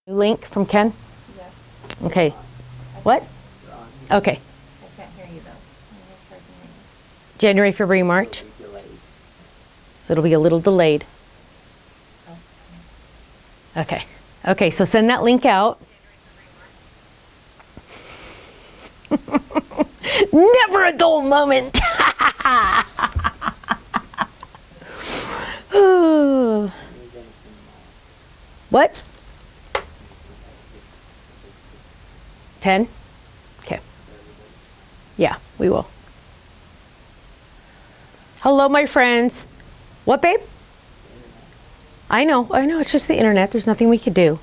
Link from Ken? Yes. Okay. What? Okay. I can't hear you though. January, February, March. So it'll be a little delayed. Okay. Okay, so send that link out. Never a dull moment. What? 10? Okay. Yeah, we will. Hello, my friends. What, babe? I know, it's just the internet. There's nothing we could do.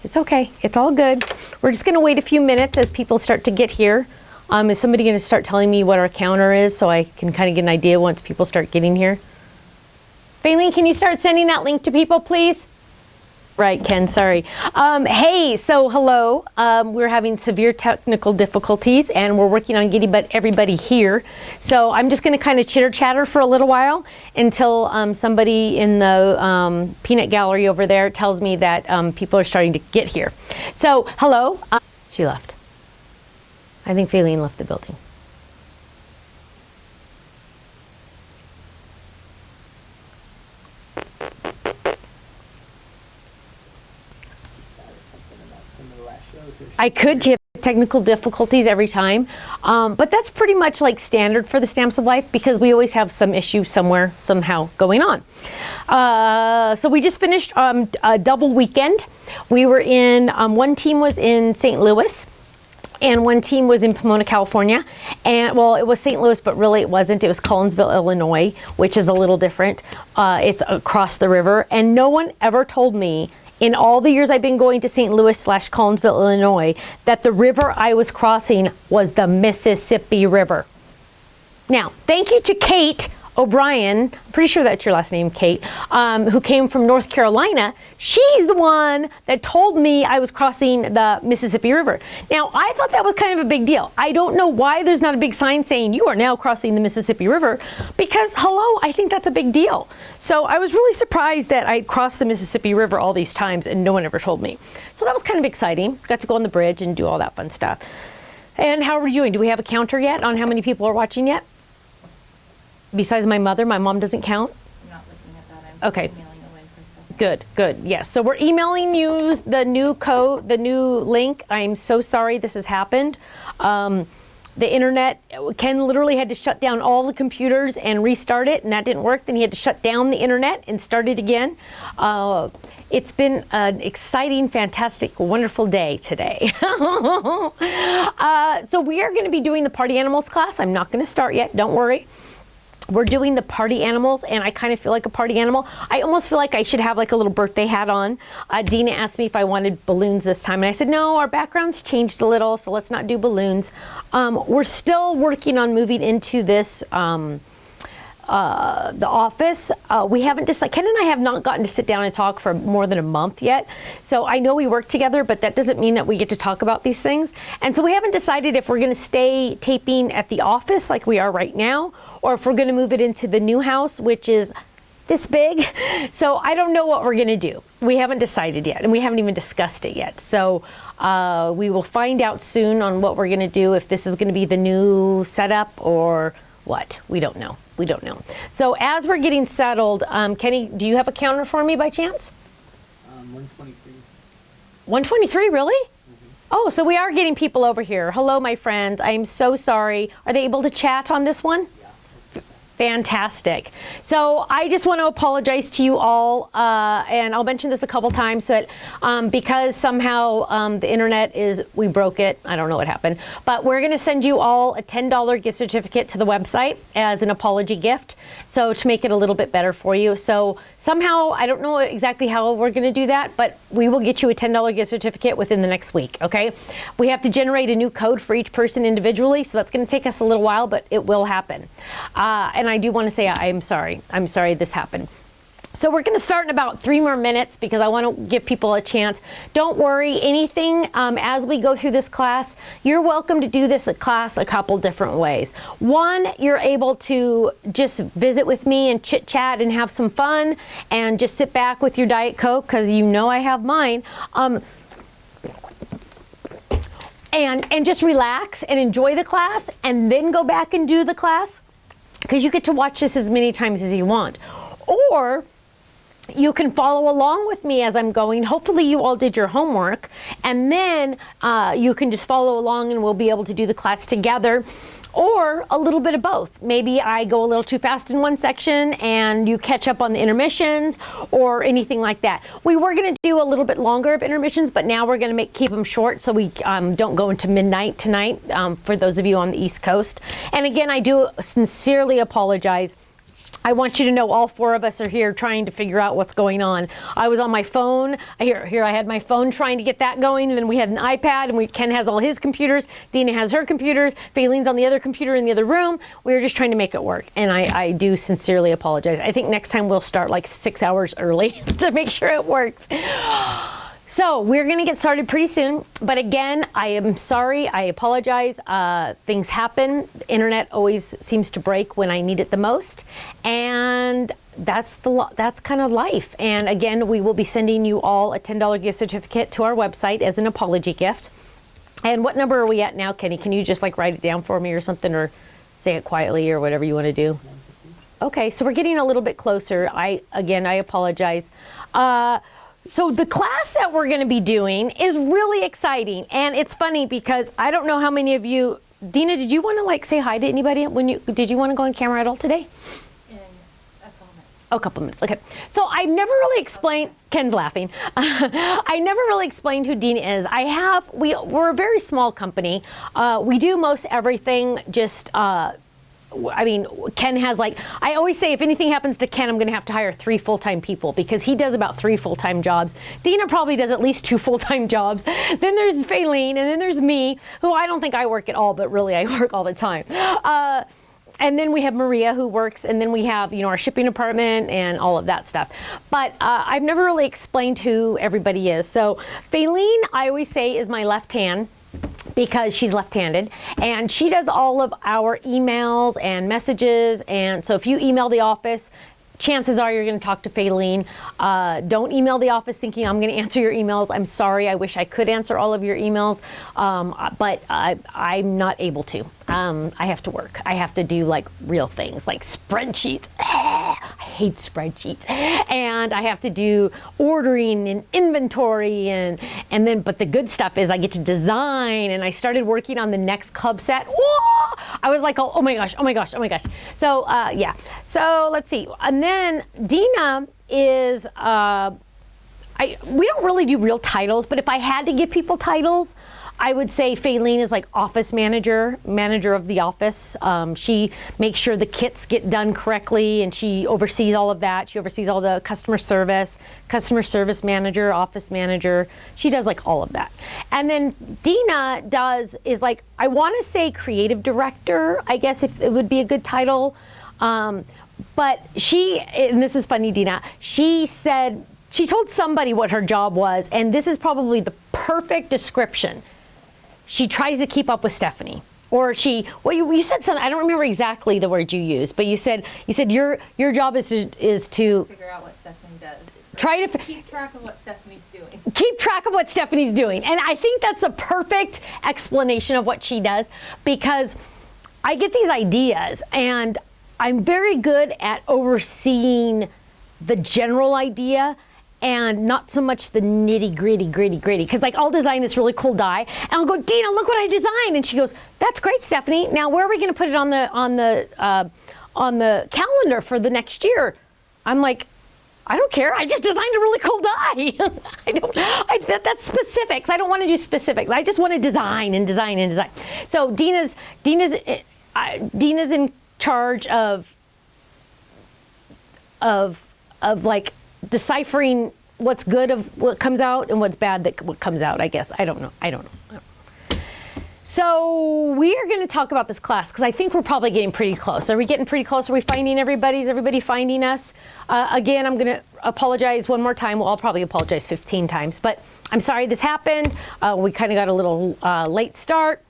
It's okay, it's all good. We're just gonna wait a few minutes as people start to get here. Is somebody gonna start telling me what our counter is so I can kind of get an idea once people start getting here? Faylene, can you start sending that link to people, please? Right, Ken, sorry. Hey, so hello. We're having severe technical difficulties and we're working on getting everybody here. So I'm just gonna kind of chitter chatter for a little while until somebody in the peanut gallery over there tells me that people are starting to get here. So, hello. She left. I think Faylene left the building. I could have technical difficulties every time, but that's pretty much like standard for the Stamps of Life because we always have some issue somewhere, somehow going on. So we just finished a double weekend. We were in, one team was in St. Louis and one team was in Pomona, California. And well, it was St. Louis, but really it wasn't. It was Collinsville, Illinois, which is a little different. It's across the river. And no one ever told me in all the years I've been going to St. Louis/Collinsville, Illinois, that the river I was crossing was the Mississippi River. Now, thank you to Kate O'Brien, I'm pretty sure that's your last name, Kate, who came from North Carolina. She's the one that told me I was crossing the Mississippi River. Now, I thought that was kind of a big deal. I don't know why there's not a big sign saying you are now crossing the Mississippi River because, hello, I think that's a big deal. So I was really surprised that I'd crossed the Mississippi River all these times and no one ever told me. So that was kind of exciting. Got to go on the bridge and do all that fun stuff. And how are we doing? Do we have a counter yet on how many people are watching yet? Besides my mother, my mom doesn't count? I'm not looking at that. I'm okay. emailing a link for Good, good. Yes. So we're emailing you the new code, the new link. I'm so sorry this has happened. The internet, Ken literally had to shut down all the computers and restart it, and that didn't work. Then he had to shut down the internet and start it again. It's been an exciting, fantastic, wonderful day today. So we are going to be doing the Party Animals class. I'm not going to start yet. Don't worry. We're doing the party animals, and I kind of feel like a party animal. I almost feel like I should have like a little birthday hat on. Dina asked me if I wanted balloons this time, and I said, no, our background's changed a little, so let's not do balloons. We're still working on moving into this, the office. We haven't decided, Ken and I have not gotten to sit down and talk for more than a month yet. So I know we work together, but that doesn't mean that we get to talk about these things. And so we haven't decided if we're gonna stay taping at the office like we are right now, or if we're gonna move it into the new house, which is this big. So I don't know what we're gonna do. We haven't decided yet, and we haven't even discussed it yet. So we will find out soon on what we're gonna do, if this is gonna be the new setup or what. We don't know. We don't know. So as we're getting settled, Kenny, do you have a counter for me by chance? 123. 123, really? Oh, so we are getting people over here. Hello, my friends. I'm so sorry. Are they able to chat on this one? Fantastic. So I just want to apologize to you all, and I'll mention this a couple times, that because somehow the internet we broke it. I don't know what happened, but we're going to send you all a $10 gift certificate to the website as an apology gift. So to make it a little bit better for you. So somehow, I don't know exactly how we're going to do that, but we will get you a $10 gift certificate within the next week, okay? We have to generate a new code for each person individually, so that's going to take us a little while, but it will happen. And I do want to say I'm sorry. I'm sorry this happened. So we're going to start in about 3 more minutes because I want to give people a chance. Don't worry, anything as we go through this class, you're welcome to do this class a couple different ways. One, you're able to just visit with me and chit chat and have some fun and just sit back with your Diet Coke because you know I have mine. And just relax and enjoy the class and then go back and do the class because you get to watch this as many times as you want. Or you can follow along with me as I'm going. Hopefully you all did your homework and then you can just follow along and we'll be able to do the class together, or a little bit of both. Maybe I go a little too fast in one section and you catch up on the intermissions or anything like that. We were going to do a little bit longer of intermissions, but now we're going to keep them short so we don't go into midnight tonight for those of you on the East Coast. And again, I do sincerely apologize. I want you to know all 4 of us are here trying to figure out what's going on. I was on my phone. Here I had my phone trying to get that going, and then we had an iPad, and Ken has all his computers. Dina has her computers. Faylene's on the other computer in the other room. We were just trying to make it work, and I do sincerely apologize. I think next time we'll start like 6 hours early to make sure it works. So we're going to get started pretty soon. But again, I am sorry. I apologize. Things happen. The internet always seems to break when I need it the most. And that's kind of life. And again, we will be sending you all a $10 gift certificate to our website as an apology gift. And what number are we at now, Kenny? Can you just like write it down for me or something, or say it quietly or whatever you want to do? Okay, so we're getting a little bit closer. I apologize. So the class that we're going to be doing is really exciting, and it's funny because I don't know how many of you, Dina, did you want to like say hi to anybody did you want to go on camera at all today? In a couple minutes. A couple minutes, okay. So I've never really explained, Ken's laughing. I never really explained who Dina is. We're a very small company. We do most everything just, Ken has I always say if anything happens to Ken, I'm going to have to hire 3 full-time people because he does about 3 full-time jobs. Dina probably does at least 2 full-time jobs. Then there's Faylene, and then there's me, who I don't think I work at all, but really I work all the time. And then we have Maria who works, and then we have, our shipping department and all of that stuff. But I've never really explained who everybody is. So Faylene, I always say, is my left hand, because she's left-handed, and she does all of our emails and messages. And so if you email the office, chances are you're going to talk to Faylene. Don't email the office thinking I'm going to answer your emails. I'm sorry. I wish I could answer all of your emails, but I'm not able to. I have to work. I have to do real things like spreadsheets. I hate spreadsheets. And I have to do ordering and inventory and then, but the good stuff is I get to design, and I started working on the next club set. Whoa! I was like, oh my gosh. So yeah. So let's see. And then Dina is, we don't really do real titles, but if I had to give people titles, I would say Faylene is like office manager of the office. She makes sure the kits get done correctly, and she oversees all of that. She oversees all the customer service manager, office manager. She does all of that. And then Dina is I want to say creative director, I guess, if it would be a good title. But and this is funny, Dina, she told somebody what her job was, and this is probably the perfect description. She tries to keep up with Stephanie, or you said something. I don't remember exactly the word you used, but you said your job is to Figure out what Stephanie does. Try to keep track of what Stephanie's doing. Keep track of what Stephanie's doing, and I think that's the perfect explanation of what she does, because I get these ideas, and I'm very good at overseeing the general idea and not so much the nitty gritty. Because I'll design this really cool die, and I'll go, Dina, look what I designed, and she goes, that's great, Stephanie. Now where are we going to put it on the calendar for the next year? I'm like, I don't care. I just designed a really cool die. That's specifics. I don't want to do specifics. I just want to design and design and design. So Dina's in charge of deciphering what's good of what comes out and what's bad what comes out, I guess. I don't know. So we are going to talk about this class because I think we're probably getting pretty close. Are we getting pretty close? Are we finding everybody? Is everybody finding us? Again, I'm going to apologize one more time. Well, I'll probably apologize 15 times, but I'm sorry this happened. We kind of got a little late start,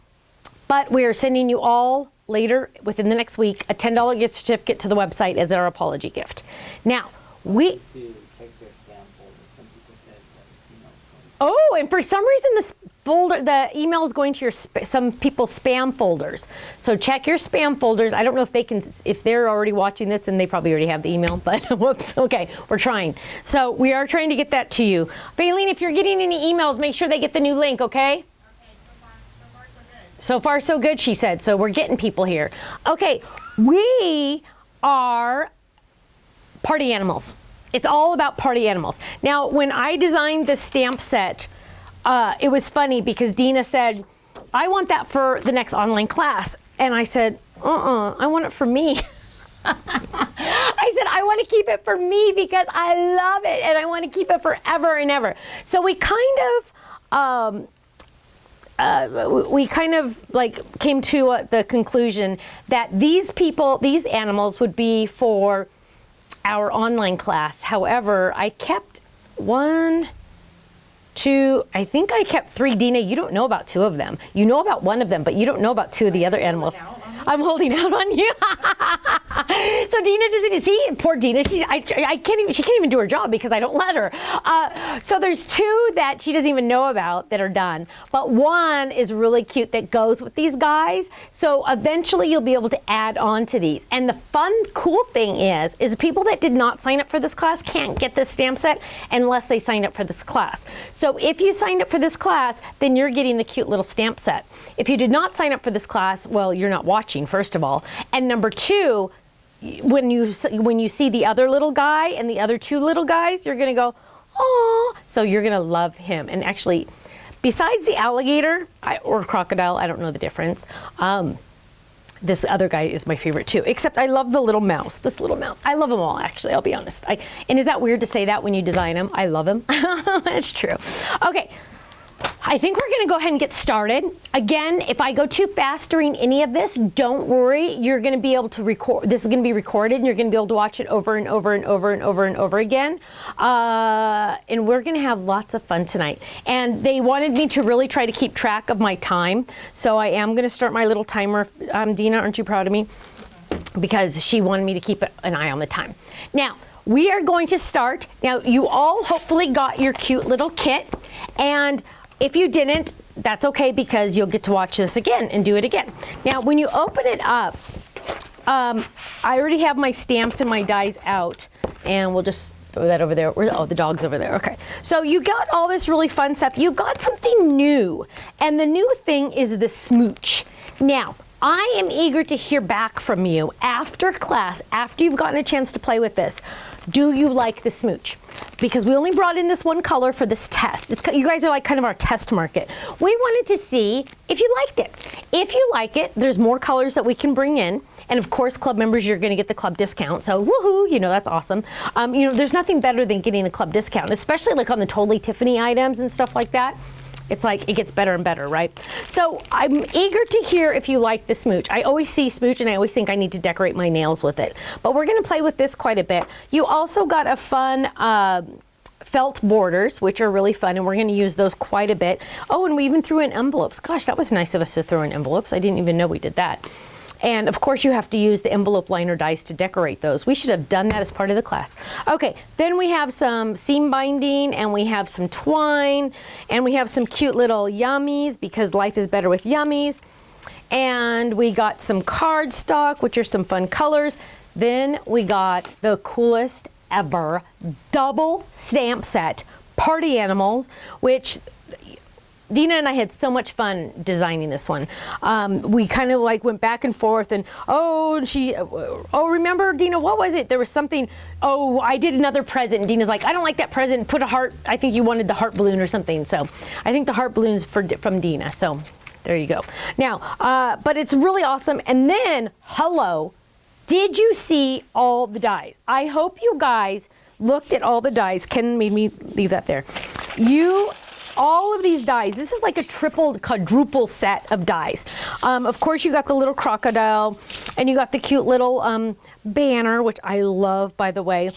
but we are sending you all later within the next week a $10 gift certificate to the website as our apology gift. Now, we... To check their spam folder. Some people said that email's going. Oh, and for some reason this folder, the email is going to your some people's spam folders. So check your spam folders. I don't know if they can, if they're already watching this, then they probably already have the email, but whoops, okay, we're trying. So we are trying to get that to you. Baleen, if you're getting any emails, make sure they get the new link, okay? So far, so good, she said. So we're getting people here. Okay, we are party animals. It's all about party animals. Now, when I designed the stamp set, it was funny because Dina said, I want that for the next online class. And I said, I want it for me. I said, I want to keep it for me because I love it and I want to keep it forever and ever. So we kind of like came to the conclusion that these people, these animals would be for our online class. However, I kept I think I kept 3. Dina, you don't know about 2 of them. You know about 1 of them, but you don't know about 2 of the other animals. I'm holding out on you. So Dina doesn't see. Poor Dina. She can't even do her job because I don't let her. So there's 2 that she doesn't even know about that are done, but 1 is really cute that goes with these guys. So eventually you'll be able to add on to these. And the fun, cool thing is people that did not sign up for this class can't get this stamp set unless they signed up for this class. So if you signed up for this class, then you're getting the cute little stamp set. If you did not sign up for this class, well, you're not watching, first of all. And number 2, when you see the other little guy and the other 2 little guys, you're going to go, oh, so you're going to love him. And actually, besides the alligator or crocodile, I don't know the difference. This other guy is my favorite too, except I love the little mouse, this little mouse. I love them all, actually, I'll be honest. And is that weird to say that when you design them? I love them. That's true. Okay, I think we're gonna go ahead and get started. Again, if I go too fast during any of this, don't worry. You're gonna be able to record, this is gonna be recorded and you're gonna be able to watch it over and over and over and over and over again. And we're gonna have lots of fun tonight. And they wanted me to really try to keep track of my time. So I am gonna start my little timer. Dina, aren't you proud of me? Because she wanted me to keep an eye on the time. Now, we are going to start. Now, you all hopefully got your cute little kit. And if you didn't, that's okay because you'll get to watch this again and do it again. Now, when you open it up, I already have my stamps and my dies out, and we'll just throw that over there. Oh, the dog's over there. Okay. So you got all this really fun stuff. You got something new, and the new thing is the smooch. Now, I am eager to hear back from you after class, after you've gotten a chance to play with this. Do you like the smooch? Because we only brought in this one color for this test. You guys are like kind of our test market. We wanted to see if you liked it. If you like it, there's more colors that we can bring in. And of course, club members, you're gonna get the club discount. So woohoo, that's awesome. There's nothing better than getting the club discount, especially like on the Totally Tiffany items and stuff like that. It's like, it gets better and better, right? So I'm eager to hear if you like the smooch. I always see smooch and I always think I need to decorate my nails with it. But we're gonna play with this quite a bit. You also got a fun felt borders, which are really fun, and we're gonna use those quite a bit. Oh, and we even threw in envelopes. Gosh, that was nice of us to throw in envelopes. I didn't even know we did that. And of course you have to use the envelope liner dies to decorate those. We should have done that as part of the class. Okay, then we have some seam binding and we have some twine and we have some cute little yummies because life is better with yummies. And we got some cardstock, which are some fun colors. Then we got the coolest ever double stamp set, Party Animals, which Dina and I had so much fun designing this one. We kind of like went back and forth and remember Dina, what was it? There was something, I did another present. And Dina's like, I don't like that present, put a heart. I think you wanted the heart balloon or something. So I think the heart balloon's from Dina. So there you go. Now, but it's really awesome. And then, hello, did you see all the dies? I hope you guys looked at all the dies. Ken made me leave that there. all of these dies. This is like a triple, quadruple set of dies. Of course, you got the little crocodile, and you got the cute little banner, which I love, by the way.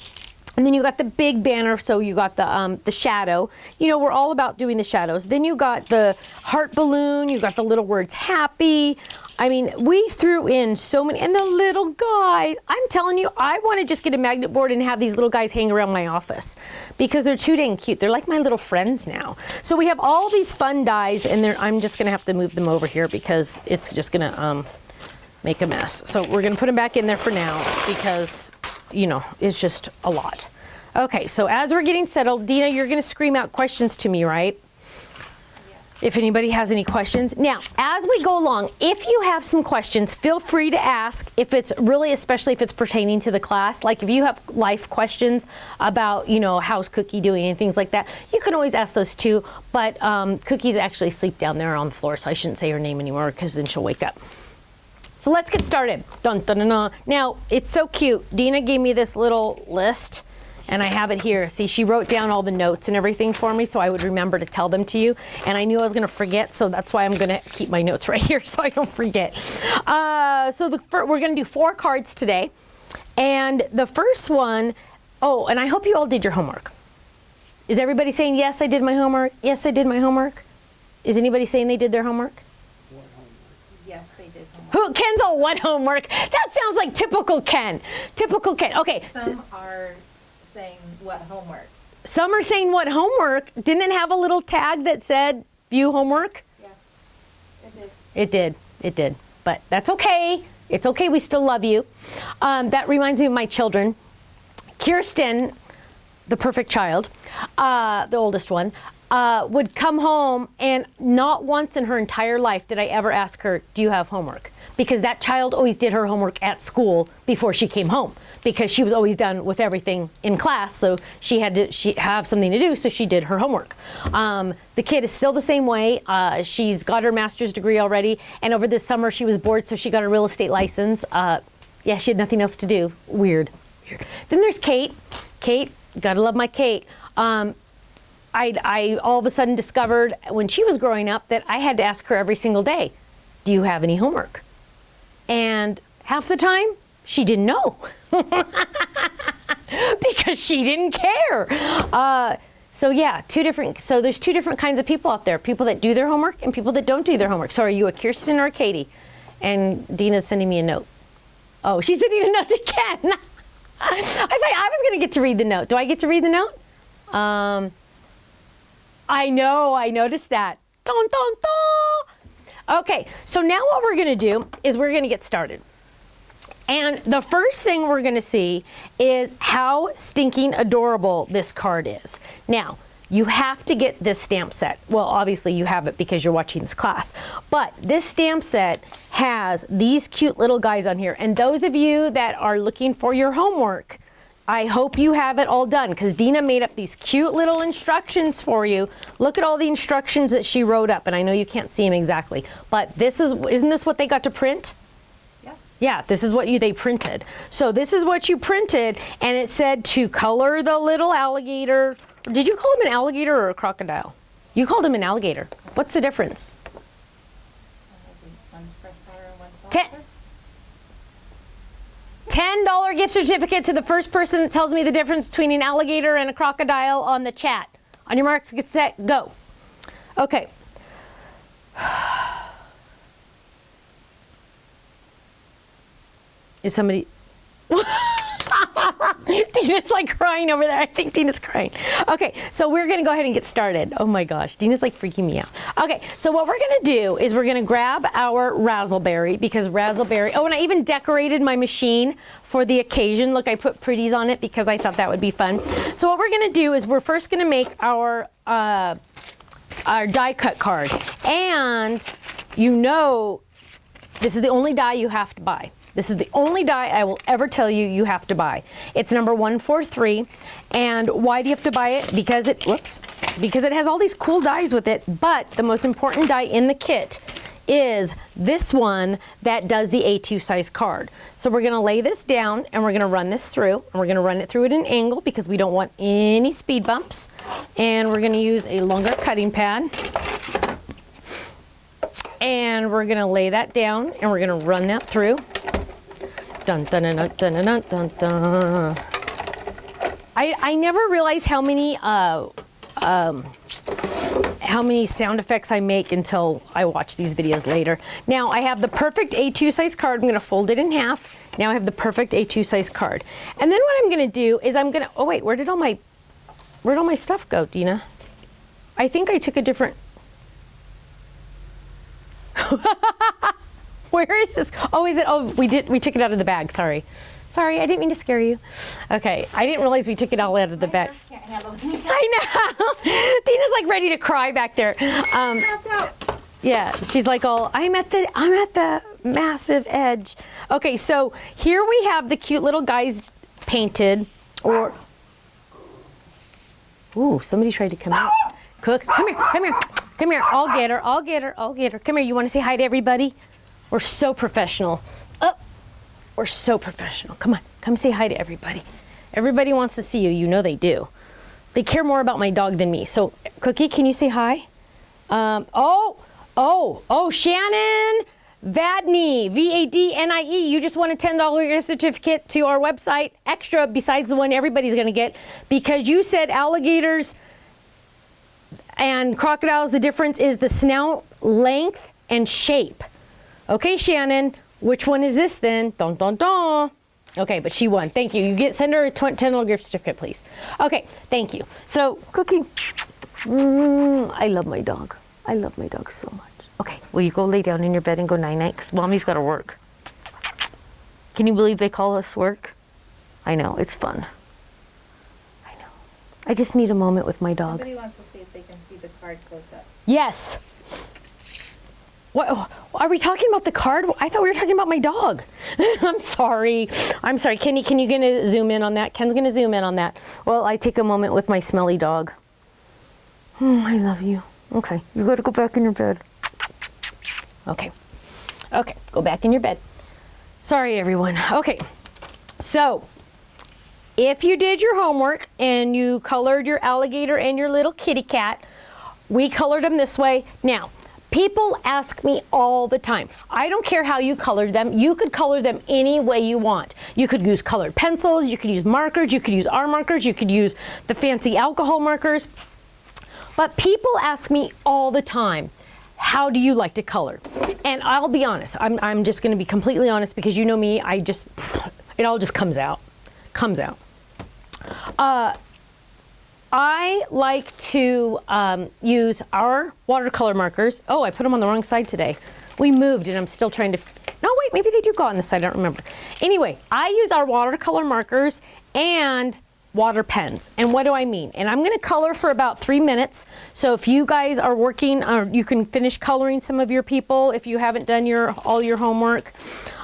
And then you got the big banner, so you got the shadow. You know, we're all about doing the shadows. Then you got the heart balloon, you got the little words happy. I mean, we threw in so many, and the little guy. I'm telling you, I want to just get a magnet board and have these little guys hang around my office because they're too dang cute. They're like my little friends now. So we have all these fun dies, and I'm just gonna have to move them over here because it's just gonna make a mess. So we're gonna put them back in there for now because, you know, it's just a lot. Okay, so as we're getting settled, Dina, you're gonna scream out questions to me, right? If anybody has any questions. Now, as we go along, if you have some questions, feel free to ask. If it's really, especially if it's pertaining to the class, like if you have life questions about, you know, how's Cookie doing and things like that, you can always ask those too. But Cookie's actually asleep down there on the floor, so I shouldn't say her name anymore because then she'll wake up. So let's get started. Dun, dun, dun, dun. Now, it's so cute. Dina gave me this little list, and I have it here. See, she wrote down all the notes and everything for me so I would remember to tell them to you. And I knew I was gonna forget, so that's why I'm gonna keep my notes right here so I don't forget. We're gonna do 4 cards today. And the first one, oh, and I hope you all did your homework. Is everybody saying, yes, I did my homework? Yes, I did my homework? Is anybody saying they did their homework? What homework? Yes, they did homework. Who, Ken's all what homework? That sounds like typical Ken. Typical Ken. Okay. Some are saying what homework. Some are saying what homework. Didn't it have a little tag that said view homework? Yeah, it did. It did. It did. But that's okay. It's okay. We still love you. That reminds me of my children. Kirsten, the perfect child, the oldest one, would come home, and not once in her entire life did I ever ask her, do you have homework? Because that child always did her homework at school before she came home, because she was always done with everything in class, so she had to have something to do, so she did her homework. The kid is still the same way. She's got her master's degree already, and over this summer she was bored, so she got a real estate license. Yeah, she had nothing else to do. Weird. Then there's Kate. Kate, gotta love my Kate. I all of a sudden discovered when she was growing up that I had to ask her every single day, do you have any homework? And half the time, she didn't know. Because she didn't care. So yeah, there's 2 different kinds of people out there. People that do their homework and people that don't do their homework. So are you a Kirsten or a Katie? And Dina's sending me a note. Oh, she's sending a note to Ken. I thought I was gonna get to read the note. Do I get to read the note? I know, I noticed that. Dun, dun, dun. Okay, so now what we're gonna do is we're gonna get started. And the first thing we're gonna see is how stinking adorable this card is. Now, you have to get this stamp set. Well, obviously you have it because you're watching this class. But this stamp set has these cute little guys on here. And those of you that are looking for your homework, I hope you have it all done, because Dina made up these cute little instructions for you. Look at all the instructions that she wrote up, and I know you can't see them exactly, but isn't this what they got to print? Yeah. Yeah, this is what they printed. So this is what you printed, and it said to color the little alligator. Did you call him an alligator or a crocodile? You called him an alligator. What's the difference? One's fresh water and one's Ten- softer. $10 gift certificate to the first person that tells me the difference between an alligator and a crocodile on the chat. On your marks, get set, go. Okay. Is somebody... Dina's like crying over there. I think Dina's crying. Okay, so we're gonna go ahead and get started. Oh my gosh, Dina's like freaking me out. Okay, so what we're gonna do is we're gonna grab our Razzleberry, because Razzleberry, oh, and I even decorated my machine for the occasion. Look, I put pretties on it because I thought that would be fun. So what we're gonna do is we're first gonna make our die cut card. And you know, this is the only die you have to buy. This is the only die I will ever tell you you have to buy. It's number 143. And why do you have to buy it? Because it has all these cool dies with it, but the most important die in the kit is this one that does the A2 size card. So we're gonna lay this down and we're gonna run this through, and we're gonna run it through at an angle because we don't want any speed bumps. And we're gonna use a longer cutting pad. And we're gonna lay that down and we're gonna run that through. Dun dun dun dun dun dun dun dun. I never realized how many sound effects I make until I watch these videos later. Now I have the perfect A2 size card. I'm gonna fold it in half. Now I have the perfect A2 size card. And then what I'm gonna do is I'm gonna, oh wait, where'd all my stuff go, Dina? I think I took a different, where is this? Oh, is it, oh, we took it out of the bag, sorry. Sorry, I didn't mean to scare you. Okay, I didn't realize we took it all out of the bag. Can't handle it. I know. Dina's like ready to cry back there. Yeah, she's like all, I'm at the massive edge. Okay, so here we have the cute little guys painted, or, ooh, somebody tried to come out. Cook, come here, come here, come here. I'll get her, I'll get her, I'll get her. Come here, you want to say hi to everybody? We're so professional. We're so professional. Come on, come say hi to everybody. Everybody wants to see you. You know they do. They care more about my dog than me. So, Cookie, can you say hi? Shannon Vadnie, Vadnie. You just won a $10 gift certificate to our website, extra besides the one everybody's going to get, because you said alligators and crocodiles, the difference is the snout length and shape. Okay, Shannon. Which one is this then? Dun, dun, dun. Okay, but she won. Thank you. You send her a $10 gift certificate, please. Okay, thank you. So, Cookie, I love my dog. I love my dog so much. Okay, will you go lay down in your bed and go night-night? Because Mommy's got to work. Can you believe they call us work? I know, it's fun. I know. I just need a moment with my dog. Somebody wants to see if they can see the card close up. Yes. What, are we talking about the card? I thought we were talking about my dog. I'm sorry. I'm sorry. Kenny, can you gonna zoom in on that? Ken's gonna zoom in on that. Well, I take a moment with my smelly dog. I love you. Okay, you gotta go back in your bed. Okay. Okay, go back in your bed. Sorry, everyone. Okay, so if you did your homework and you colored your alligator and your little kitty cat, we colored them this way. Now, people ask me all the time, I don't care how you colored them, you could color them any way you want. You could use colored pencils, you could use markers, you could use our markers, you could use the fancy alcohol markers. But people ask me all the time, how do you like to color? And I'll be honest, I'm just gonna be completely honest because you know me, it all just comes out. I like to use our watercolor markers. Oh, I put them on the wrong side today. We moved and I'm still trying to, no wait, maybe they do go on this side, I don't remember. Anyway, I use our watercolor markers and water pens. And what do I mean? And I'm gonna color for about 3 minutes. So if you guys are working, you can finish coloring some of your people if you haven't done all your homework.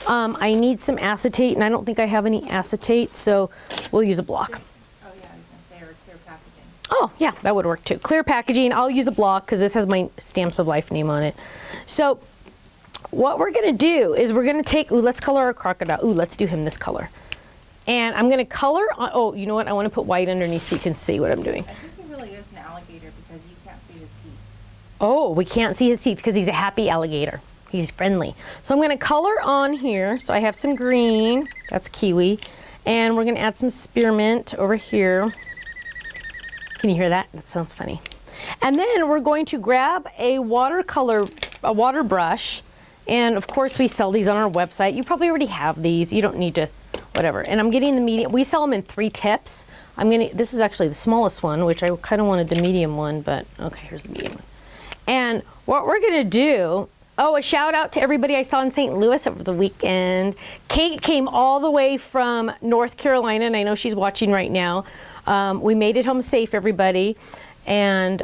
I need some acetate and I don't think I have any acetate, so we'll use a block. Oh yeah, I was gonna say, or clear packaging. Oh, yeah, that would work too. Clear packaging, I'll use a block because this has my Stamps of Life name on it. So what we're gonna do is we're gonna take, let's color our crocodile. Let's do him this color. And I'm gonna color, you know what? I wanna put white underneath so you can see what I'm doing. I think he really is an alligator because you can't see his teeth. Oh, we can't see his teeth because he's a happy alligator. He's friendly. So I'm gonna color on here. So I have some green, that's kiwi. And we're gonna add some spearmint over here. Can you hear that? That sounds funny. And then we're going to grab a water brush. And of course we sell these on our website. You probably already have these. You don't need to, whatever. And I'm getting the medium, we sell them in 3 tips. This is actually the smallest one, which I kind of wanted the medium one, but okay, here's the medium one. And what we're gonna do, a shout out to everybody I saw in St. Louis over the weekend. Kate came all the way from North Carolina, and I know she's watching right now. We made it home safe, everybody. And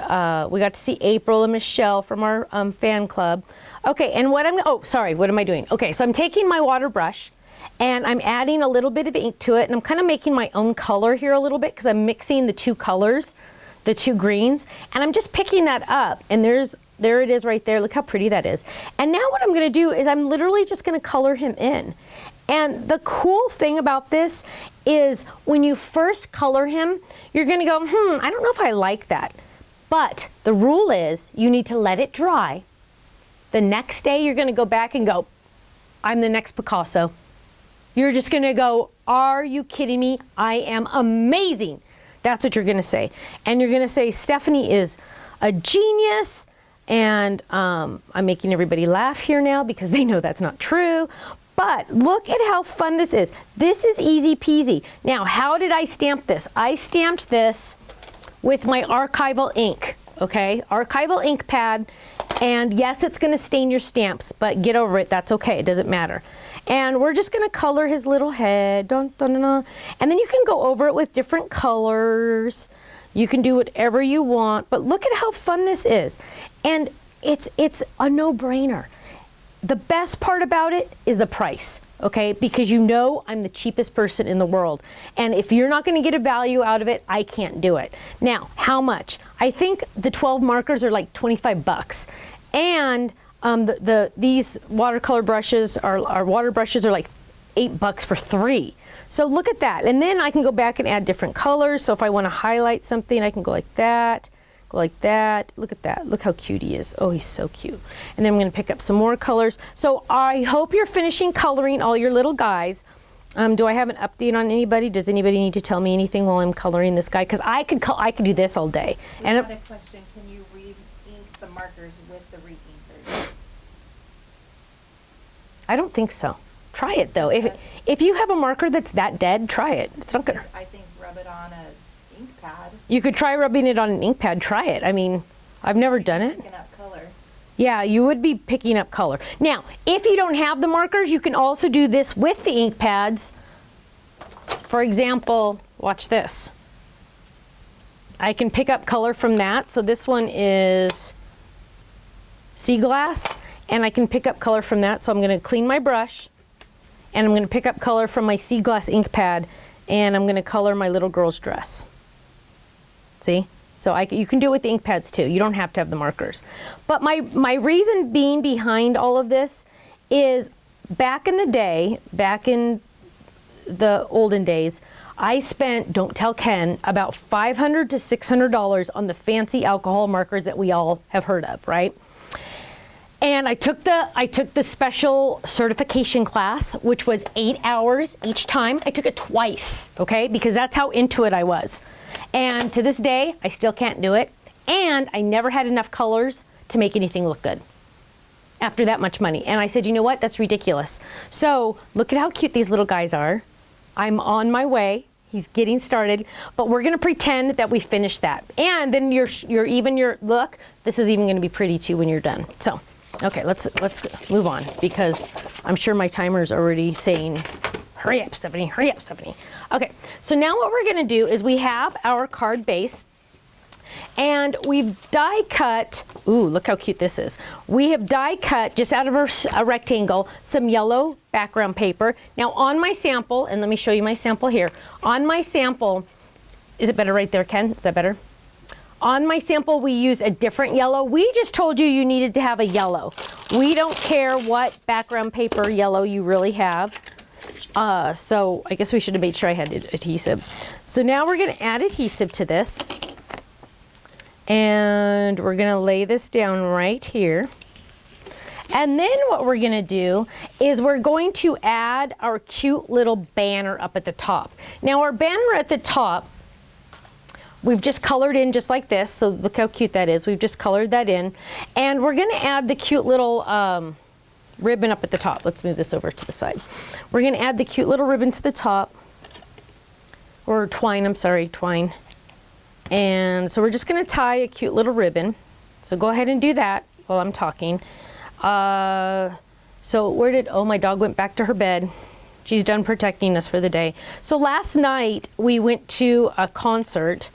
we got to see April and Michelle from our fan club. Okay, and what am I doing? Okay, so I'm taking my water brush and I'm adding a little bit of ink to it, and I'm kind of making my own color here a little bit because I'm mixing the 2 colors, the 2 greens, and I'm just picking that up. And there's there it is right there. Look how pretty that is. And now what I'm going to do is I'm literally just going to color him in. And the cool thing about this is when you first color him, you're going to go, I don't know if I like that. But the rule is you need to let it dry. The next day you're going to go back and go, I'm the next Picasso. You're just going to go, are you kidding me? I am amazing. That's what you're going to say. And you're going to say, Stephanie is a genius. And I'm making everybody laugh here now because they know that's not true. But look at how fun this is. This is easy peasy. Now, how did I stamp this? I stamped this with my archival ink, okay? Archival ink pad. And yes, it's going to stain your stamps, but get over it. That's okay. It doesn't matter. And we're just going to color his little head. Dun, dun, dun, dun. And then you can go over it with different colors. You can do whatever you want. But look at how fun this is. And it's a no-brainer. The best part about it is the price, okay? Because you know I'm the cheapest person in the world. And if you're not going to get a value out of it, I can't do it. Now, how much? I think the 12 markers are like 25 bucks. And these watercolor brushes are water brushes are like $8 for 3. So look at that. And then I can go back and add different colors. So if I want to highlight something, I can go like that. Go like that. Look at that. Look how cute he is. Oh, he's so cute. And then I'm going to pick up some more colors. So I hope you're finishing coloring all your little guys. Do I have an update on anybody? Does anybody need to tell me anything while I'm coloring this guy? Because I could do this all day. And another question, can you re-ink the markers with the re-inkers? I don't think so. Try it though. If you have a marker that's that dead, try it. It's not gonna. I think rub it on a ink pad. You could try rubbing it on an ink pad. Try it. I mean, I've never done it. Picking up color. Yeah, you would be picking up color. Now, if you don't have the markers, you can also do this with the ink pads. For example, watch this. I can pick up color from that. So this one is sea glass, and I can pick up color from that. So I'm going to clean my brush, and I'm going to pick up color from my sea glass ink pad, and I'm going to color my little girl's dress. See? So you can do it with the ink pads too. You don't have to have the markers. But my reason being behind all of this is back in the day, back in the olden days, I spent, don't tell Ken, about $500 to $600 on the fancy alcohol markers that we all have heard of, right? And I took the special certification class, which was 8 hours each time. I took it twice, okay? Because that's how into it I was. And to this day, I still can't do it. And I never had enough colors to make anything look good after that much money. And I said, you know what? That's ridiculous. So look at how cute these little guys are. I'm on my way. He's getting started, but we're going to pretend that we finished that. And then your look, this is even going to be pretty too when you're done. So, okay, let's move on because I'm sure my timer's already saying, hurry up, Stephanie, hurry up, Stephanie. Okay, so now what we're going to do is we have our card base, and we've die cut, ooh, look how cute this is. We have die cut, just out of a rectangle, some yellow background paper. Now on my sample, and let me show you my sample here. On my sample, is it better right there, Ken? Is that better? On my sample, we use a different yellow. We just told you needed to have a yellow. We don't care what background paper yellow you really have. So I guess we should have made sure I had adhesive. So now we're going to add adhesive to this. And we're going to lay this down right here. And then what we're going to do is we're going to add our cute little banner up at the top. Now our banner at the top, we've just colored in just like this. So look how cute that is. We've just colored that in. And we're going to add the cute little ribbon up at the top. Let's move this over to the side. We're going to add the cute little ribbon to the top. Or twine, I'm sorry, twine. And so we're just going to tie a cute little ribbon. So go ahead and do that while I'm talking. So my dog went back to her bed. She's done protecting us for the day. So last night we went to a concert.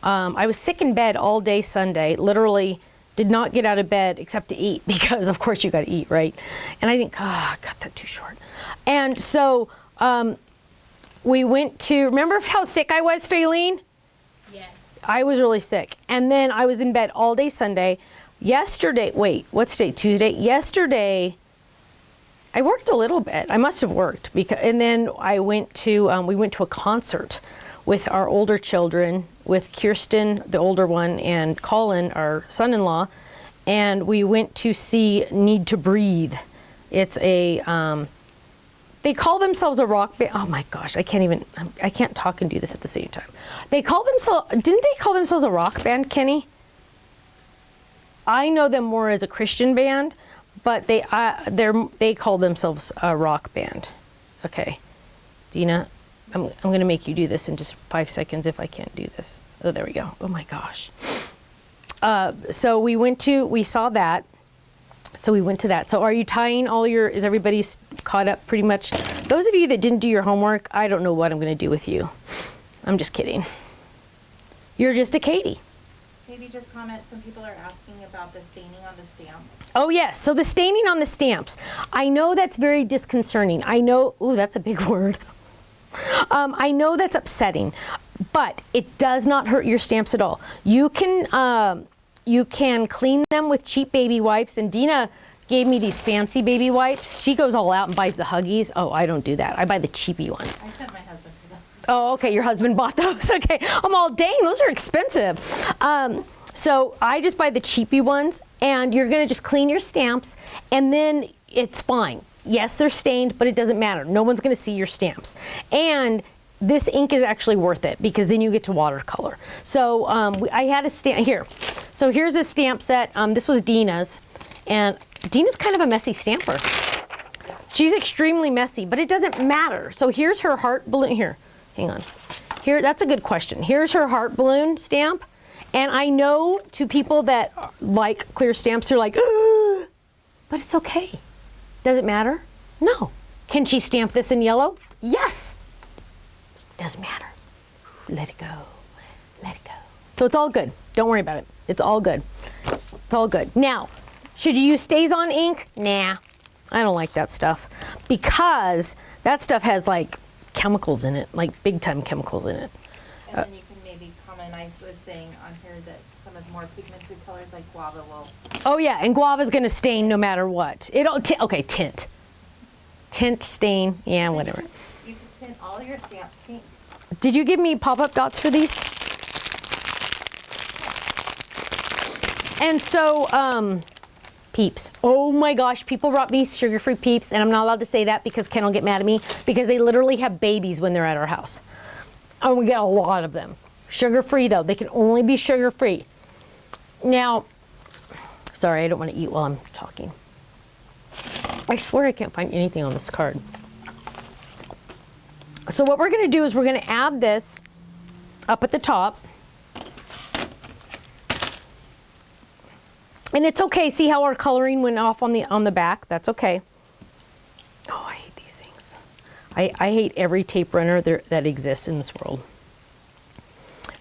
I was sick in bed all day Sunday, literally did not get out of bed except to eat because of course you got to eat, right? And I think, I got that too short. And so we went to, remember how sick I was, Faylene? Yes. I was really sick. And then I was in bed all day Sunday. yesterday, wait, what's today? Tuesday? Yesterday, I worked a little bit. I must have worked and then I went to, we went to a concert with our older children, with Kirsten, the older one, and Colin, our son-in-law, and we went to see Need to Breathe. It's a, they call themselves a rock band. Oh my gosh, I can't talk and do this at the same time. They call themselves, didn't they call themselves a rock band, Kenny? I know them more as a Christian band, but they call themselves a rock band. Okay, Dina, I'm gonna make you do this in just 5 seconds if I can't do this. Oh, there we go. Oh my gosh. So we saw that. So we went to that. So are you tying is everybody caught up pretty much? Those of you that didn't do your homework, I don't know what I'm gonna do with you. I'm just kidding. You're just a Katie. Maybe just comment, some people are asking about the staining on the stamps. Oh yes, so the staining on the stamps. I know that's very disconcerting. I know, ooh, that's a big word. I know that's upsetting, but it does not hurt your stamps at all. You can clean them with cheap baby wipes, and Dina gave me these fancy baby wipes. She goes all out and buys the Huggies. Oh, I don't do that. I buy the cheapy ones. I sent my husband for those. Oh, okay, your husband bought those. Okay, I'm all, dang, those are expensive. So I just buy the cheapy ones, and you're gonna just clean your stamps, and then it's fine. Yes, they're stained, but it doesn't matter. No one's gonna see your stamps. And this ink is actually worth it because then you get to watercolor. So I had a stamp here. So here's a stamp set. This was Dina's, and Dina's kind of a messy stamper. She's extremely messy, but it doesn't matter. So here's her heart balloon. Here, hang on. Here, that's a good question. Here's her heart balloon stamp. And I know to people that like clear stamps, they're like, but it's okay. Does it matter? No. Can she stamp this in yellow? Yes. Doesn't matter. Let it go. Let it go. So it's all good. Don't worry about it. It's all good. It's all good. Now, should you use StazOn ink? Nah. I don't like that stuff because that stuff has like chemicals in it, like big time chemicals in it. And then you can maybe comment, I was saying on here that some of the more pigmented colors like guava will. Oh yeah, and guava's gonna stain no matter what. Okay, tint. Tint, stain, yeah, whatever. You can tint all your stamps pink. Did you give me pop-up dots for these? And so, Peeps. Oh my gosh, people brought me sugar-free Peeps, and I'm not allowed to say that because Ken will get mad at me because they literally have babies when they're at our house. And we get a lot of them. Sugar-free though, they can only be sugar-free. Now, sorry, I don't want to eat while I'm talking. I swear I can't find anything on this card. So what we're gonna do is we're gonna add this up at the top. And it's okay, see how our coloring went off on the back? That's okay. Oh, I hate these things. I hate every tape runner that exists in this world.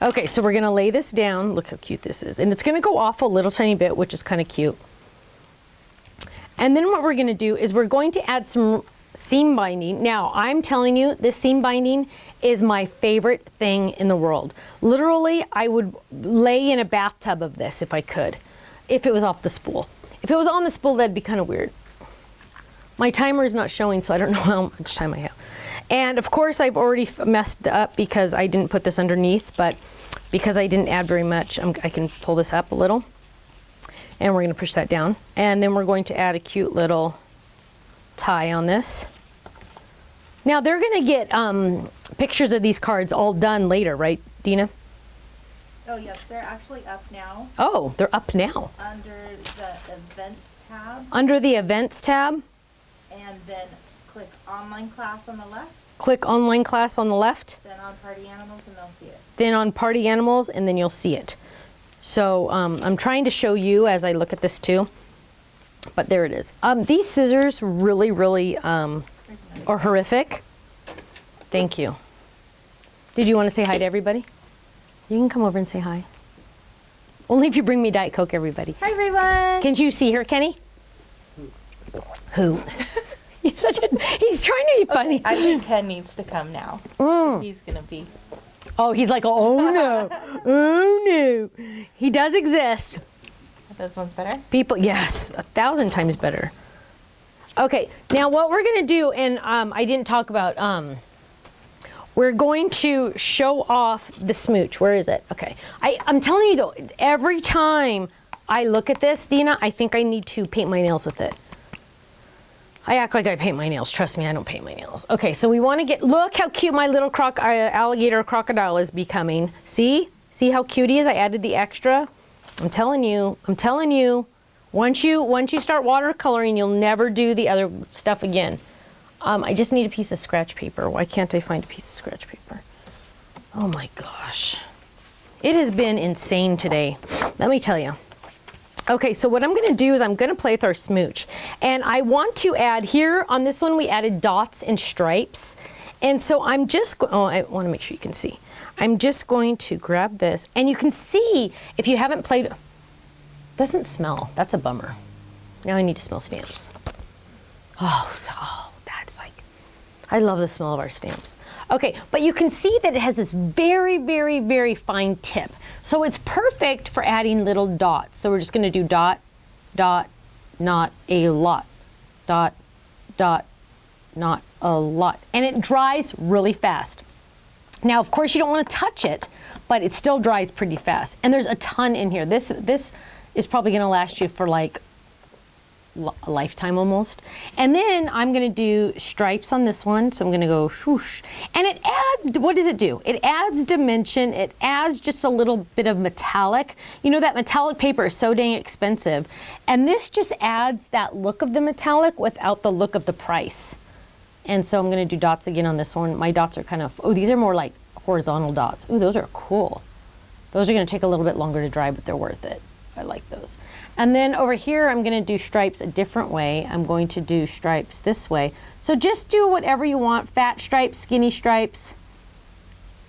Okay, so we're gonna lay this down. Look how cute this is. And it's gonna go off a little tiny bit, which is kind of cute. And then what we're gonna do is we're going to add some seam binding. Now, I'm telling you, this seam binding is my favorite thing in the world. Literally, I would lay in a bathtub of this if I could, if it was off the spool. If it was on the spool, that'd be kind of weird. My timer is not showing, so I don't know how much time I have. And of course, I've already messed up because I didn't put this underneath, but because I didn't add very much, I can pull this up a little. And we're gonna push that down. And then we're going to add a cute little tie on this. Now they're gonna get pictures of these cards all done later, right, Dina? Oh yes, they're actually up now Oh, they're up now. under the events tab, Under the events tab, and then click online class on the left, click online class on the left, then on party animals, and they'll see it. then on party animals, and then you'll see it. So I'm trying to show you as I look at this too, but there it is. These scissors really, really are horrific. Thank you. Did you want to say hi to everybody? You can come over and say hi. Only if you bring me Diet Coke, everybody. Hi everyone! Can you see her, Kenny? Who? He's trying to be funny. I think Ken needs to come now. He's gonna be. Oh, he's like, oh no, oh no. He does exist. This one's better? People, yes, 1,000 times better. Okay, now what we're gonna do, and I didn't talk about, we're going to show off the smooch. Where is it? Okay, I'm telling you though, every time I look at this, Dina, I think I need to paint my nails with it. I act like I paint my nails. Trust me, I don't paint my nails. Okay, so we want to get, look how cute my little alligator crocodile is becoming. See? See how cute he is? I added the extra. I'm telling you. Once you start watercoloring, you'll never do the other stuff again. I just need a piece of scratch paper. Why can't I find a piece of scratch paper? Oh my gosh. It has been insane today. Let me tell you. Okay, so what I'm gonna do is I'm gonna play with our smooch. And I want to add here, on this one we added dots and stripes. And so I'm just, I wanna make sure you can see. I'm just going to grab this, and you can see, if you haven't played, doesn't smell, that's a bummer. Now I need to smell stamps. Oh, that's like, I love the smell of our stamps. Okay, but you can see that it has this very, very, very fine tip. So it's perfect for adding little dots. So we're just gonna do dot, dot, not a lot. Dot, dot, not a lot. And it dries really fast. Now, of course, you don't wanna touch it, but it still dries pretty fast. And there's a ton in here. This is probably gonna last you for like a lifetime almost. And then I'm gonna do stripes on this one. So I'm gonna go whoosh. And it adds, what does it do? It adds dimension. It adds just a little bit of metallic. You know, that metallic paper is so dang expensive. And this just adds that look of the metallic without the look of the price. And so I'm gonna do dots again on this one. My dots are kind of, oh, these are more like horizontal dots. Ooh, those are cool. Those are gonna take a little bit longer to dry, but they're worth it. I like those. And then over here, I'm gonna do stripes a different way. I'm going to do stripes this way. So just do whatever you want, fat stripes, skinny stripes,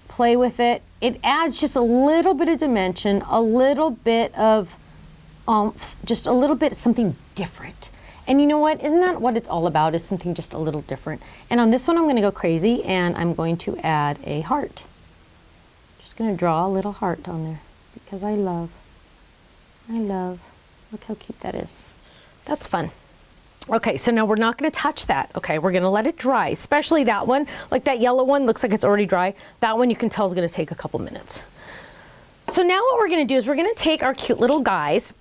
play with it. It adds just a little bit of dimension, a little bit of, just a little bit something different. And you know what, isn't that what it's all about, is something just a little different. And on this one, I'm gonna go crazy and I'm going to add a heart. Just gonna draw a little heart on there because I love. Look how cute that is. That's fun. Okay, so now we're not gonna touch that. Okay, we're gonna let it dry, especially that one. Like that yellow one looks like it's already dry. That one you can tell is gonna take a couple minutes. So now what we're gonna do is we're gonna take our cute little guys,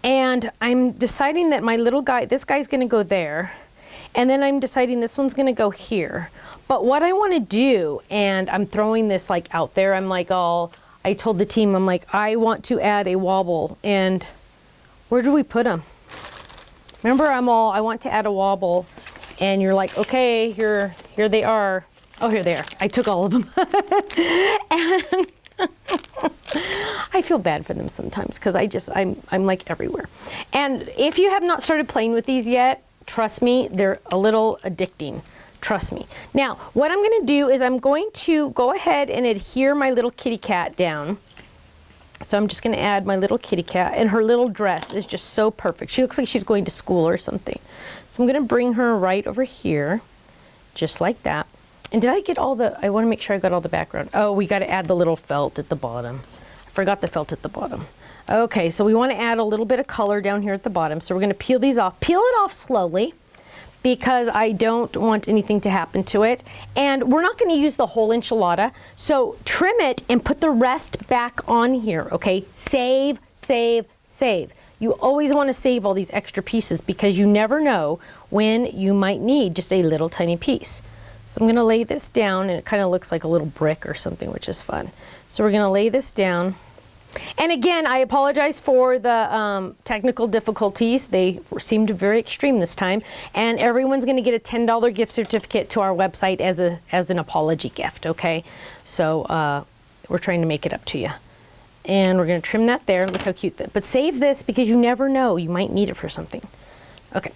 and I'm deciding that my little guy, this guy's gonna go there, and then I'm deciding this one's gonna go here. But what I wanna do, and I'm throwing this like out there, I'm like I told the team, I'm like, I want to add a wobble. And where do we put them? Remember, I want to add a wobble. And you're like, okay, here they are. Oh, here they are. I took all of them. And I feel bad for them sometimes because I'm like everywhere. And if you have not started playing with these yet, trust me, they're a little addicting. Trust me. Now, what I'm gonna do is I'm going to go ahead and adhere my little kitty cat down. So I'm just gonna add my little kitty cat, and her little dress is just so perfect. She looks like she's going to school or something. So I'm gonna bring her right over here, just like that. And did I get all I wanna make sure I got all the background. Oh, we gotta add the little felt at the bottom. I forgot the felt at the bottom. Okay, so we wanna add a little bit of color down here at the bottom. So we're gonna peel these off. Peel it off slowly, because I don't want anything to happen to it. And we're not gonna use the whole enchilada, so trim it and put the rest back on here, okay? Save, save, save. You always wanna save all these extra pieces because you never know when you might need just a little tiny piece. So I'm gonna lay this down, and it kinda looks like a little brick or something, which is fun. So we're gonna lay this down. And again, I apologize for the technical difficulties. They seemed very extreme this time. And everyone's gonna get a $10 gift certificate to our website as an apology gift, okay? So we're trying to make it up to you. And we're gonna trim that there. Look how cute that, but save this because you never know, you might need it for something. Okay.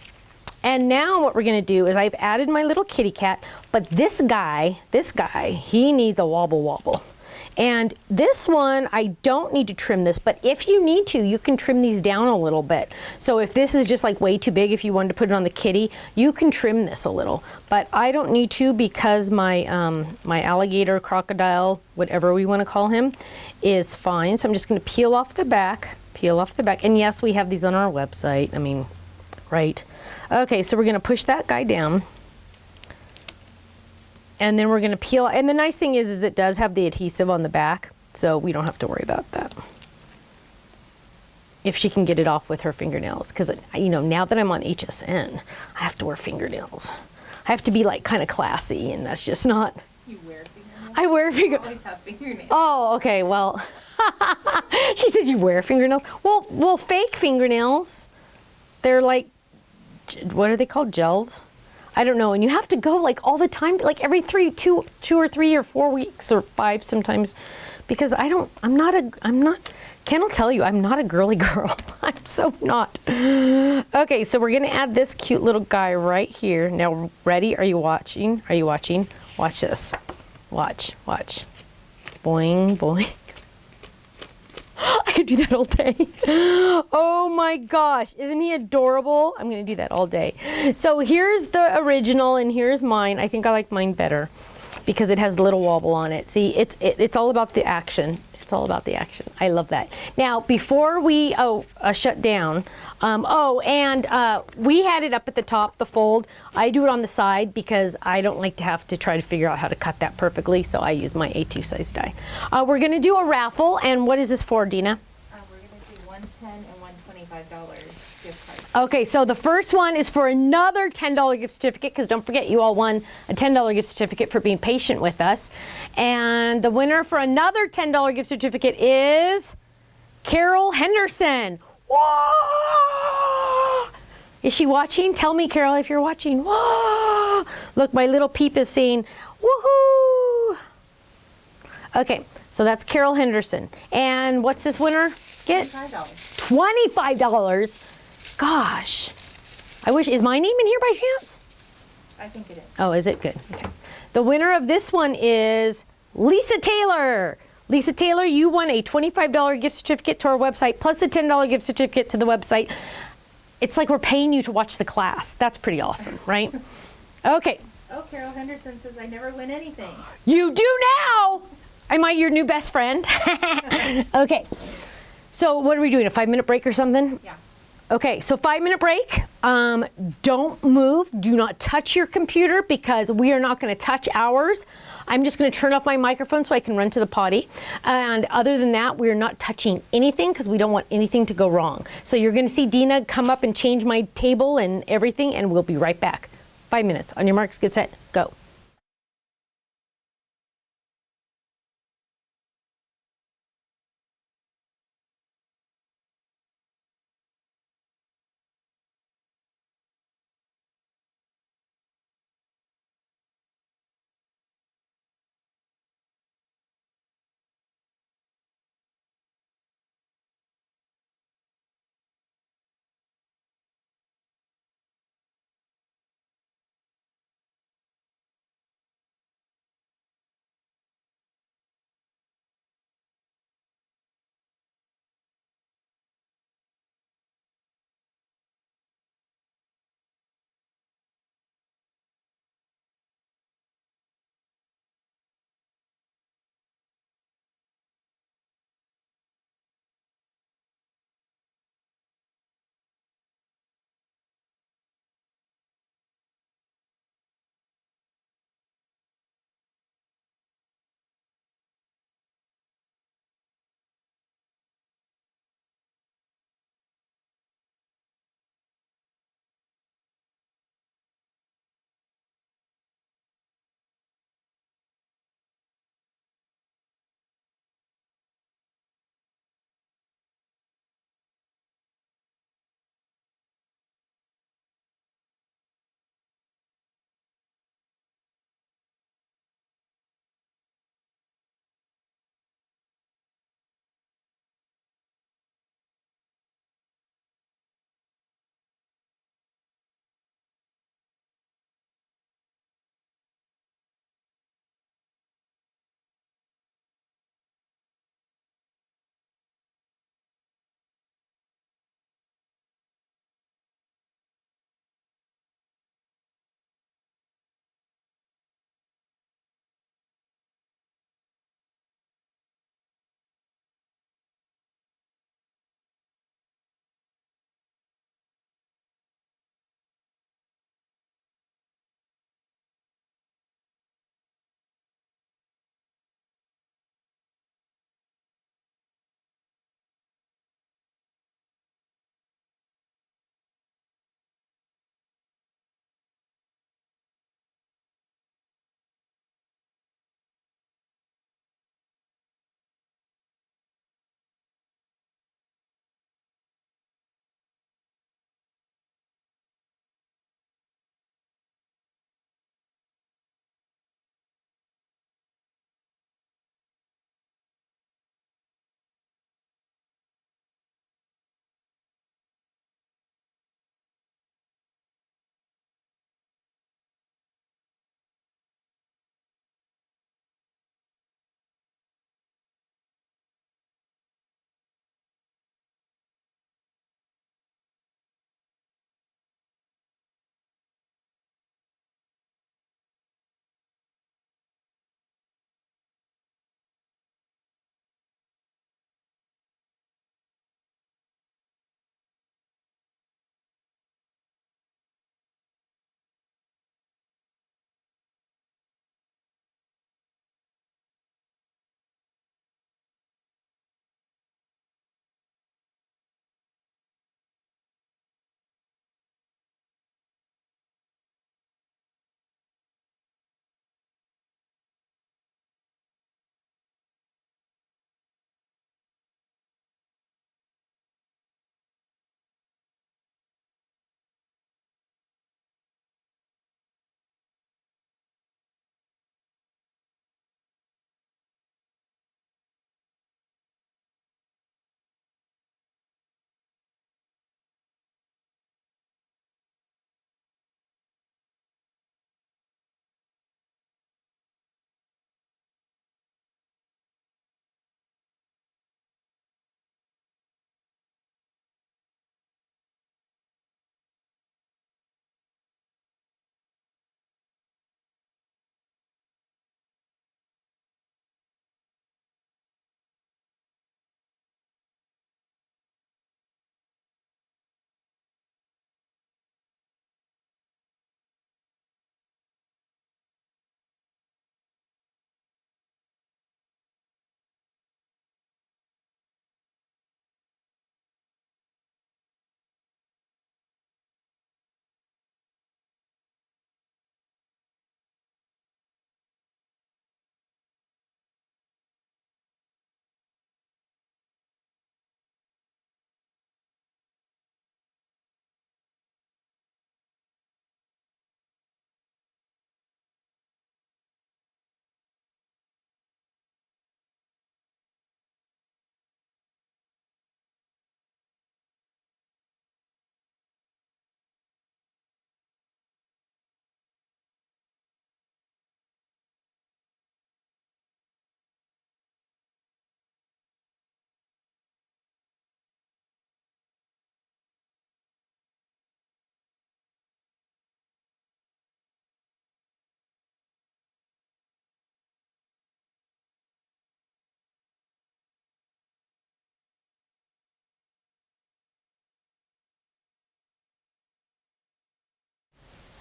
And now what we're gonna do is I've added my little kitty cat, but this guy, he needs a wobble wobble. And this one, I don't need to trim this, but if you need to, you can trim these down a little bit. So if this is just like way too big, if you wanted to put it on the kitty, you can trim this a little. But I don't need to because my, my alligator, crocodile, whatever we want to call him, is fine. So I'm just going to peel off the back, Peel off the back. And yes, we have these on our website. I mean, right. Okay, so we're going to push that guy down. And then we're going to peel. And the nice thing is it does have the adhesive on the back, so we don't have to worry about that. If she can get it off with her fingernails. Because, you know, now that I'm on HSN, I have to wear fingernails. I have to be, like, kind of classy, and that's just not... You wear fingernails? I wear You fingernails. always have fingernails. Oh, okay, well... She said you wear fingernails. Well, fake fingernails. They're like... What are they called? Gels? I don't know. And you have to go, like, all the time. Like, every two or 3 or 4 weeks or 5 sometimes. Because Ken will tell you, I'm not a girly girl. I'm so not. Okay, so we're gonna add this cute little guy right here. Now, ready? Are you watching? Are you watching? Watch this. Watch. Boing, boing. I could do that all day. Oh my gosh, isn't he adorable? I'm gonna do that all day. So here's the original and here's mine. I think I like mine better because it has the little wobble on it. See, it's all about the action. It's all about the action. I love that. Now, before we shut down, we had it up at the top, the fold. I do it on the side because I don't like to have to try to figure out how to cut that perfectly, so I use my A2 size die. We're gonna do a raffle, and what is this for, Dina? We're going to do $110 and $125 gift cards. Okay, so the first one is for another $10 gift certificate, because don't forget, you all won a $10 gift certificate for being patient with us. And the winner for another $10 gift certificate is Carol Henderson. Whoa! Is she watching? Tell me, Carol, if you're watching. Whoa! Look, my little peep is saying, woohoo! Okay, so that's Carol Henderson. And what's this winner get? $25. $25. Gosh. I wish, is my name in here by chance? I think it is. Oh, is it? Good. Okay. The winner of this one is Lisa Taylor. Lisa Taylor, you won a $25 gift certificate to our website, plus the $10 gift certificate to the website. It's like we're paying you to watch the class. That's pretty awesome, right? Okay. Oh, Carol Henderson says I never win anything. You do now! Am I your new best friend? Okay. So what are we doing, a 5-minute break or something? Yeah. Okay, so 5-minute break. Don't move. Do not touch your computer because we are not going to touch ours. I'm just going to turn off my microphone so I can run to the potty. And other than that, we're not touching anything because we don't want anything to go wrong. So you're going to see Dina come up and change my table and everything, and we'll be right back. 5 minutes. On your marks, get set, go.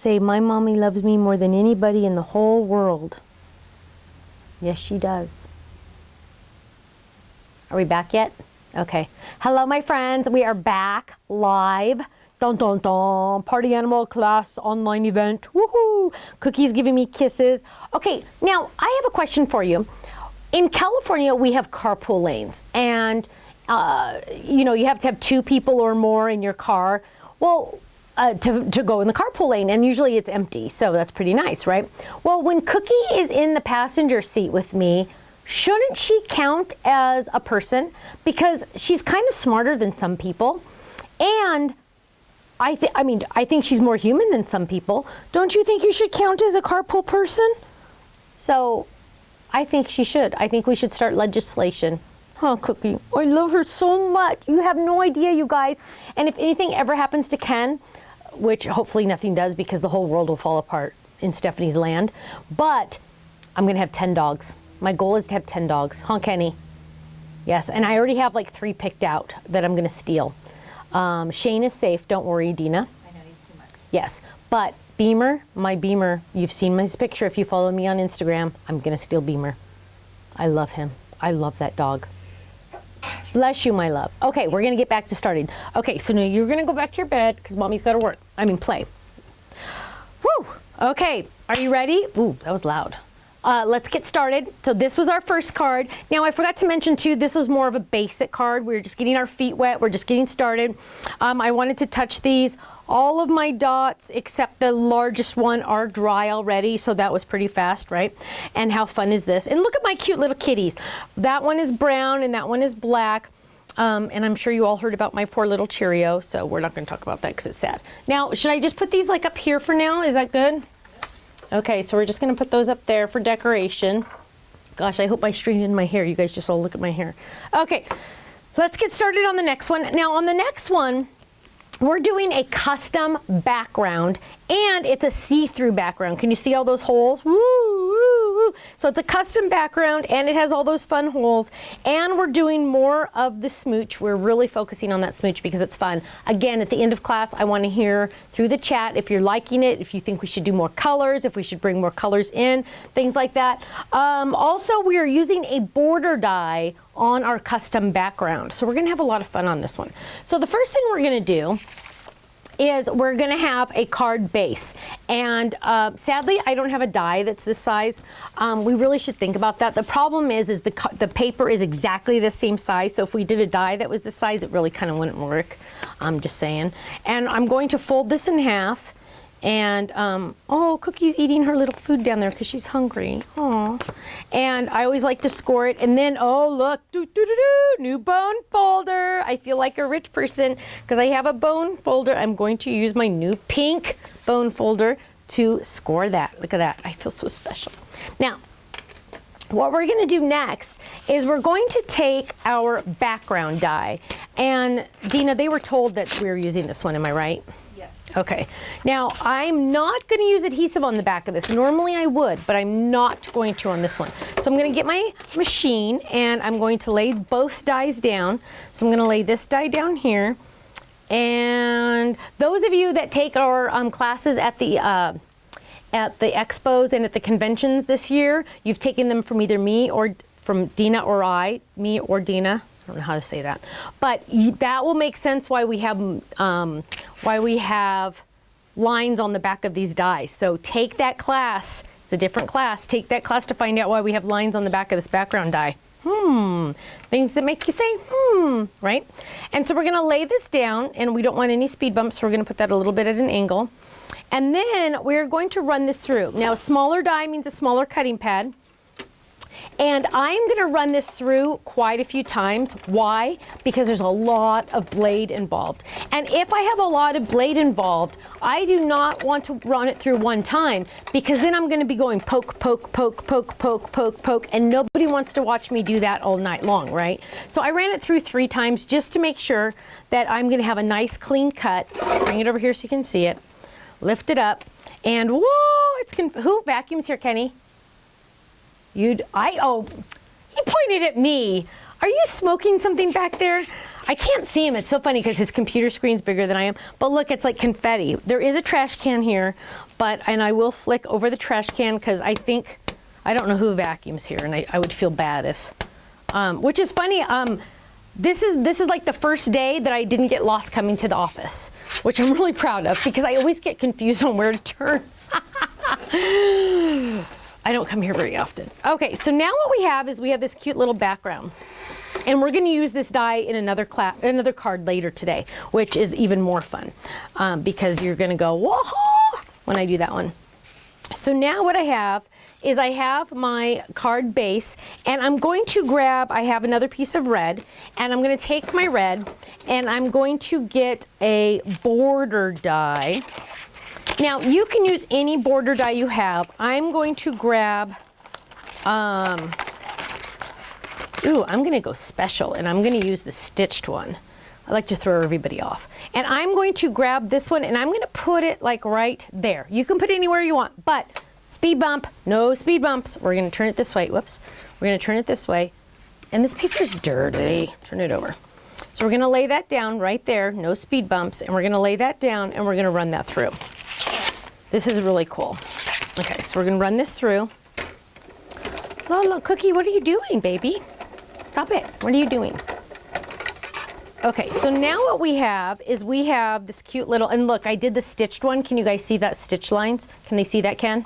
say, my mommy loves me more than anybody in the whole world. Yes, she does. Are we back yet? Okay. Hello, my friends. We are back live. Dun, dun, dun. Party animal class online event. Woohoo! Cookie's giving me kisses. Okay, now I have a question for you. In California, we have carpool lanes, and you have to have 2 people or more in your car. Well, to go in the carpool lane, and usually it's empty, so that's pretty nice, right? Well, when Cookie is in the passenger seat with me, shouldn't she count as a person? Because she's kind of smarter than some people, and I think she's more human than some people. Don't you think you should count as a carpool person? So, I think she should. I think we should start legislation. Oh, Cookie, I love her so much. You have no idea, you guys. And if anything ever happens to Ken, which hopefully nothing does because the whole world will fall apart in Stephanie's land, but I'm going to have 10 dogs. My goal is to have 10 dogs. Huh, Kenny? Yes, and I already have like 3 picked out that I'm going to steal. Shane is safe. Don't worry, Dina. I know he's too much. Yes, but Beamer, my Beamer, you've seen my picture. If you follow me on Instagram, I'm going to steal Beamer. I love him. I love that dog. Bless you, my love. Okay, we're going to get back to starting. Okay, so now you're going to go back to your bed because mommy's got to work. Play. Woo! Okay, are you ready? Ooh, that was loud. Let's get started. So this was our first card. Now I forgot to mention too, this was more of a basic card. We're just getting our feet wet. We're just getting started. I wanted to touch these. All of my dots except the largest one are dry already, so that was pretty fast, right? And how fun is this? And look at my cute little kitties. That one is brown and that one is black. And I'm sure you all heard about my poor little Cheerio, so we're not going to talk about that because it's sad. Now, should I just put these like up here for now? Is that good? Okay, so we're just going to put those up there for decoration. Gosh, I hope I straightened my hair. You guys just all look at my hair. Okay, let's get started on the next one. Now, on the next one, we're doing a custom background, and it's a see-through background. Can you see all those holes? Woo, woo, woo. So it's a custom background, and it has all those fun holes, and we're doing more of the smooch. We're really focusing on that smooch because it's fun. Again, at the end of class, I want to hear through the chat if you're liking it, if you think we should do more colors, if we should bring more colors in, things like that. Also, we are using a border die on our custom background. So we're going to have a lot of fun on this one. So the first thing we're going to do is we're going to have a card base. And sadly, I don't have a die that's this size. We really should think about that. The problem is the paper is exactly the same size. So if we did a die that was this size, it really kind of wouldn't work. I'm just saying. And I'm going to fold this in half. And, oh, Cookie's eating her little food down there because she's hungry. Aw. And I always like to score it. And then, oh, look, new bone folder. I feel like a rich person because I have a bone folder. I'm going to use my new pink bone folder to score that. Look at that. I feel so special. Now, what we're going to do next is we're going to take our background die. And, Dina, they were told that we were using this one. Am I right? Yes. Okay, now I'm not going to use adhesive on the back of this. Normally I would, but I'm not going to on this one. So I'm going to get my machine and I'm going to lay both dies down. So I'm going to lay this die down here. And those of you that take our classes at the expos and at the conventions this year, you've taken them from either me or from Dina or me or Dina. I don't know how to say that, but that will make sense why we have lines on the back of these dies. So take that class. It's a different class. Take that class to find out why we have lines on the back of this background die. Things that make you say, right? And so we're going to lay this down, and we don't want any speed bumps, so we're going to put that a little bit at an angle. And then we're going to run this through. Now, a smaller die means a smaller cutting pad. And I'm going to run this through quite a few times. Why? Because there's a lot of blade involved. And if I have a lot of blade involved, I do not want to run it through one time because then I'm going to be going poke, poke, poke, poke, poke, poke, poke, and nobody wants to watch me do that all night long, right? So I ran it through 3 times just to make sure that I'm going to have a nice clean cut. Bring it over here so you can see it. Lift it up. And whoa, who vacuums here, Kenny? He pointed at me. Are you smoking something back there? I can't see him. It's so funny because his computer screen's bigger than I am. But look, it's like confetti. There is a trash can here, and I will flick over the trash can because I don't know who vacuums here, and I would feel bad if, which is funny. This is like the first day that I didn't get lost coming to the office, which I'm really proud of because I always get confused on where to turn. I don't come here very often. Okay, so now what we have is we have this cute little background. And we're going to use this die in another card later today, which is even more fun because you're going to go, whoa, when I do that one. So now what I have is I have my card base, and I'm going to grab, I have another piece of red, and I'm going to take my red, and I'm going to get a border die. Now, you can use any border die you have. I'm going to grab, I'm going to go special, and I'm going to use the stitched one. I like to throw everybody off. And I'm going to grab this one, and I'm going to put it like right there. You can put it anywhere you want, but speed bump, no speed bumps. We're going to turn it this way. Whoops. We're going to turn it this way. And this paper's dirty. Turn it over. So we're going to lay that down right there, no speed bumps, and we're going to lay that down, and we're going to run that through. This is really cool. Okay, so we're going to run this through. Lola, Cookie, what are you doing, baby? Stop it. What are you doing? Okay, so now what we have is we have this cute little, and look, I did the stitched one. Can you guys see that stitch lines? Can they see that, Ken?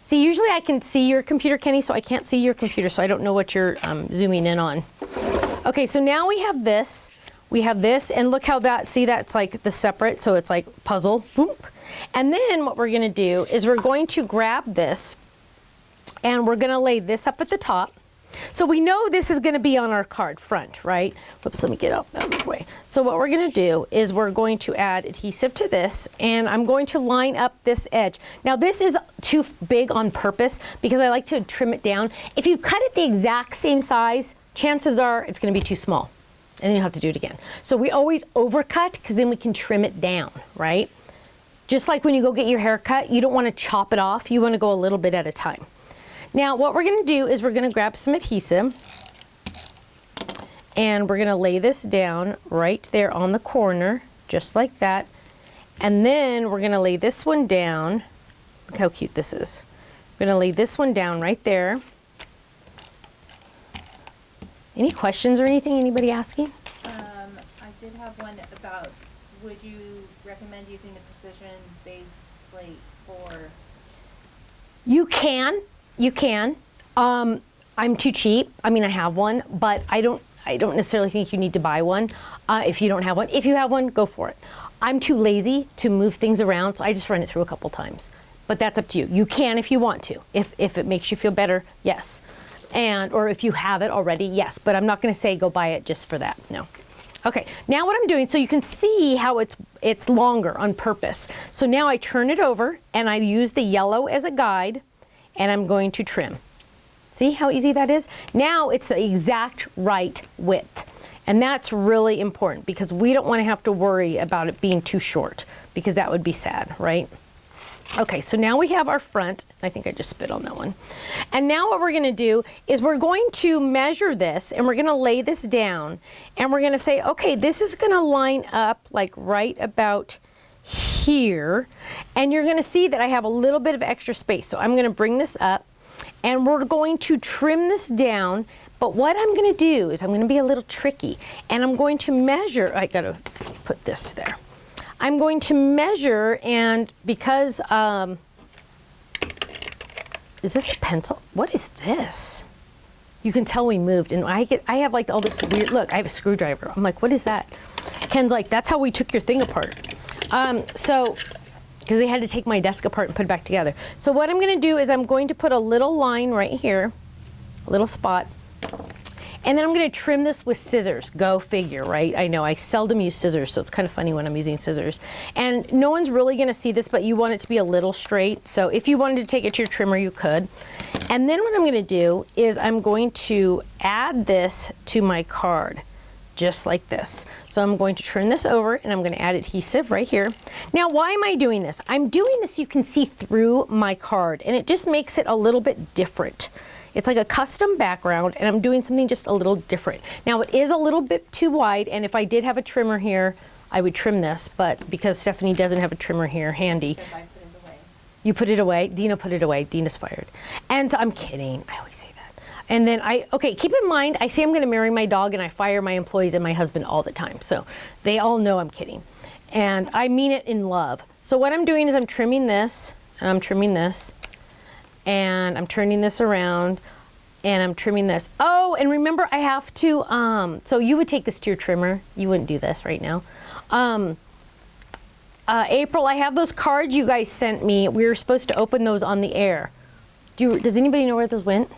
See, usually I can see your computer, Kenny, so I can't see your computer, so I don't know what you're zooming in on. Okay, so now we have this. We have this, and look how that, see that's like the separate, so it's like puzzle. Boop. And then what we're going to do is we're going to grab this, and we're going to lay this up at the top. So we know this is going to be on our card front, right? Whoops, let me get out of the way. So what we're going to do is we're going to add adhesive to this, and I'm going to line up this edge. Now this is too big on purpose because I like to trim it down. If you cut it the exact same size, chances are it's going to be too small, and then you'll have to do it again. So we always overcut because then we can trim it down, right? Just like when you go get your hair cut, you don't want to chop it off. You want to go a little bit at a time. Now what we're going to do is we're going to grab some adhesive, and we're going to lay this down right there on the corner, just like that. And then we're going to lay this one down. Look how cute this is. We're going to lay this one down right there. Any questions or anything? Anybody asking? I did have one about, would you recommend using the precision base plate for? You can. You can. I'm too cheap. I mean, I have one, but I don't necessarily think you need to buy one if you don't have one. If you have one, go for it. I'm too lazy to move things around, so I just run it through a couple times. But that's up to you. You can if you want to. If it makes you feel better, yes. Or if you have it already, yes. But I'm not going to say go buy it just for that. No. Okay, now what I'm doing, so you can see how it's longer on purpose. So now I turn it over, and I use the yellow as a guide, and I'm going to trim. See how easy that is? Now it's the exact right width. And that's really important because we don't want to have to worry about it being too short because that would be sad, right? Okay, so now we have our front. I think I just spit on that one. And now what we're going to do is we're going to measure this, and we're going to lay this down, and we're going to say, okay, this is going to line up like right about here, and you're going to see that I have a little bit of extra space. So I'm going to bring this up, and we're going to trim this down. But what I'm going to do is I'm going to be a little tricky, and I'm going to measure. I got to put this there. I'm going to measure, and because is this a pencil? What is this? You can tell we moved, and I have like all this weird look. I have a screwdriver. I'm like, what is that? Ken's like, that's how we took your thing apart. So, because they had to take my desk apart and put it back together. So what I'm going to do is I'm going to put a little line right here, a little spot, and then I'm going to trim this with scissors. Go figure, right? I know I seldom use scissors, so it's kind of funny when I'm using scissors. And no one's really going to see this, but you want it to be a little straight. So if you wanted to take it to your trimmer, you could. And then what I'm going to do is I'm going to add this to my card, just like this. So I'm going to turn this over, and I'm going to add adhesive right here. Now, why am I doing this? I'm doing this so you can see through my card, and it just makes it a little bit different. It's like a custom background, and I'm doing something just a little different. Now, it is a little bit too wide, and if I did have a trimmer here, I would trim this, but because Stephanie doesn't have a trimmer here handy, Because I put it away. you put it away. Dina put it away. Dina's fired. And so I'm kidding. I always say that. And then okay, keep in mind, I say I'm going to marry my dog and I fire my employees and my husband all the time. So they all know I'm kidding. And I mean it in love. So what I'm doing is I'm trimming this, and I'm trimming this, and I'm turning this around, and I'm trimming this. Oh, and remember I have to, so you would take this to your trimmer. You wouldn't do this right now. April, I have those cards you guys sent me. We were supposed to open those on the air. Does anybody know where those went?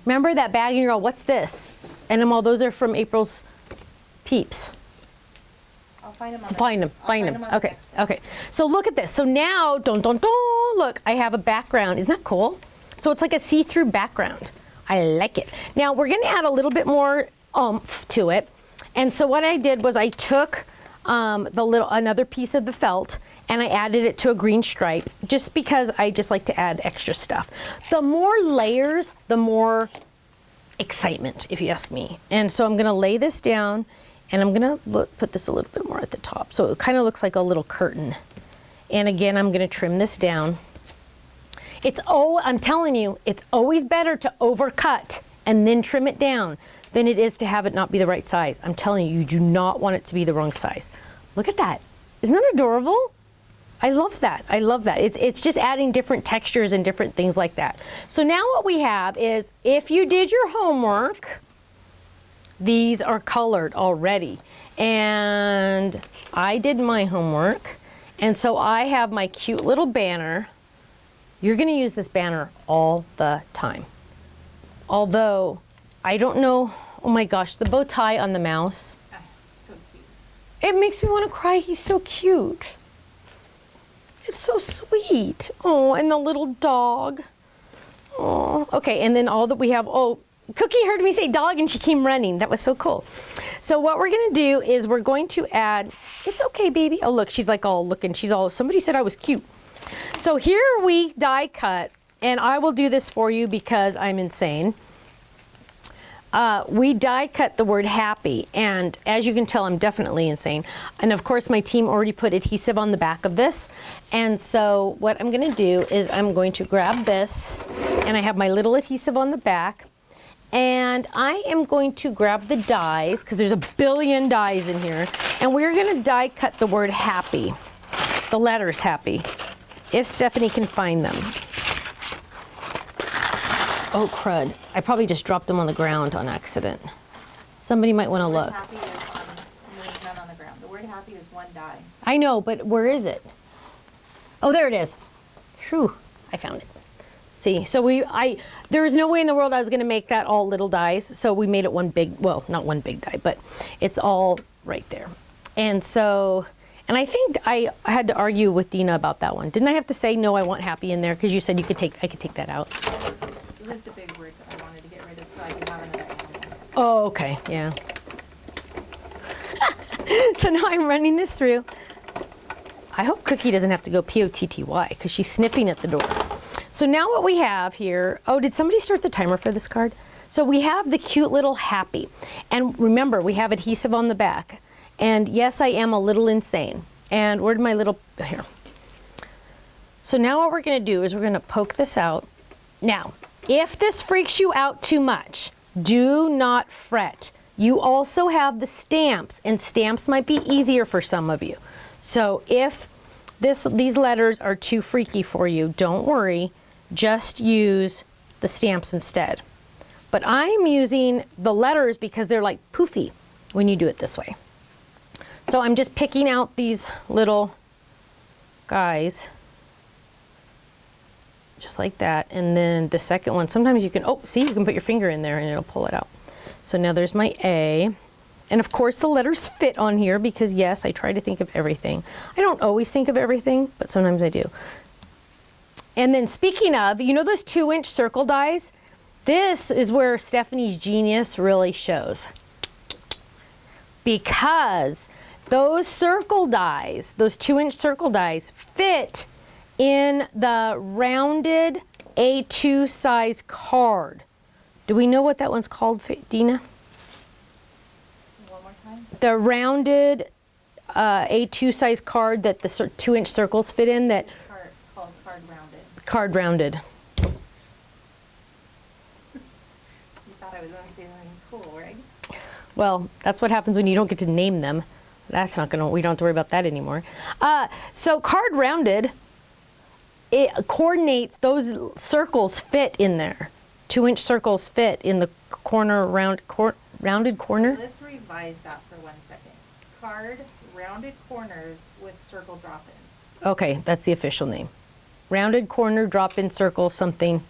Remember that bag and you're all, what's this? And I'm all, those are from April's peeps. I'll find them. So find them. on the Okay, next okay. So look at this. So now, look, I have a background. Isn't that cool? So it's like a see-through background. I like it. Now we're gonna add a little bit more oomph to it. And so what I did was I took another piece of the felt and I added it to a green stripe just because I just like to add extra stuff. The more layers, the more excitement, if you ask me. And so I'm gonna lay this down and I'm gonna put this a little bit more at the top. So it kind of looks like a little curtain. And again, I'm gonna trim this down. I'm telling you, it's always better to overcut and then trim it down than it is to have it not be the right size. I'm telling you, you do not want it to be the wrong size. Look at that. Isn't that adorable? I love that. I love that. It's just adding different textures and different things like that. So now what we have is, if you did your homework, these are colored already. And I did my homework. And so I have my cute little banner. You're gonna use this banner all the time. Although, I don't know, oh my gosh, the bow tie on the mouse. So cute. It makes me wanna cry, he's so cute. It's so sweet. Oh, and the little dog. Oh, okay, and then all that we have, Cookie heard me say dog and she came running. That was so cool. So what we're gonna do is we're going to add, it's okay, baby. Oh, look, she's like all looking, somebody said I was cute. So here we die cut, and I will do this for you because I'm insane. We die cut the word happy, and as you can tell, I'm definitely insane. And of course, my team already put adhesive on the back of this. And so what I'm gonna do is I'm going to grab this, and I have my little adhesive on the back, and I am going to grab the dies, because there's a billion dies in here, and we're gonna die cut the word happy, the letters happy, if Stephanie can find them. Oh, crud. I probably just dropped them on the ground on accident. Somebody might want to look. Happy is there's none on the ground. The word happy is one die. I know, but where is it? Oh, there it is. Whew, I found it. See, so there was no way in the world I was going to make that all little dies, so we made it one big, well, not one big die, but it's all right there. And so, and I think I had to argue with Dina about that one. Didn't I have to say, no, I want happy in there, because you said I could take that out. It was the big word that I wanted to get rid of so I could have another animal. Oh, okay, yeah. So now I'm running this through. I hope Cookie doesn't have to go POTTY, because she's sniffing at the door. So now what we have here, oh, did somebody start the timer for this card? So we have the cute little happy. And remember, we have adhesive on the back. And yes, I am a little insane. And where'd my little, here. So now what we're gonna do is we're gonna poke this out. Now, if this freaks you out too much, do not fret. You also have the stamps, and stamps might be easier for some of you. So if these letters are too freaky for you, don't worry, just use the stamps instead. But I'm using the letters because they're like poofy when you do it this way. So I'm just picking out these little guys, just like that. And then the second one, sometimes you can, oh, see, you can put your finger in there and it'll pull it out. So now there's my A. And of course the letters fit on here because yes, I try to think of everything. I don't always think of everything, but sometimes I do. And then speaking of, you know those 2-inch circle dies? This is where Stephanie's genius really shows. Because those circle dies, those 2-inch circle dies fit in the rounded A2 size card. Do we know what that one's called, Dina? One more time? The rounded A2 size card that the 2-inch circles fit in, that Called card rounded. card rounded. You thought I was going to say something cool, right? Well, that's what happens when you don't get to name them. That's not gonna, we don't have to worry about that anymore. So card rounded, it coordinates, those circles fit in there. 2-inch circles fit in the corner, rounded corner. Let's revise that for 1 second. Card rounded corners with circle drop-ins. Okay, that's the official name. Rounded corner, drop-in circle, something.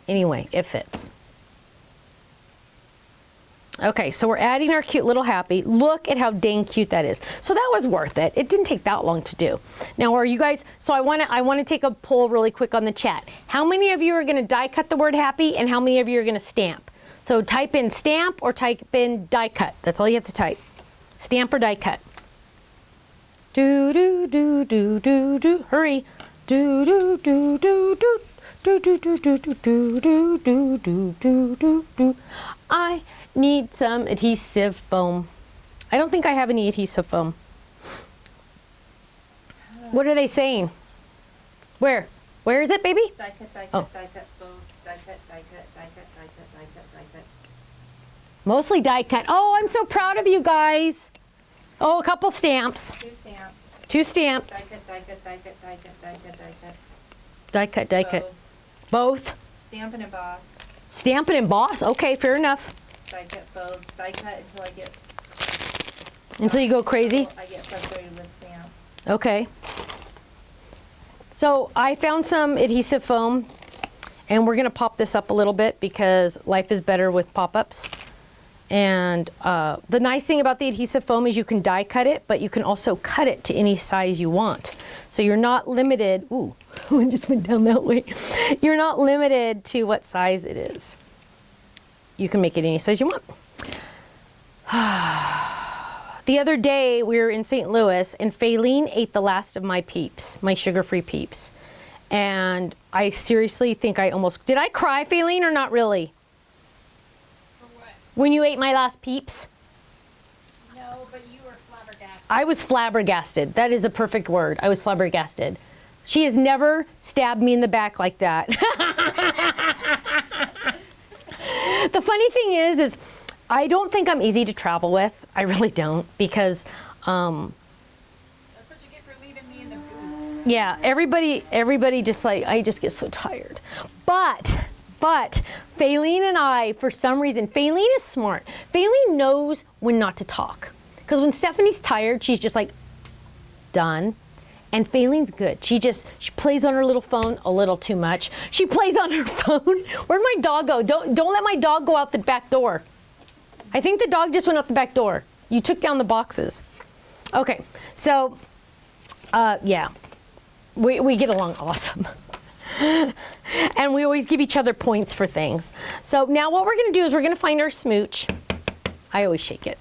Anyway, it fits. Okay, so we're adding our cute little happy. Look at how dang cute that is. So that was worth it. It didn't take that long to do. Now, are you guys, so I want to take a poll really quick on the chat. How many of you are going to die cut the word happy, and how many of you are going to stamp? So type in stamp or type in die cut. That's all you have to type. Stamp or die cut. Do do do do do do. Hurry. Do do do do do. Do do do do do do do do do do do do. I need some adhesive foam. I don't think I have any adhesive foam. What are they saying? Where? Where is it, baby? Die cut, die Oh. cut, die cut, both. Die cut, die cut, die cut, die cut, die cut, die cut. Mostly die cut. Oh, I'm so proud of you guys. Oh, a couple stamps. 2 stamps. 2 stamps. Die cut, die cut, die cut, die cut, die cut, die cut. Die cut, die cut. Both. Both. Stamp and emboss. Stamp and emboss. Okay, fair enough. Die cut both. Die cut until I get. Until you go crazy. I get frustrated with stamps. Okay. So I found some adhesive foam, and we're going to pop this up a little bit because life is better with pop-ups. And the nice thing about the adhesive foam is you can die cut it, but you can also cut it to any size you want. So you're not limited. Ooh, one just went down that way. You're not limited to what size it is. You can make it any size you want. The other day we were in St. Louis and Faylene ate the last of my Peeps, my sugar-free Peeps. And I seriously think I almost, did I cry, Faylene, or not really? For what? When you ate my last Peeps? No, but you were flabbergasted. I was flabbergasted. That is the perfect word. I was flabbergasted. She has never stabbed me in the back like that. The funny thing is I don't think I'm easy to travel with. I really don't, because That's what you get for leaving me in the food. yeah, everybody just like, I just get so tired. But Faylene and I, for some reason, Faylene is smart. Faylene knows when not to talk. Because when Stephanie's tired, she's just like, done. And Faylene's good. She plays on her little phone a little too much. She plays on her phone. Where'd my dog go? Don't let my dog go out the back door. I think the dog just went out the back door. You took down the boxes. Okay, so, yeah. We get along awesome. And we always give each other points for things. So now what we're gonna do is we're gonna find our smooch. I always shake it.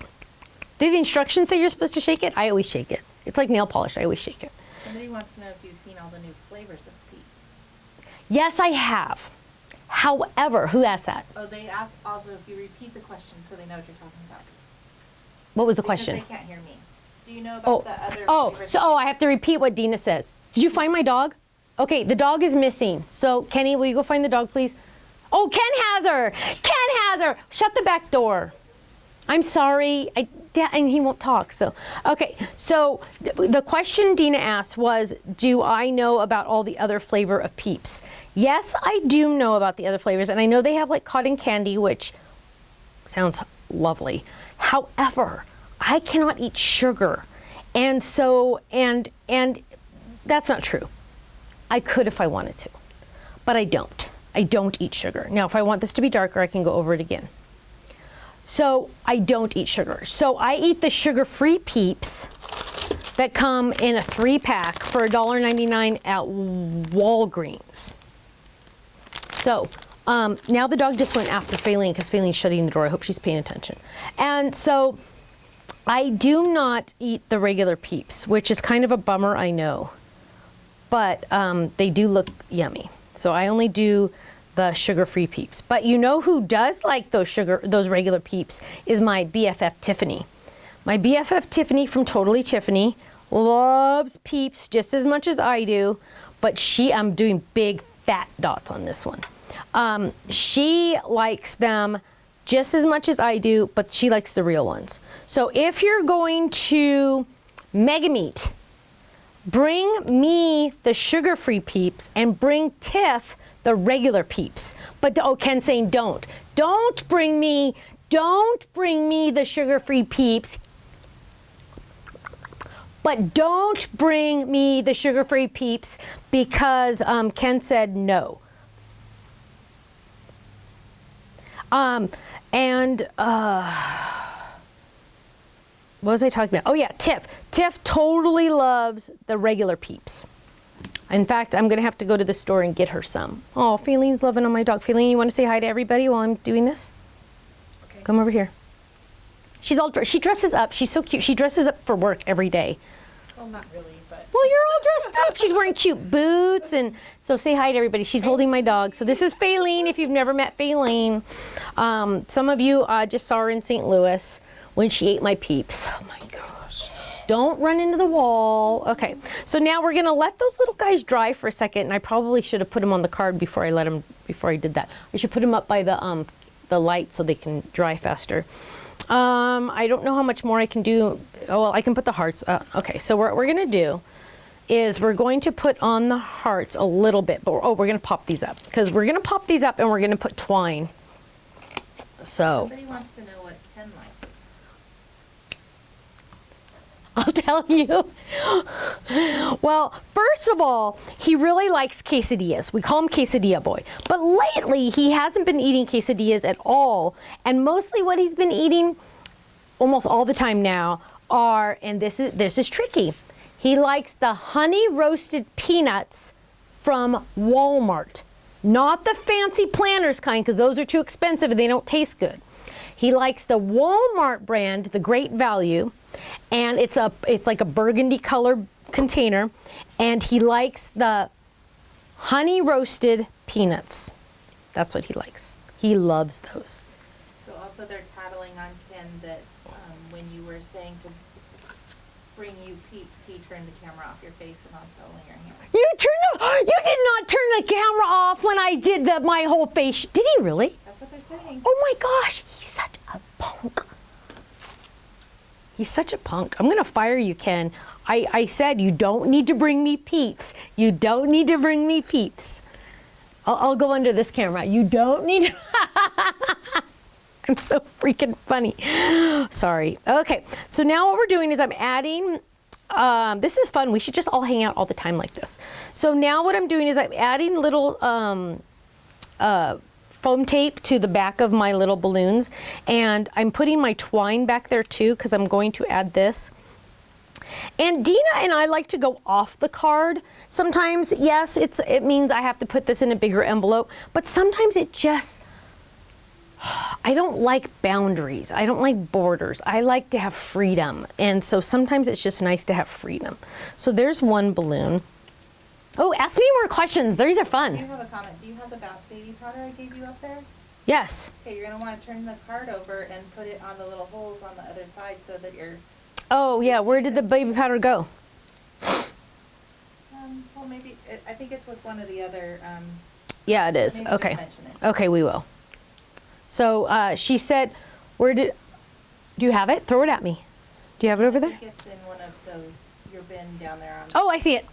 Did the instructions say you're supposed to shake it? I always shake it. It's like nail polish, I always shake it. Somebody wants to know if you've seen all the new flavors of Peeps. Yes, I have. However, who asked that? Oh, they asked also if you repeat the question so they know what you're talking about. What was the Because question? they can't hear me. Do you know about the other flavors? So I have to repeat what Dina says. Did you find my dog? Okay, the dog is missing. So Kenny, will you go find the dog, please? Oh, Ken has her. Ken has her. Shut the back door. I'm sorry. And he won't talk. So, okay. So the question Dina asked was, do I know about all the other flavor of Peeps? Yes, I do know about the other flavors. And I know they have like cotton candy, which sounds lovely. However, I cannot eat sugar. And so, and that's not true. I could if I wanted to, but I don't. I don't eat sugar. Now, if I want this to be darker, I can go over it again. So I don't eat sugar. So I eat the sugar-free Peeps that come in a 3-pack for $1.99 at Walgreens. So now the dog just went after Faylene because Faylene's shutting the door. I hope she's paying attention. And so I do not eat the regular Peeps, which is kind of a bummer, I know. But they do look yummy. So I only do the sugar-free Peeps. But you know who does like those regular Peeps is my BFF Tiffany. My BFF Tiffany from Totally Tiffany loves Peeps just as much as I do, but I'm doing big fat dots on this one. She likes them just as much as I do, but she likes the real ones. So if you're going to Mega Meat, bring me the sugar-free Peeps and bring Tiff the regular Peeps. But Ken's saying don't. Don't bring me the sugar-free Peeps. But don't bring me the sugar-free Peeps because Ken said no. What was I talking about? Oh yeah, Tiff. Tiff totally loves the regular Peeps. In fact, I'm gonna have to go to the store and get her some. Oh, Faylene's loving on my dog. Faylene, you wanna say hi to everybody while I'm doing this? Okay. Come over here. She dresses up. She's so cute. She dresses up for work every day. Well, not really, but. Well, you're all dressed up. She's wearing cute boots, and so say hi to everybody. She's holding my dog. So this is Faylene, if you've never met Faylene. Some of you just saw her in St. Louis when she ate my Peeps. Oh my gosh. Don't run into the wall. Okay, so now we're gonna let those little guys dry for a second, and I probably should have put them on the card before I did that. I should put them up by the light so they can dry faster. I don't know how much more I can do. Oh, well, I can put the hearts. Okay, so what we're gonna do is we're going to put on the hearts a little bit, but we're gonna pop these up because we're gonna pop these up and we're gonna put twine. So Somebody wants to know what Ken likes. I'll tell you. Well, first of all, he really likes quesadillas. We call him Quesadilla Boy. But lately, he hasn't been eating quesadillas at all. And mostly what he's been eating, almost all the time now, and this is tricky. He likes the honey roasted peanuts from Walmart. Not the fancy Planters kind, because those are too expensive and they don't taste good. He likes the Walmart brand, the Great Value, and it's like a burgundy color container, and he likes the honey roasted peanuts. That's what he likes. He loves those. So also they're tattling on Ken that when you were saying to bring you Peeps, he turned the camera off your face and also holding your hand. You did not turn the camera off when I did my whole face. Did he really? That's what they're saying. Oh my gosh, he's such a punk. He's such a punk. I'm gonna fire you, Ken. I said you don't need to bring me Peeps. You don't need to bring me Peeps. I'll go under this camera. You don't need to. I'm so freaking funny. Sorry. Okay, so now what we're doing is I'm adding, this is fun. We should just all hang out all the time like this. So now what I'm doing is I'm adding little foam tape to the back of my little balloons, and I'm putting my twine back there too because I'm going to add this. And Dina and I like to go off the card. Sometimes, yes, it means I have to put this in a bigger envelope, but sometimes I don't like boundaries. I don't like borders. I like to have freedom. And so sometimes it's just nice to have freedom. So there's one balloon. Oh, ask me more questions. These are I do fun. have a comment. Do you have the bath baby powder I gave you up there? Yes. Okay, you're going to want to turn the card over and put it on the little holes on the other side so that you're, Oh, yeah. Where did the baby powder go? well, maybe, I think it's with one of the other, Yeah, it is. maybe just Okay. mention it. Okay, we will. So she said, do you have it? Throw it at me. Do you have it over I there? think it's in one of those, your bin down there on. Oh, I see it.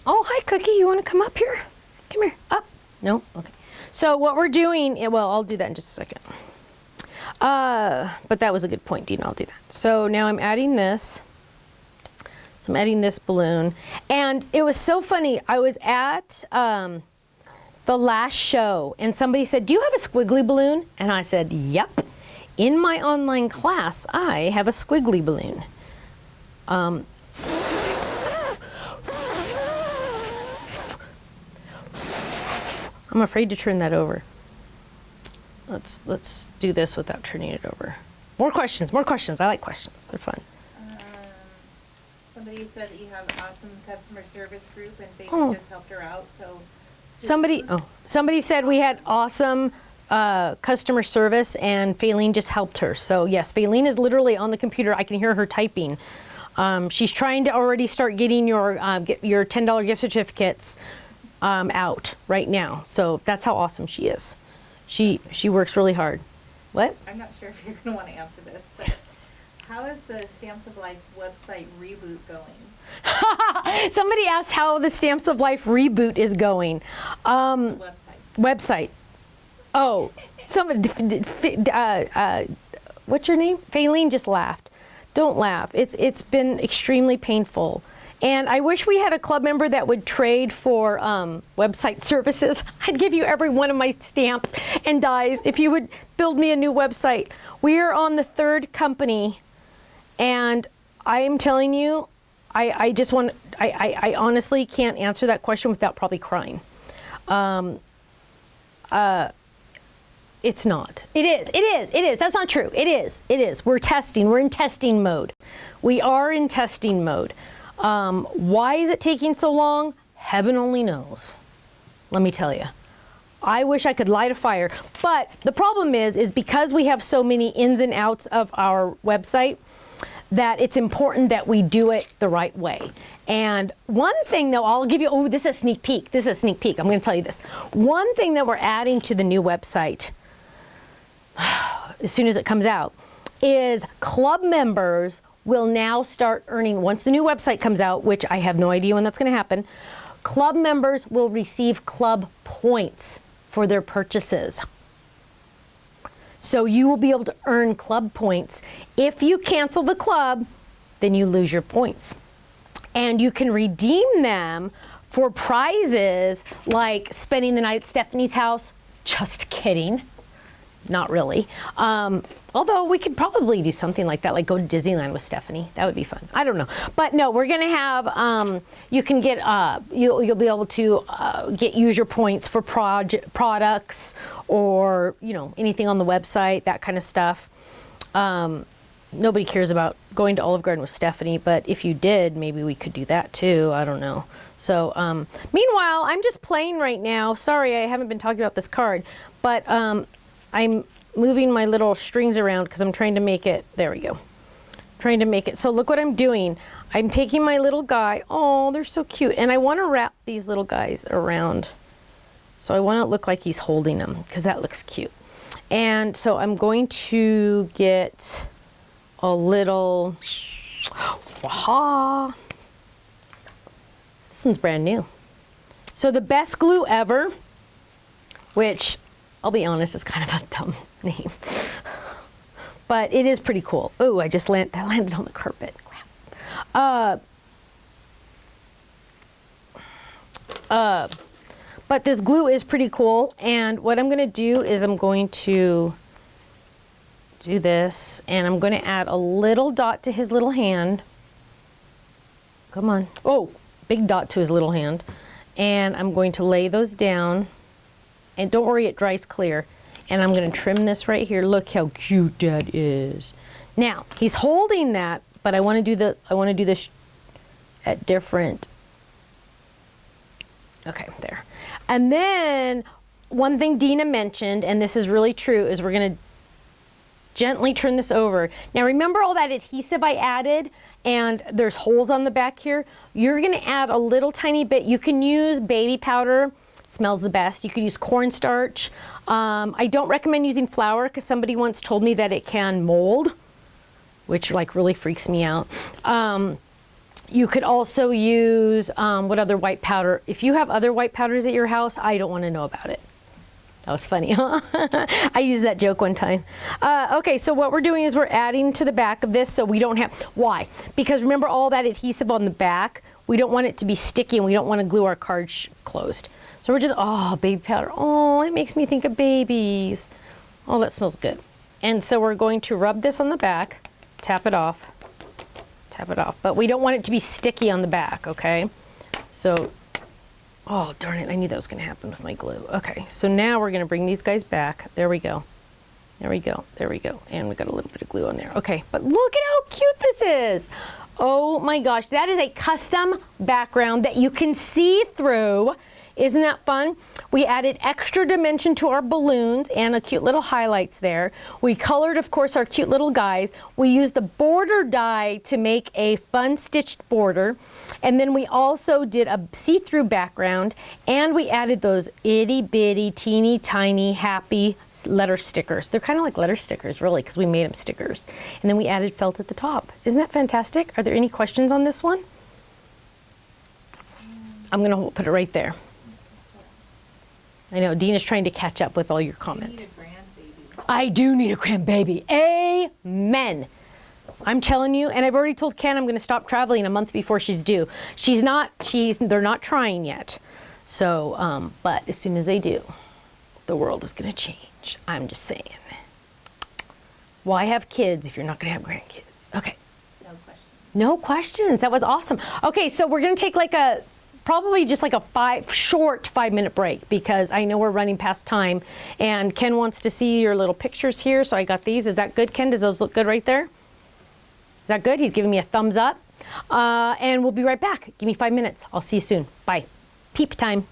Oh, hi, Cookie. You want to come up here? Come here. Up. No? Okay. So what we're doing, well, I'll do that in just a second. But that was a good point, Dina. I'll do that. So now I'm adding this. So I'm adding this balloon. And it was so funny. I was at the last show, and somebody said, do you have a squiggly balloon? And I said, yep. In my online class, I have a squiggly balloon. I'm afraid to turn that over. Let's do this without turning it over. More questions, more questions. I like questions. They're fun. Somebody said that you have an awesome customer service group and Faith Oh. just helped her out, so Somebody said we had awesome customer service and Faylene just helped her. So yes, Faylene is literally on the computer. I can hear her typing. She's trying to already start getting get your $10 gift certificates out right now. So that's how awesome she is. She works really hard. What? I'm not sure if you're going to want to answer this, but how is the Stamps of Life website reboot going? Somebody asked how the Stamps of Life reboot is going. Website. Oh, what's your name? Faylene just laughed. Don't laugh. It's been extremely painful. And I wish we had a club member that would trade for website services. I'd give you every one of my stamps and dies if you would build me a new website. We are on the 3rd company, and I am telling you, I honestly can't answer that question without probably crying. It's not. It is. That's not true. It is. We're testing. We're in testing mode. We are in testing mode. Why is it taking so long? Heaven only knows. Let me tell you. I wish I could light a fire. But the problem is because we have so many ins and outs of our website, that it's important that we do it the right way. And one thing though, I'll give you, this is a sneak peek. I'm going to tell you this. One thing that we're adding to the new website, as soon as it comes out, is club members will now start earning, once the new website comes out, which I have no idea when that's going to happen, club members will receive club points for their purchases. So you will be able to earn club points. If you cancel the club, then you lose your points. And you can redeem them for prizes like spending the night at Stephanie's house. Just kidding. Not really. Although we could probably do something like that, like go to Disneyland with Stephanie. That would be fun. I don't know. But no, we're going to have, you can get, you'll be able to get user points for products or, anything on the website, that kind of stuff. Nobody cares about going to Olive Garden with Stephanie, but if you did, maybe we could do that too. I don't know. So, meanwhile, I'm just playing right now. Sorry, I haven't been talking about this card, but I'm moving my little strings around because I'm trying to make it, there we go. Trying to make it, so look what I'm doing. I'm taking my little guy, oh, they're so cute, and I want to wrap these little guys around. So I want it to look like he's holding them because that looks cute. And so I'm going to get a little, waha. This one's brand new. So the best glue ever, which I'll be honest, is kind of a dumb name, but it is pretty cool. Oh, that landed on the carpet. Crap. But this glue is pretty cool, and what I'm going to do is I'm going to do this, and I'm going to add a little dot to his little hand. Come on. Oh, big dot to his little hand. And I'm going to lay those down. And don't worry, it dries clear. And I'm going to trim this right here. Look how cute that is. Now, he's holding that, but I want to do this at different. Okay, there. And then one thing Dina mentioned, and this is really true, is we're going to gently turn this over. Now remember all that adhesive I added, and there's holes on the back here? You're going to add a little tiny bit. You can use baby powder. Smells the best. You could use cornstarch. I don't recommend using flour because somebody once told me that it can mold, which like really freaks me out. You could also use, what other white powder? If you have other white powders at your house, I don't want to know about it. That was funny, huh? I used that joke one time. Okay, so what we're doing is we're adding to the back of this so we don't have, why? Because remember all that adhesive on the back? We don't want it to be sticky and we don't want to glue our card closed. So we're just, oh, baby powder. Oh, it makes me think of babies. Oh, that smells good. And so we're going to rub this on the back, tap it off. But we don't want it to be sticky on the back, okay? So, oh, darn it, I knew that was gonna happen with my glue. Okay, so now we're gonna bring these guys back. There we go. And we got a little bit of glue on there. Okay, but look at how cute this is. Oh my gosh, that is a custom background that you can see through. Isn't that fun? We added extra dimension to our balloons and a cute little highlights there. We colored, of course, our cute little guys. We used the border die to make a fun stitched border. And then we also did a see-through background, and we added those itty bitty, teeny tiny, happy letter stickers. They're kind of like letter stickers, really, because we made them stickers. And then we added felt at the top. Isn't that fantastic? Are there any questions on this one? I'm going to put it right there. I know, Dina's trying to catch up with all your You comments. need a grandbaby. I do need a grandbaby. Amen. I'm telling you, and I've already told Ken I'm going to stop traveling a month before she's due. They're not trying yet. So, but as soon as they do, the world is going to change. I'm just saying. Why have kids if you're not going to have grandkids? Okay. No question. No questions. That was awesome. Okay, so we're going to take probably just like a short 5-minute break because I know we're running past time, and Ken wants to see your little pictures here, so I got these. Is that good, Ken? Does those look good right there? Is that good? He's giving me a thumbs up. And we'll be right back. Give me 5 minutes. I'll see you soon. Bye. Peep time.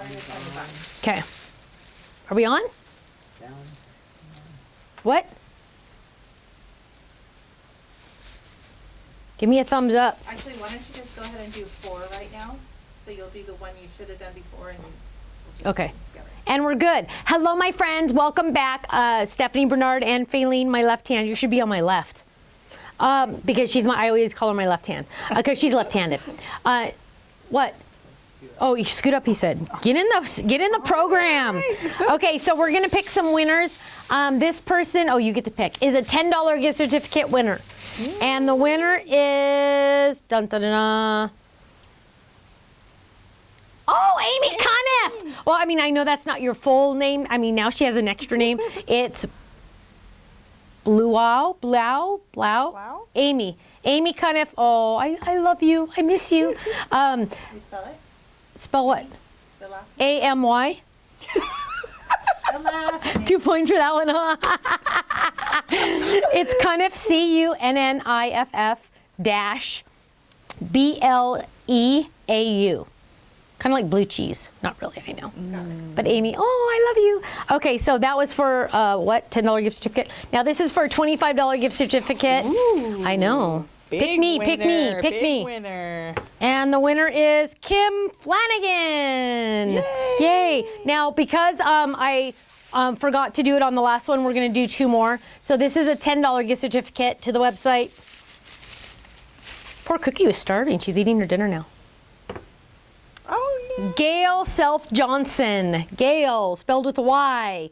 and it's on the bottom. Okay. Are we on? Down. What? Give me a thumbs up. Actually, why don't you just go ahead and do 4 right now? So you'll do the one you should have done before and we'll just Okay. put them together. And we're good. Hello, my friends. Welcome back. Stephanie Bernard and Faylene, my left hand. You should be on my left. Because I always call her my left hand. Because she's left-handed. What? Oh, you scoot up, he said. Get in the program. Okay, so we're gonna pick some winners. This person, you get to pick, is a $10 gift certificate winner. And the winner is, dun dun dun dun. Oh, Amy Cuniff. Well, I mean, I know that's not your full name. I mean, now she has an extra name. It's Blau. Amy Cuniff. Oh, I love you. I miss you. You spell it? Spell what? The last AMY. The last 2 points for that one, huh? It's Cuniff, CUNNIFF dash BLEAU. Kind of like blue cheese. Not really, I know. But Amy, I love you. Okay, so that was for what? $10 gift certificate. Now this is for a $25 gift certificate. Ooh, I know. Pick me. Big winner. And the winner is Kim Flanagan. Yay. Now, because I forgot to do it on the last one, we're going to do 2 more. So this is a $10 gift certificate to the website. Poor Cookie was starving. She's eating her dinner now. Oh, no. Gail Self Johnson. Gail, spelled with a Y.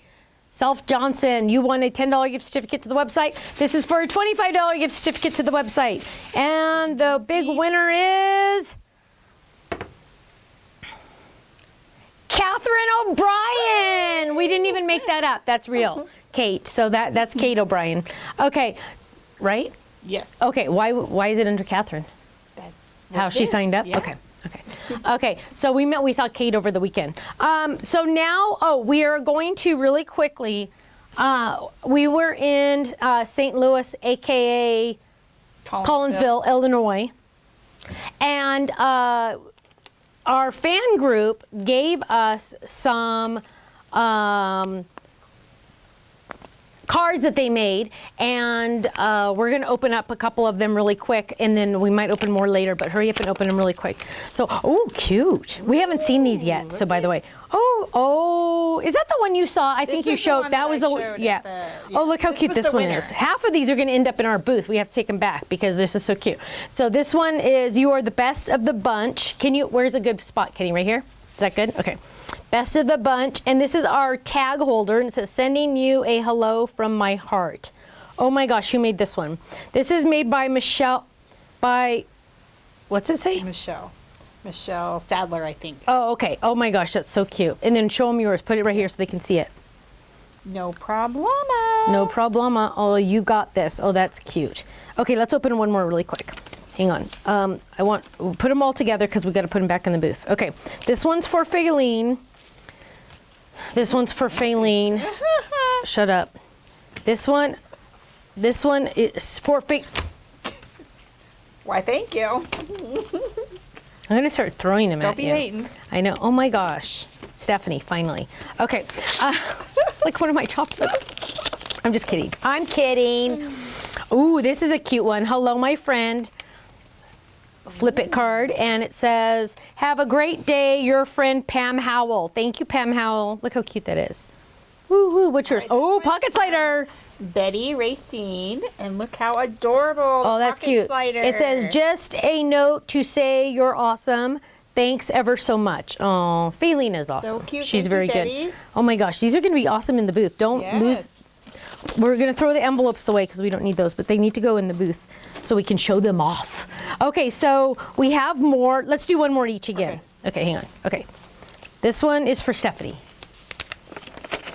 Self Johnson, you won a $10 gift certificate to the website. This is for a $25 gift certificate to the website. And the big winner is Catherine O'Brien. We didn't even make that up. That's real. Kate. So that's Kate O'Brien. Okay. Right? Yes. Okay. Why is it under Catherine? That's How what she it is. signed up? Yeah. Okay, so we saw Kate over the weekend. So now, we are going to really quickly, we were in St. Louis, AKA Collinsville, Illinois. And our fan group gave us some cards that they made, and we're going to open up a couple of them really quick, and then we might open more later, but hurry up and open them really quick. So, cute. We haven't seen these yet, so by the way. Is that the one you saw? I think you is the showed, one that that was I the one, showed yeah. at the- Oh, look how This cute was this the one winner. is. Half of these are going to end up in our booth. We have to take them back because this is so cute. So this one is, you are the best of the bunch. Where's a good spot, Kenny? Right here? Is that good? Okay. Best of the bunch. And this is our tag holder, and it says, sending you a hello from my heart. Oh my gosh, who made this one? This is made by what's it say? Michelle Sadler, I think. Oh, okay. Oh my gosh, that's so cute. And then show them yours. Put it right here so they can see it. No problema. No problema. Oh, you got this. Oh, that's cute. Okay, let's open one more really quick. Hang on. We'll put them all together because we got to put them back in the booth. Okay, this one's for Faylene. This one's for Faylene. Shut up. This one is for Why, thank you. I'm going to start throwing them Don't at be you. hating. I know. Oh my gosh. Stephanie, finally. Okay. Like, what am I chopping? I'm just kidding. I'm kidding. Ooh, this is a cute one. Hello, my friend. Flip it card, and it says, have a great day, your friend Pam Howell. Thank you, Pam Howell. Look how cute that is. Woo woo, what's yours? Oh, pocket slider. Betty Racine, and look how adorable. Oh, that's pocket cute. Slider. It says, just a note to say you're awesome. Thanks ever so much. Oh, Faylene is awesome. So cute. She's Thank very you, good. Betty. Oh my gosh, these are going to be awesome in the booth. Don't lose. Yes. We're going to throw the envelopes away because we don't need those, but they need to go in the booth so we can show them off. Okay, so we have more. Let's do one more each again. Okay, hang on. Okay. This one is for Stephanie.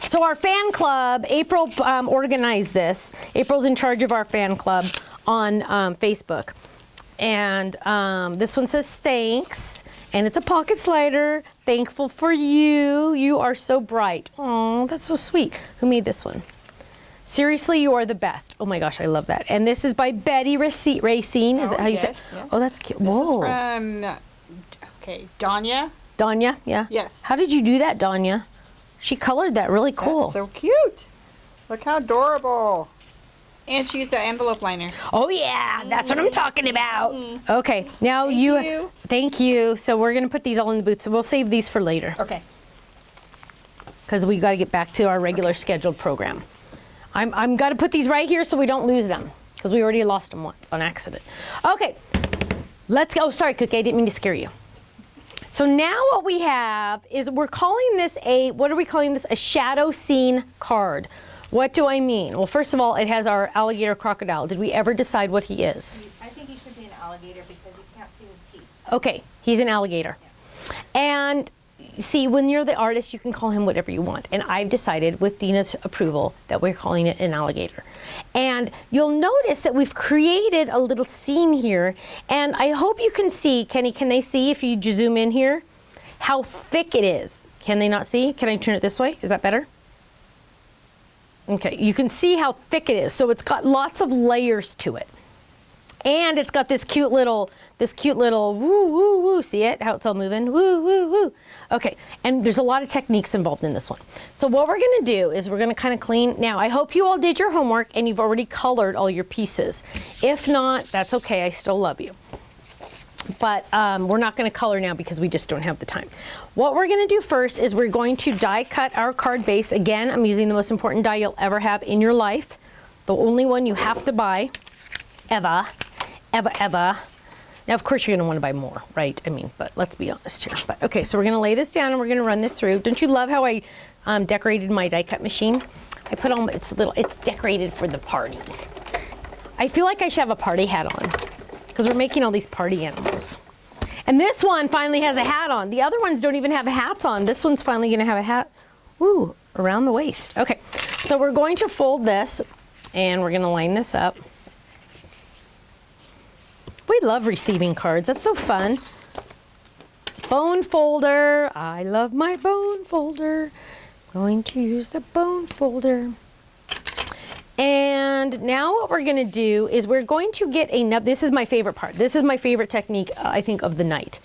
So our fan club, April organized this. April's in charge of our fan club on Facebook. And this one says thanks. And it's a pocket slider. Thankful for you. You are so bright. Oh, that's so sweet. Who made this one? Seriously, you are the best. Oh my gosh, I love that. And this is by Betty Racine. Is that how you say it? yes. Oh, that's cute. This Whoa. is from, Danya Danya, yeah? Yes. How did you do that, Danya? She colored that really cool. That's so cute. Look how adorable. And she used the envelope liner. Oh yeah, that's what I'm talking about. Okay, now Thank you. you. Thank you. So we're gonna put these all in the booth. So we'll save these for later Okay. because we got to get back to our regular scheduled program. I'm got to put these right here so we don't lose them because we already lost them once on accident. Okay, let's go. Oh, sorry, Cookie, I didn't mean to scare you. So now what we have is we're calling this what are we calling this? A shadow scene card. What do I mean? Well, first of all, it has our alligator crocodile. Did we ever decide what he is? I think he should be an alligator because you can't see his teeth. Okay, he's an alligator. And see, when you're the artist, you can call him whatever you want. And I've decided, with Dina's approval, that we're calling it an alligator. And you'll notice that we've created a little scene here. And I hope you can see, Kenny, can they see if you zoom in here? How thick it is. Can they not see? Can I turn it this way? Is that better? Okay, you can see how thick it is. So it's got lots of layers to it. And it's got this cute little woo, woo, woo. See it? How it's all moving? Woo, woo, woo. Okay, and there's a lot of techniques involved in this one. So what we're gonna do is we're gonna kind of clean. Now, I hope you all did your homework and you've already colored all your pieces. If not, that's okay, I still love you. But we're not gonna color now because we just don't have the time. What we're gonna do first is we're going to die cut our card base. Again, I'm using the most important die you'll ever have in your life. The only one you have to buy, ever. Now, of course, you're going to want to buy more, right? I mean, but let's be honest here. But okay, so we're going to lay this down and we're going to run this through. Don't you love how I decorated my die cut machine? I put on, it's decorated for the party. I feel like I should have a party hat on because we're making all these party animals. And this one finally has a hat on. The other ones don't even have hats on. This one's finally going to have a hat, ooh, around the waist. Okay, so we're going to fold this and we're going to line this up. We love receiving cards. That's so fun. Bone folder. I love my bone folder. Going to use the bone folder. And now what we're going to do is we're going to get a nub. This is my favorite part. This is my favorite technique, I think, of the night.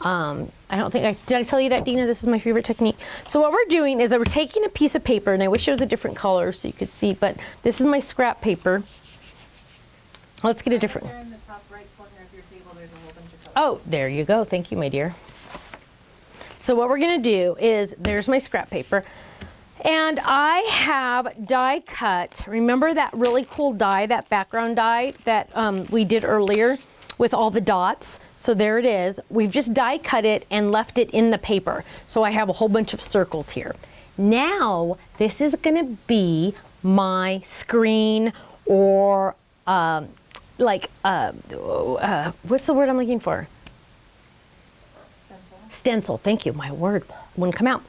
I don't think did I tell you that, Dina? This is my favorite technique. So what we're doing is that we're taking a piece of paper, and I wish it was a different color so you could see, but this is my scrap paper. Let's get a different one. There in the top right corner of your table, there's a whole bunch of colors. Oh, there you go. Thank you, my dear. So what we're going to do is, there's my scrap paper. And I have die cut. Remember that really cool die, that background die that we did earlier with all the dots? So there it is. We've just die cut it and left it in the paper. So I have a whole bunch of circles here. Now, this is going to be my screen or what's the word I'm looking for? Stencil. Thank you. My word wouldn't come out.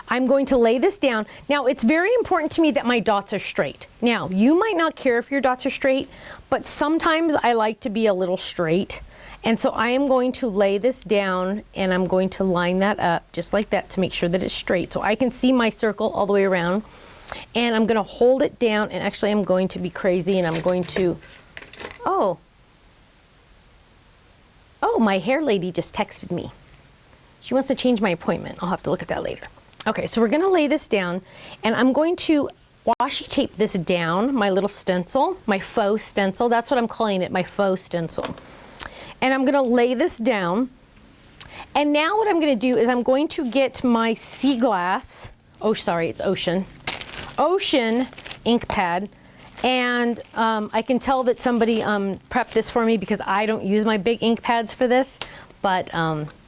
I'm going to lay this down. Now, it's very important to me that my dots are straight. Now, you might not care if your dots are straight, but sometimes I like to be a little straight. And so I am going to lay this down and I'm going to line that up just like that to make sure that it's straight. So I can see my circle all the way around. And I'm going to hold it down, and actually I'm going to be crazy and I'm going to, oh, my hair lady just texted me. She wants to change my appointment. I'll have to look at that later. Okay, so we're going to lay this down, and I'm going to washi tape this down, my little stencil, my faux stencil. That's what I'm calling it, my faux stencil. And I'm going to lay this down. And now what I'm going to do is I'm going to get my sea glass. Oh, sorry, it's Ocean ink pad. And I can tell that somebody prepped this for me because I don't use my big ink pads for this, but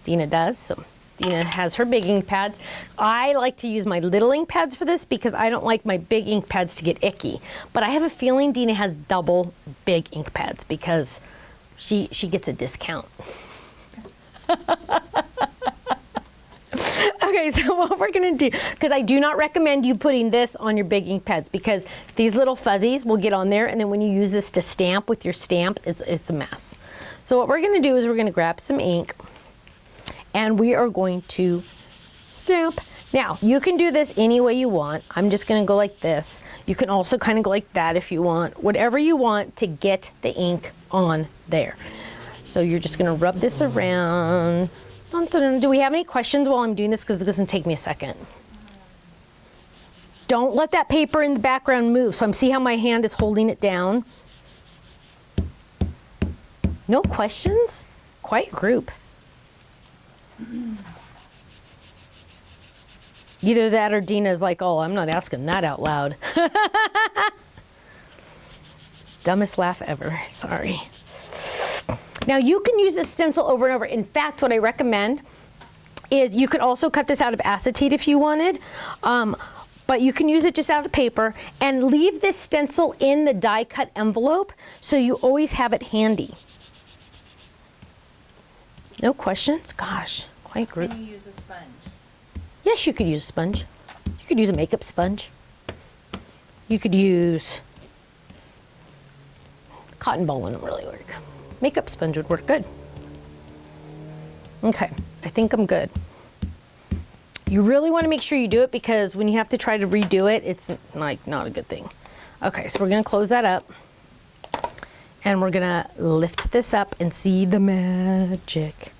Dina does. So Dina has her big ink pads. I like to use my little ink pads for this because I don't like my big ink pads to get icky. But I have a feeling Dina has double big ink pads because she gets a discount. Okay, so what we're gonna do, because I do not recommend you putting this on your big ink pads because these little fuzzies will get on there, and then when you use this to stamp with your stamps, it's a mess. So what we're gonna do is we're gonna grab some ink and we are going to stamp. Now, you can do this any way you want. I'm just gonna go like this. You can also kind of go like that if you want. Whatever you want to get the ink on there. So you're just gonna rub this around Dun, dun, dun. Do we have any questions while I'm doing this? Because it doesn't take me a second. Don't let that paper in the background move. So I'm see how my hand is holding it down. No questions? Quiet group. Either that or Dina's like, oh, I'm not asking that out loud. Dumbest laugh ever. Sorry. Now you can use this stencil over and over. In fact, what I recommend is you could also cut this out of acetate if you wanted. But you can use it just out of paper and leave this stencil in the die cut envelope so you always have it handy. No questions? Gosh, quite group. Can you use a sponge? Yes, you could use a sponge. You could use a makeup sponge. You could use cotton ball wouldn't really work. Makeup sponge would work good. Okay, I think I'm good. You really want to make sure you do it because when you have to try to redo it, it's like not a good thing. Okay, so we're gonna close that up and we're gonna lift this up and see the magic.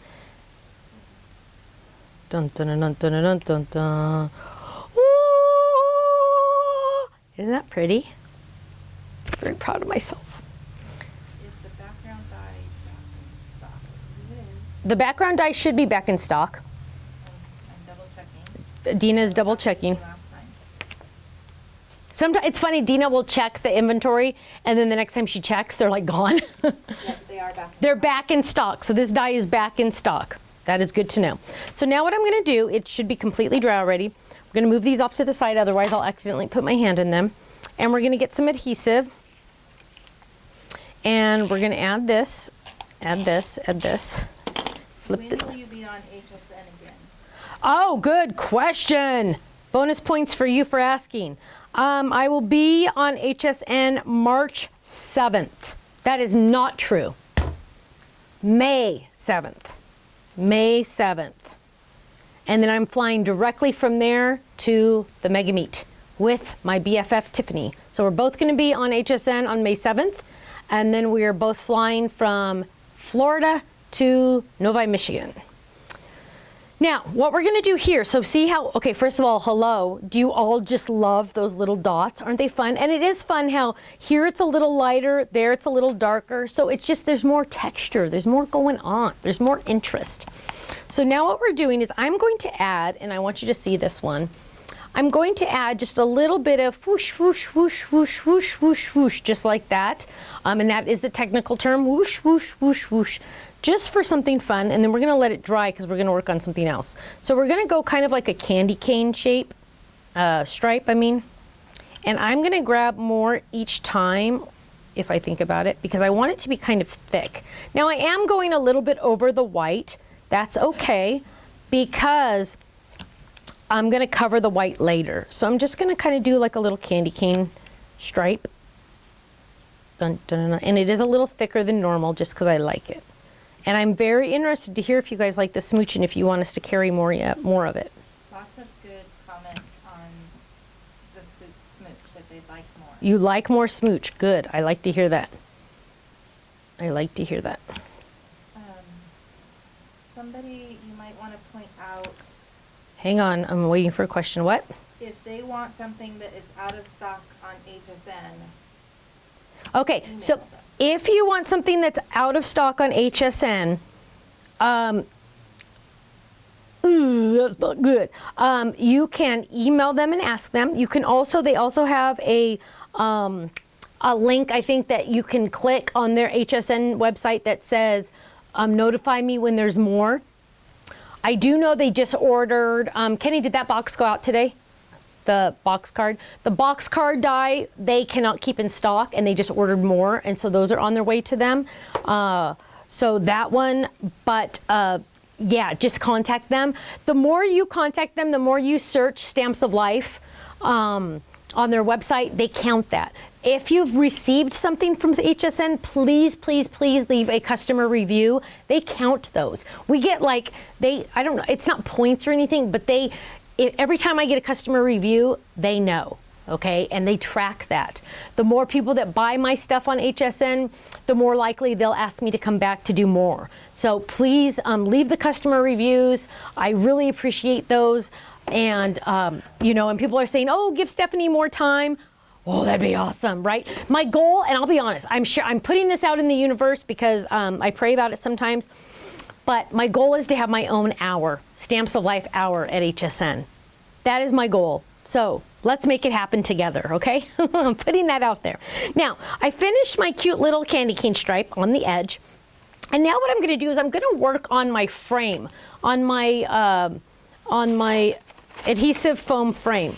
Dun dun dun dun dun dun dun dun. Ooh! Isn't that pretty? Very proud of myself. Is the background dye back in stock? It is. The background dye should be back in stock. I'm double checking. Dina's double checking. Last time. Sometimes it's funny, Dina will check the inventory and then the next time she checks, they're like gone. Yes, they are back in They're stock. back in stock. So this dye is back in stock. That is good to know. So now what I'm gonna do, it should be completely dry already. We're gonna move these off to the side, otherwise I'll accidentally put my hand in them. And we're gonna get some adhesive. And we're gonna add this, add this, add this. Flip When it. will you be on HSN again? Oh, good question. Bonus points for you for asking. I will be on HSN March 7th. That is not true. May 7th. May 7th. And then I'm flying directly from there to the Mega Meet with my BFF Tiffany. So we're both going to be on HSN on May 7th. And then we are both flying from Florida to Novi, Michigan. Now, what we're gonna do here, so see how, okay, first of all, hello. Do you all just love those little dots? Aren't they fun? And it is fun how here it's a little lighter, there it's a little darker. So it's just, there's more texture, there's more going on, there's more interest. So now what we're doing is I'm going to add, and I want you to see this one, I'm going to add just a little bit of whoosh, whoosh, whoosh, whoosh, whoosh, whoosh, whoosh, just like that. And that is the technical term, whoosh, whoosh, whoosh, whoosh, just for something fun. And then we're gonna let it dry because we're gonna work on something else. So we're gonna go kind of like a candy cane shape, stripe, I mean. And I'm gonna grab more each time, if I think about it, because I want it to be kind of thick. Now I am going a little bit over the white. That's okay, because I'm gonna cover the white later. So I'm just gonna kind of do like a little candy cane stripe. Dun, dun, dun, and it is a little thicker than normal just because I like it. And I'm very interested to hear if you guys like the smooch and if you want us to carry more of it. Lots of good comments on the smooch, that they'd like more. You like more smooch, good. I like to hear that. I like to hear that. Somebody you might want to point out, Hang on, I'm waiting for a question. What? if they want something that is out of stock on HSN, Okay, so email them. if you want something that's out of stock on HSN, that's not good. You can email them and ask them. You can also, they also have a link, I think, that you can click on their HSN website that says, notify me when there's more. I do know they just ordered, Kenny, did that box go out today? The box card? The box card die, they cannot keep in stock and they just ordered more. And so those are on their way to them. So that one, but yeah, just contact them. The more you contact them, the more you search Stamps of Life on their website, they count that. If you've received something from HSN, please, please, please leave a customer review. They count those. We get like, I don't know, it's not points or anything, but every time I get a customer review, they know. okay? And they track that. The more people that buy my stuff on HSN, the more likely they'll ask me to come back to do more. So please leave the customer reviews. I really appreciate those. And, you know, and people are saying, oh, give Stephanie more time. Oh, that'd be awesome, right? My goal, and I'll be honest, I'm putting this out in the universe because I pray about it sometimes, but my goal is to have my own hour, Stamps of Life hour at HSN. That is my goal. So let's make it happen together, okay? I'm putting that out there. Now, I finished my cute little candy cane stripe on the edge, and now what I'm gonna do is I'm gonna work on my frame, on my adhesive foam frame.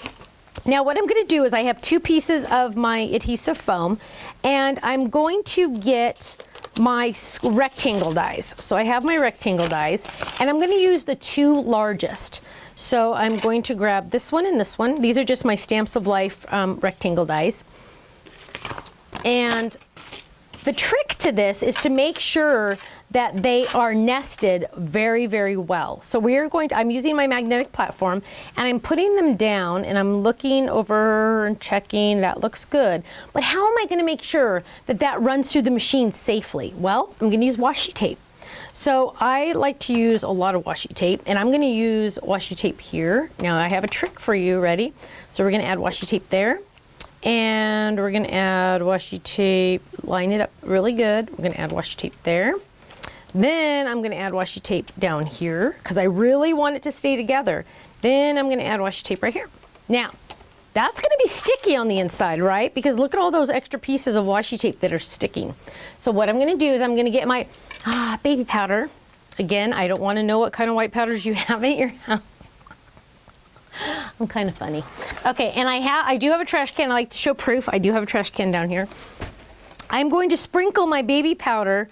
Now what I'm going to do is I have 2 pieces of my adhesive foam, and I'm going to get my rectangle dies. So I have my rectangle dies, and I'm going to use the 2 largest. So I'm going to grab this one and this one. These are just my Stamps of Life rectangle dies. And the trick to this is to make sure that they are nested very, very well. So I'm using my magnetic platform, and I'm putting them down, and I'm looking over and checking, that looks good. But how am I gonna make sure that that runs through the machine safely? Well, I'm gonna use washi tape. So I like to use a lot of washi tape, and I'm gonna use washi tape here. Now I have a trick for you, ready? So we're gonna add washi tape there. And we're gonna add washi tape, line it up really good. We're gonna add washi tape there. Then I'm gonna add washi tape down here because I really want it to stay together. Then I'm gonna add washi tape right here. Now, that's gonna be sticky on the inside, right? Because look at all those extra pieces of washi tape that are sticking. So what I'm gonna do is I'm gonna get my baby powder. Again, I don't wanna know what kind of white powders you have at your house. I'm kind of funny. Okay, and I do have a trash can. I like to show proof. I do have a trash can down here. I'm going to sprinkle my baby powder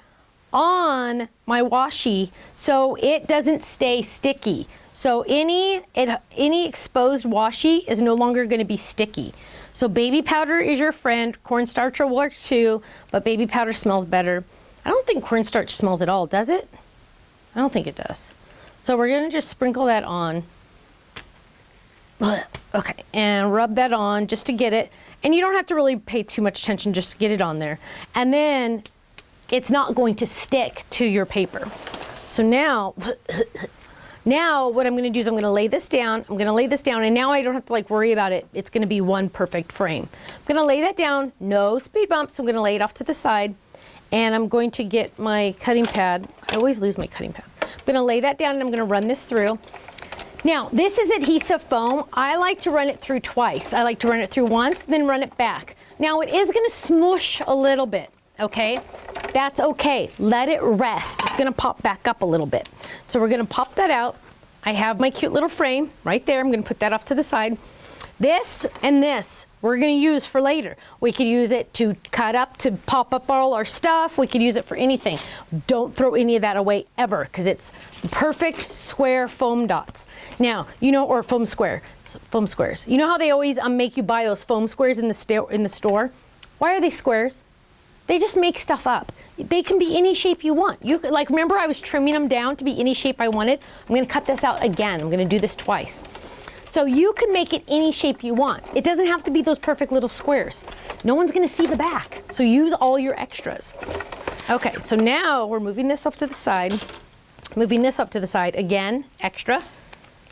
on my washi so it doesn't stay sticky. So any exposed washi is no longer going to be sticky. So baby powder is your friend. Cornstarch will work too, but baby powder smells better. I don't think cornstarch smells at all, does it? I don't think it does. So we're going to just sprinkle that on. Okay, and rub that on just to get it. And you don't have to really pay too much attention, just get it on there. And then it's not going to stick to your paper. So now, what I'm gonna do is I'm gonna lay this down, and now I don't have to like worry about it. It's gonna be one perfect frame. I'm gonna lay that down, no speed bumps, so I'm gonna lay it off to the side. And I'm going to get my cutting pad. I always lose my cutting pads. I'm gonna lay that down and I'm gonna run this through. Now, this is adhesive foam. I like to run it through twice. I like to run it through once, then run it back. Now, it is gonna smush a little bit, okay? That's okay, let it rest. It's gonna pop back up a little bit. So we're gonna pop that out. I have my cute little frame right there. I'm gonna put that off to the side. This and this we're gonna use for later. We could use it to cut up, to pop up all our stuff. We could use it for anything. Don't throw any of that away ever, because it's perfect square foam dots. Now, you know, or foam squares. You know how they always make you buy those foam squares in the store? Why are they squares? They just make stuff up. They can be any shape you want. You could, like, remember I was trimming them down to be any shape I wanted? I'm gonna cut this out again. I'm gonna do this twice. So you can make it any shape you want. It doesn't have to be those perfect little squares. No one's gonna see the back. So use all your extras. Okay, so now we're moving this up to the side. Again, extra.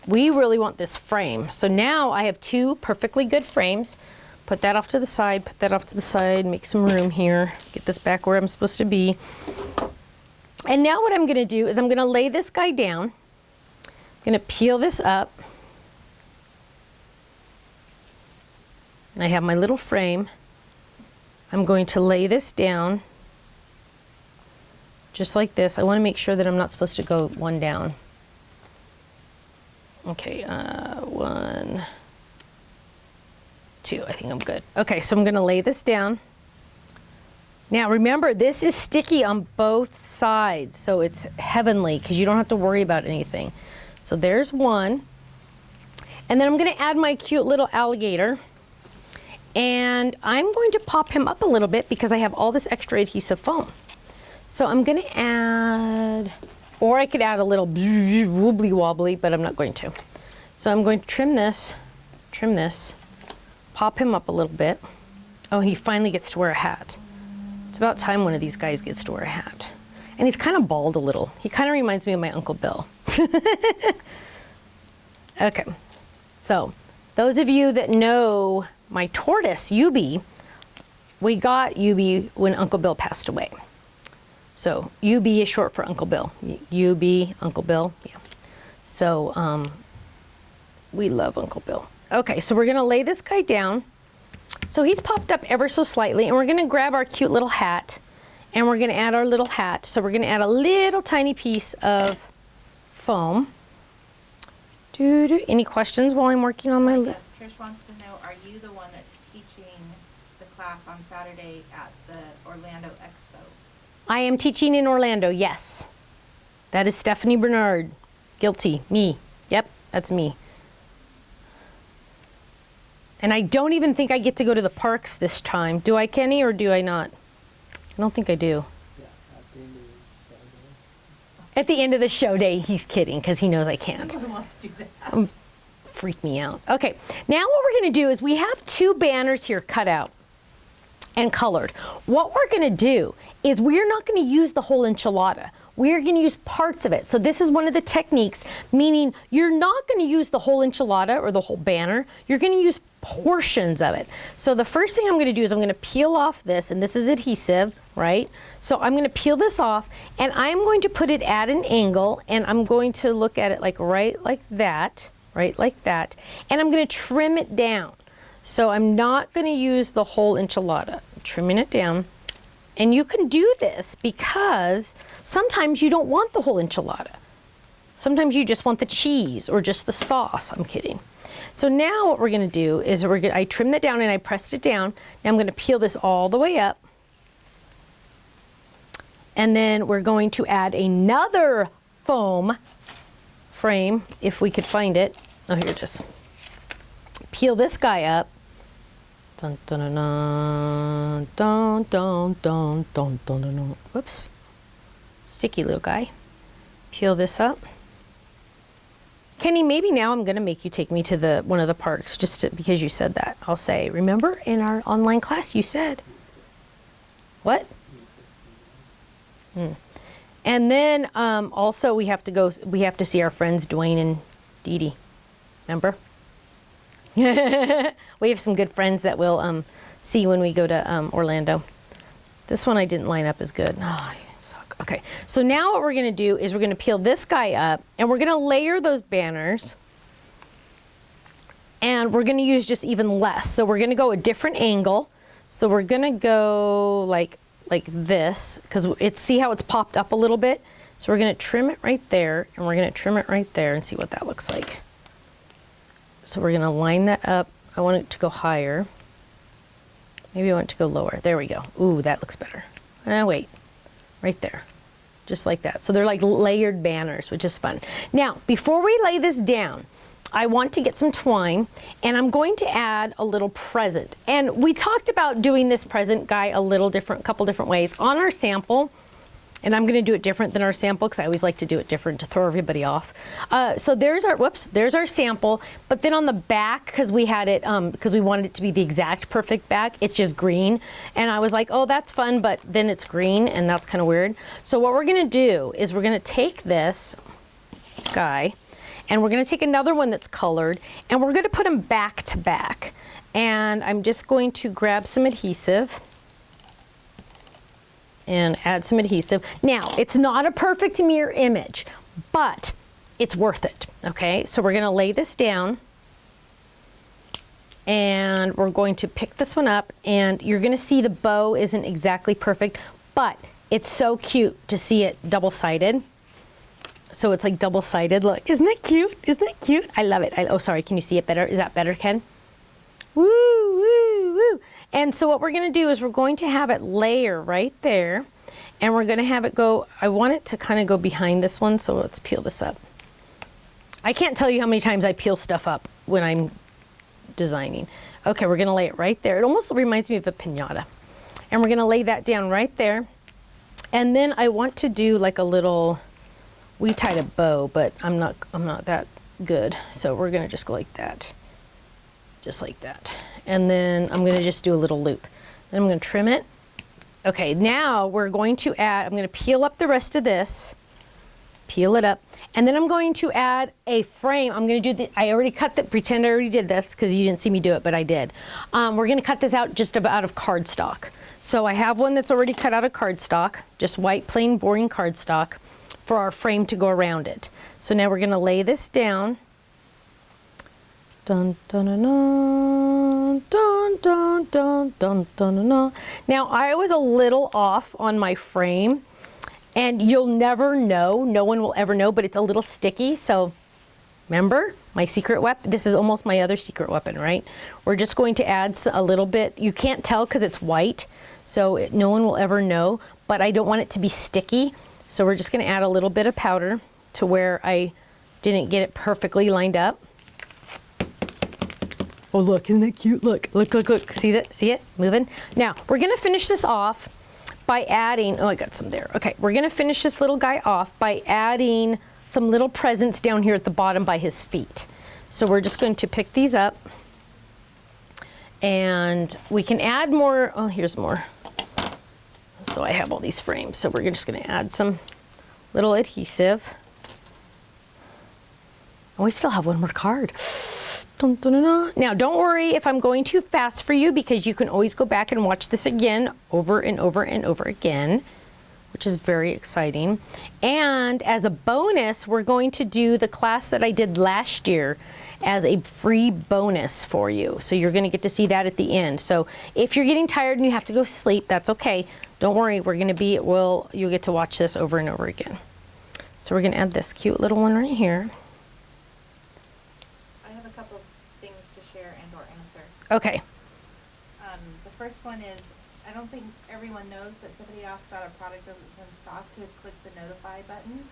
We really want this frame. So now I have 2 perfectly good frames. Put that off to the side, make some room here. Get this back where I'm supposed to be. And now what I'm gonna do is I'm gonna lay this guy down. I'm gonna peel this up. I have my little frame. I'm going to lay this down just like this. I want to make sure that I'm not supposed to go one down. Okay, 1, 2, I think I'm good. Okay, so I'm going to lay this down. Now remember, this is sticky on both sides, so it's heavenly because you don't have to worry about anything. So there's one. And then I'm going to add my cute little alligator. And I'm going to pop him up a little bit because I have all this extra adhesive foam. So I'm gonna add, or I could add a little wobbly wobbly, but I'm not going to. So I'm going to trim this, pop him up a little bit. Oh, he finally gets to wear a hat. It's about time one of these guys gets to wear a hat. And he's kind of bald a little. He kind of reminds me of my Uncle Bill. Okay, so those of you that know my tortoise, Yubi, we got Yubi when Uncle Bill passed away. So Yubi is short for Uncle Bill. Yubi, Uncle Bill, yeah. So we love Uncle Bill. Okay, so we're gonna lay this guy down. So he's popped up ever so slightly, and we're gonna grab our cute little hat, and we're gonna add our little hat. So we're gonna add a little tiny piece of foam. Any questions while I'm working on my Yes, Trish wants to know, are you the one that's teaching the class on Saturday at the Orlando Expo? I am teaching in Orlando, yes. That is Stephanie Bernard. Guilty, me. Yep, that's me. And I don't even think I get to go to the parks this time. Do I, Kenny, or do I not? I don't think I do. Yeah, at the end of the show. At the end of the show day, he's kidding because he knows I can't. I wouldn't want to do that. Freak me out. Okay, now what we're gonna do is we have 2 banners here cut out and colored. What we're gonna do is we're not gonna use the whole enchilada. We're gonna use parts of it. So this is one of the techniques, meaning you're not gonna use the whole enchilada or the whole banner. You're gonna use portions of it. So the first thing I'm gonna do is I'm gonna peel off this, and this is adhesive, right? So I'm gonna peel this off, and I'm going to put it at an angle, and I'm going to look at it like right like that, right like that, and I'm gonna trim it down. So I'm not gonna use the whole enchilada. I'm trimming it down. And you can do this because sometimes you don't want the whole enchilada. Sometimes you just want the cheese or just the sauce. I'm kidding. So now what we're gonna do is I trimmed it down and I pressed it down. Now I'm gonna peel this all the way up. And then we're going to add another foam frame, if we could find it. Oh, here it is. Peel this guy up. Dun, dun, dun, dun, dun, dun, dun, dun, dun, dun. Whoops. Sticky little guy. Peel this up. Kenny, maybe now I'm going to make you take me to one of the parks because you said that. I'll say, remember in our online class you said. What? And then also we have to see our friends Dwayne and Dee Dee. Remember? We have some good friends that we'll see when we go to Orlando. This one I didn't line up as good. Oh, I suck. Okay, so now what we're gonna do is we're gonna peel this guy up and we're gonna layer those banners, and we're gonna use just even less. So we're gonna go a different angle. So we're gonna go like this, because see how it's popped up a little bit? So we're gonna trim it right there, and we're gonna trim it right there and see what that looks like. So we're gonna line that up. I want it to go higher. Maybe I want it to go lower. There we go. Ooh, that looks better. Wait, right there. Just like that. So they're like layered banners, which is fun. Now, before we lay this down, I want to get some twine, and I'm going to add a little present. And we talked about doing this present guy couple different ways on our sample. And I'm gonna do it different than our sample because I always like to do it different to throw everybody off. So there's our sample, but then on the back, because we had it, because we wanted it to be the exact perfect back, it's just green. And I was like, oh, that's fun, but then it's green and that's kind of weird. So what we're gonna do is we're gonna take this guy and we're gonna take another one that's colored and we're gonna put them back to back. And I'm just going to grab some adhesive and add some adhesive. Now, it's not a perfect mirror image, but it's worth it, okay? So we're gonna lay this down and we're going to pick this one up, and you're gonna see the bow isn't exactly perfect, but it's so cute to see it double-sided. So it's like double-sided, look, isn't that cute? Isn't that cute? I love it. Oh, sorry, can you see it better? Is that better, Ken? Woo, woo, woo. And so what we're gonna do is we're going to have it layer right there, and we're gonna have it go, I want it to kind of go behind this one, so let's peel this up. I can't tell you how many times I peel stuff up when I'm designing. Okay, we're gonna lay it right there. It almost reminds me of a piñata. And we're gonna lay that down right there. And then I want to do like a little, we tied a bow, but I'm not that good. So we're gonna just go like that. Just like that. and then I'm gonna just do a little loop. Then I'm gonna trim it. Okay, now we're going to add, I'm gonna peel up the rest of this, peel it up, and then I'm going to add a frame. I'm gonna do I already cut the, pretend I already did this because you didn't see me do it, but I did. We're gonna cut this out just out of cardstock. So I have one that's already cut out of cardstock, just white, plain, boring cardstock for our frame to go around it. So now we're gonna lay this down. Dun, dun, dun, dun, dun, dun, dun, dun, dun, dun. Now I was a little off on my frame, and you'll never know, no one will ever know, but it's a little sticky. So remember my secret weapon? This is almost my other secret weapon, right? We're just going to add a little bit. You can't tell because it's white, so no one will ever know, but I don't want it to be sticky. So we're just gonna add a little bit of powder to where I didn't get it perfectly lined up. Oh, look, isn't that cute? Look, look, look, look. See that? See it? Moving. Now, we're going to finish this off by adding, oh, I got some there. Okay, we're going to finish this little guy off by adding some little presents down here at the bottom by his feet. So we're just going to pick these up, and we can add more. Oh, here's more. So I have all these frames. So we're just going to add some little adhesive. Oh, we still have one more card. Dun, dun, dun, dun. Now, don't worry if I'm going too fast for you, because you can always go back and watch this again over and over and over again, which is very exciting. And as a bonus, we're going to do the class that I did last year as a free bonus for you. So you're going to get to see that at the end. So if you're getting tired and you have to go sleep, that's okay. Don't worry, we're going to be, you'll get to watch this over and over again. So we're going to add this cute little one right here. I have a couple of things to share and or answer. Okay. The first one is, I don't think everyone knows, but somebody asked about a product that was in stock to click the notify button.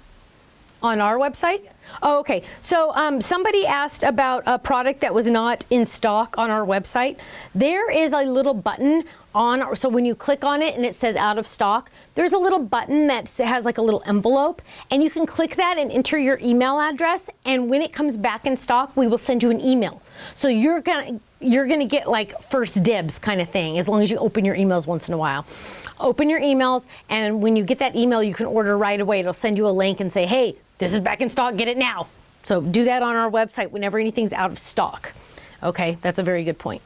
On our website? Yes. Oh, okay. So somebody asked about a product that was not in stock on our website. There is a little button on, so when you click on it and it says out of stock, there's a little button that has like a little envelope, and you can click that and enter your email address, and when it comes back in stock, we will send you an email. So you're gonna get like first dibs kind of thing, as long as you open your emails once in a while. Open your emails, and when you get that email, you can order right away. It'll send you a link and say, hey, this is back in stock, get it now. So do that on our website whenever anything's out of stock. Okay, that's a very good point.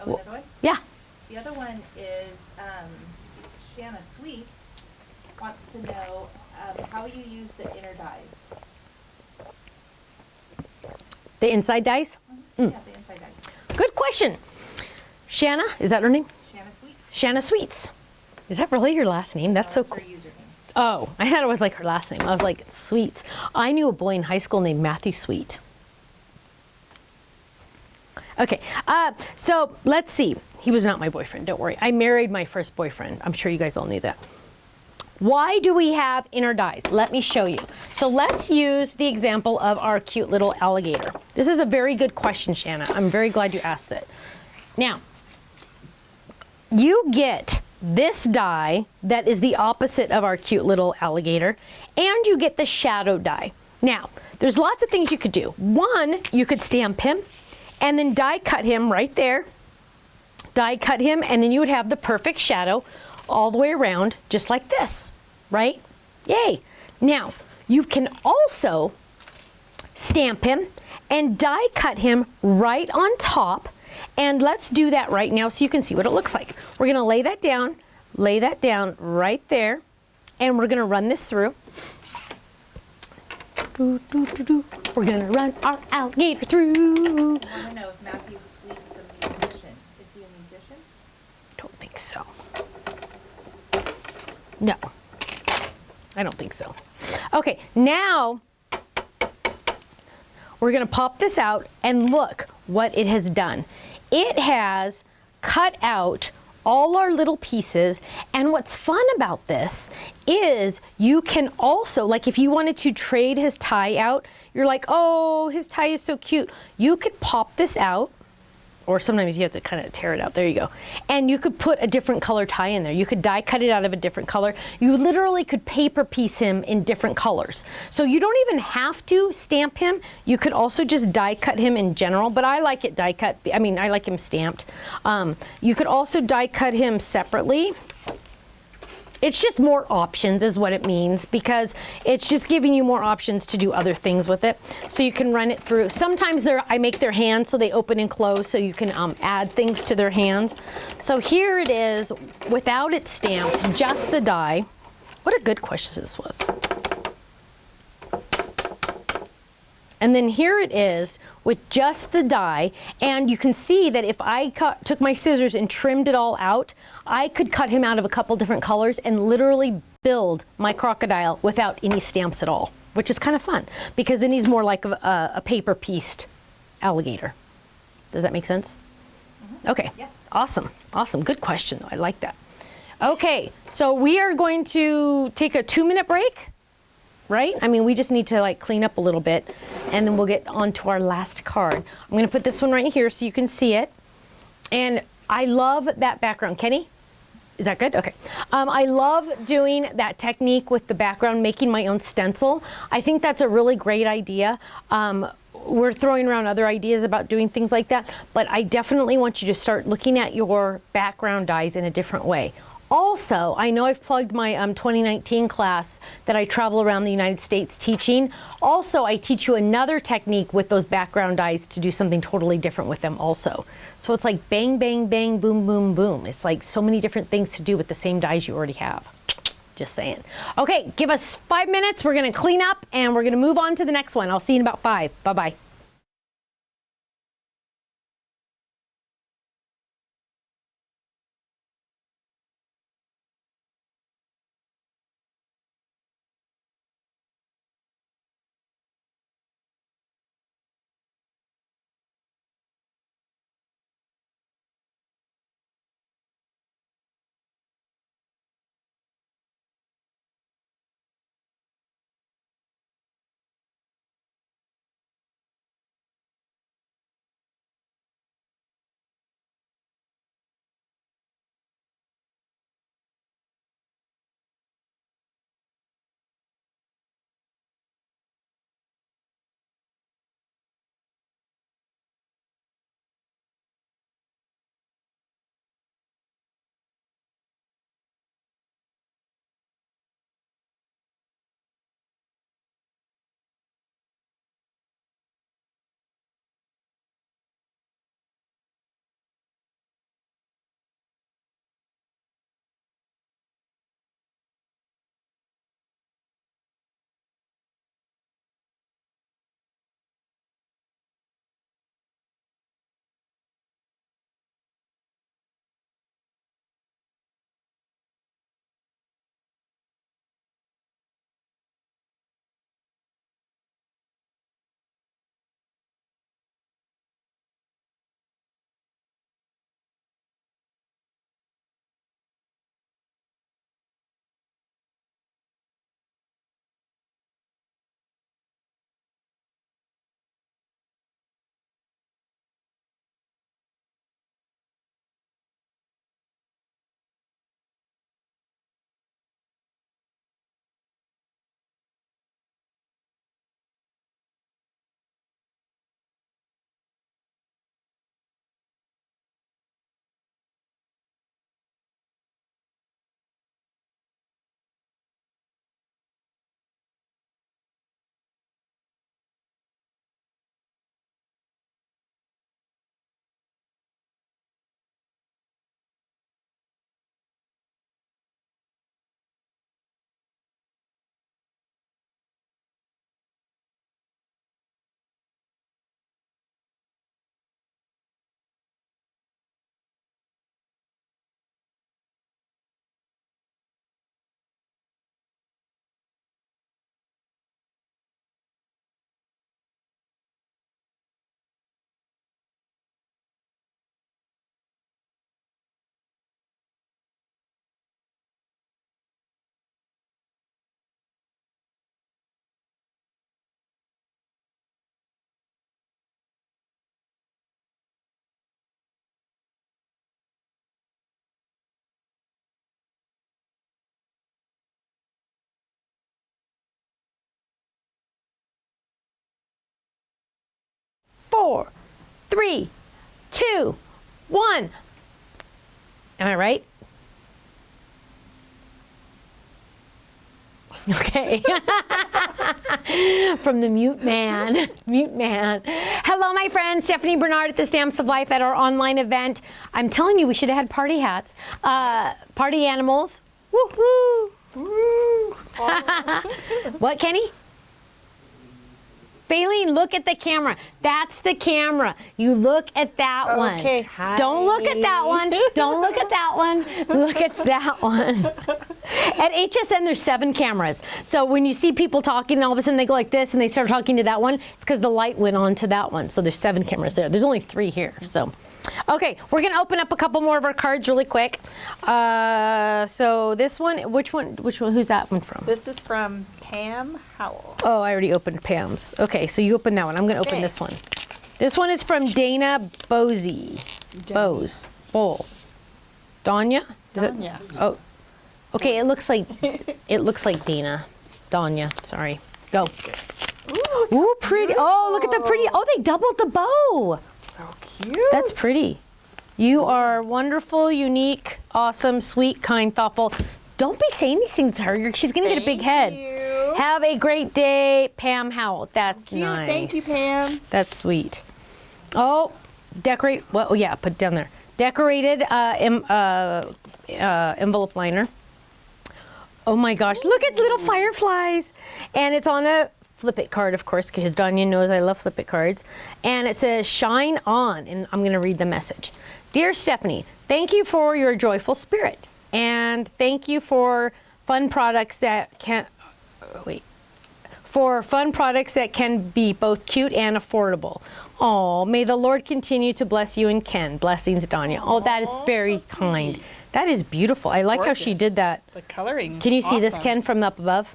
Oh, another one? Yeah. The other one is Shanna Sweets wants to know how you use the inner dies. The inside dice? Yeah, the inside dies. Good question. Shanna, is that her name? Shanna Sweets. Shanna Sweets. Is that really your last name? That's so Her cool. username. Oh, I thought it was like her last name. I was like, Sweets. I knew a boy in high school named Matthew Sweet. Okay, so let's see. He was not my boyfriend, don't worry. I married my first boyfriend. I'm sure you guys all knew that. Why do we have inner dies? Let me show you. So let's use the example of our cute little alligator. This is a very good question, Shanna. I'm very glad you asked that. Now, you get this die that is the opposite of our cute little alligator, and you get the shadow die. Now, there's lots of things you could do. One, you could stamp him and then die cut him right there. Die cut him, and then you would have the perfect shadow all the way around, just like this, right? Yay. Now, you can also stamp him and die cut him right on top, and let's do that right now so you can see what it looks like. We're gonna lay that down right there, and we're gonna run this through. We're gonna run our alligator through. I want to know if Matthew Sweet's the musician. Is he a musician? Don't think so. No, I don't think so. Okay, now we're gonna pop this out and look what it has done. It has cut out all our little pieces, and what's fun about this is you can also, like if you wanted to trade his tie out, you're like, oh, his tie is so cute. You could pop this out, or sometimes you have to kind of tear it out. There you go. And you could put a different color tie in there. You could die cut it out of a different color. You literally could paper piece him in different colors. So you don't even have to stamp him. You could also just die cut him in general, but I like it die cut. I mean, I like him stamped. You could also die cut him separately. It's just more options is what it means, because it's just giving you more options to do other things with it. So you can run it through. Sometimes I make their hands so they open and close, so you can add things to their hands. So here it is without it stamped, just the die. What a good question this was. And then here it is with just the die, and you can see that if I took my scissors and trimmed it all out, I could cut him out of a couple different colors and literally build my crocodile without any stamps at all, which is kind of fun, because then he's more like a paper pieced alligator. Does that make sense? Okay, Yeah. awesome, awesome, good question, I like that. Okay, so we are going to take a 2-minute break. Right? I mean, we just need to like clean up a little bit, and then we'll get on to our last card. I'm going to put this one right here so you can see it. And I love that background. Kenny? Is that good? Okay. I love doing that technique with the background, making my own stencil. I think that's a really great idea. We're throwing around other ideas about doing things like that, but I definitely want you to start looking at your background dies in a different way. Also, I know I've plugged my 2019 class that I travel around the United States teaching. Also, I teach you another technique with those background dies to do something totally different with them also. So it's like bang, bang, bang, boom, boom, boom. It's like so many different things to do with the same dies you already have. Just saying. Okay, give us 5 minutes. We're going to clean up and we're going to move on to the next one. I'll see you in about 5. Bye-bye. 4, 3, 2, 1. Am I right? Okay. From the mute man. Mute man. Hello, my friend. Stephanie Bernard at the Stamps of Life at our online event. I'm telling you, we should have had party hats. Party animals. Woohoo! Woo. What, Kenny? Baleen, look at the camera. That's the camera. You look at that one. Okay, hi. Don't look at that one. Don't look at that one. Look at that one. At HSN, there's 7 cameras. So when you see people talking and all of a sudden they go like this and they start talking to that one, it's because the light went on to that one. So there's 7 cameras there. There's only 3 here. So, okay, we're going to open up a couple more of our cards really quick. So this one, which one, who's that one from? This is from Pam Howell. Oh, I already opened Pam's. Okay, so you open that one. I'm going to open Okay. this one. This one is from Dana Bosey. Bose. Bowl. Danya? Is it- Danya. Oh. Okay, it looks like Dana. Danya, sorry. Go. Ooh, pretty. Oh, look at the pretty. Oh, they doubled the bow. So cute. That's pretty. You are wonderful, unique, awesome, sweet, kind, thoughtful. Don't be saying these things to her. She's going to get a big head. You. Have a great day, Pam Howell. That's Cute. nice. Thank you, Pam. That's sweet. Oh, decorate. Well, oh, yeah, put it down there. Decorated envelope liner. Oh my gosh, look at little fireflies. And it's on a Flip It card, of course, because Danya knows I love Flip It cards. And it says, shine on. And I'm going to read the message. Dear Stephanie, thank you for your joyful spirit. And thank you for fun products that can, for fun products that can be both cute and affordable. Oh, may the Lord continue to bless you and Ken. Blessings, Danya. Oh, that is very so kind. sweet. That is beautiful. I like how she Gorgeous. did that. The coloring. Can you see this, awesome. Ken, from up above?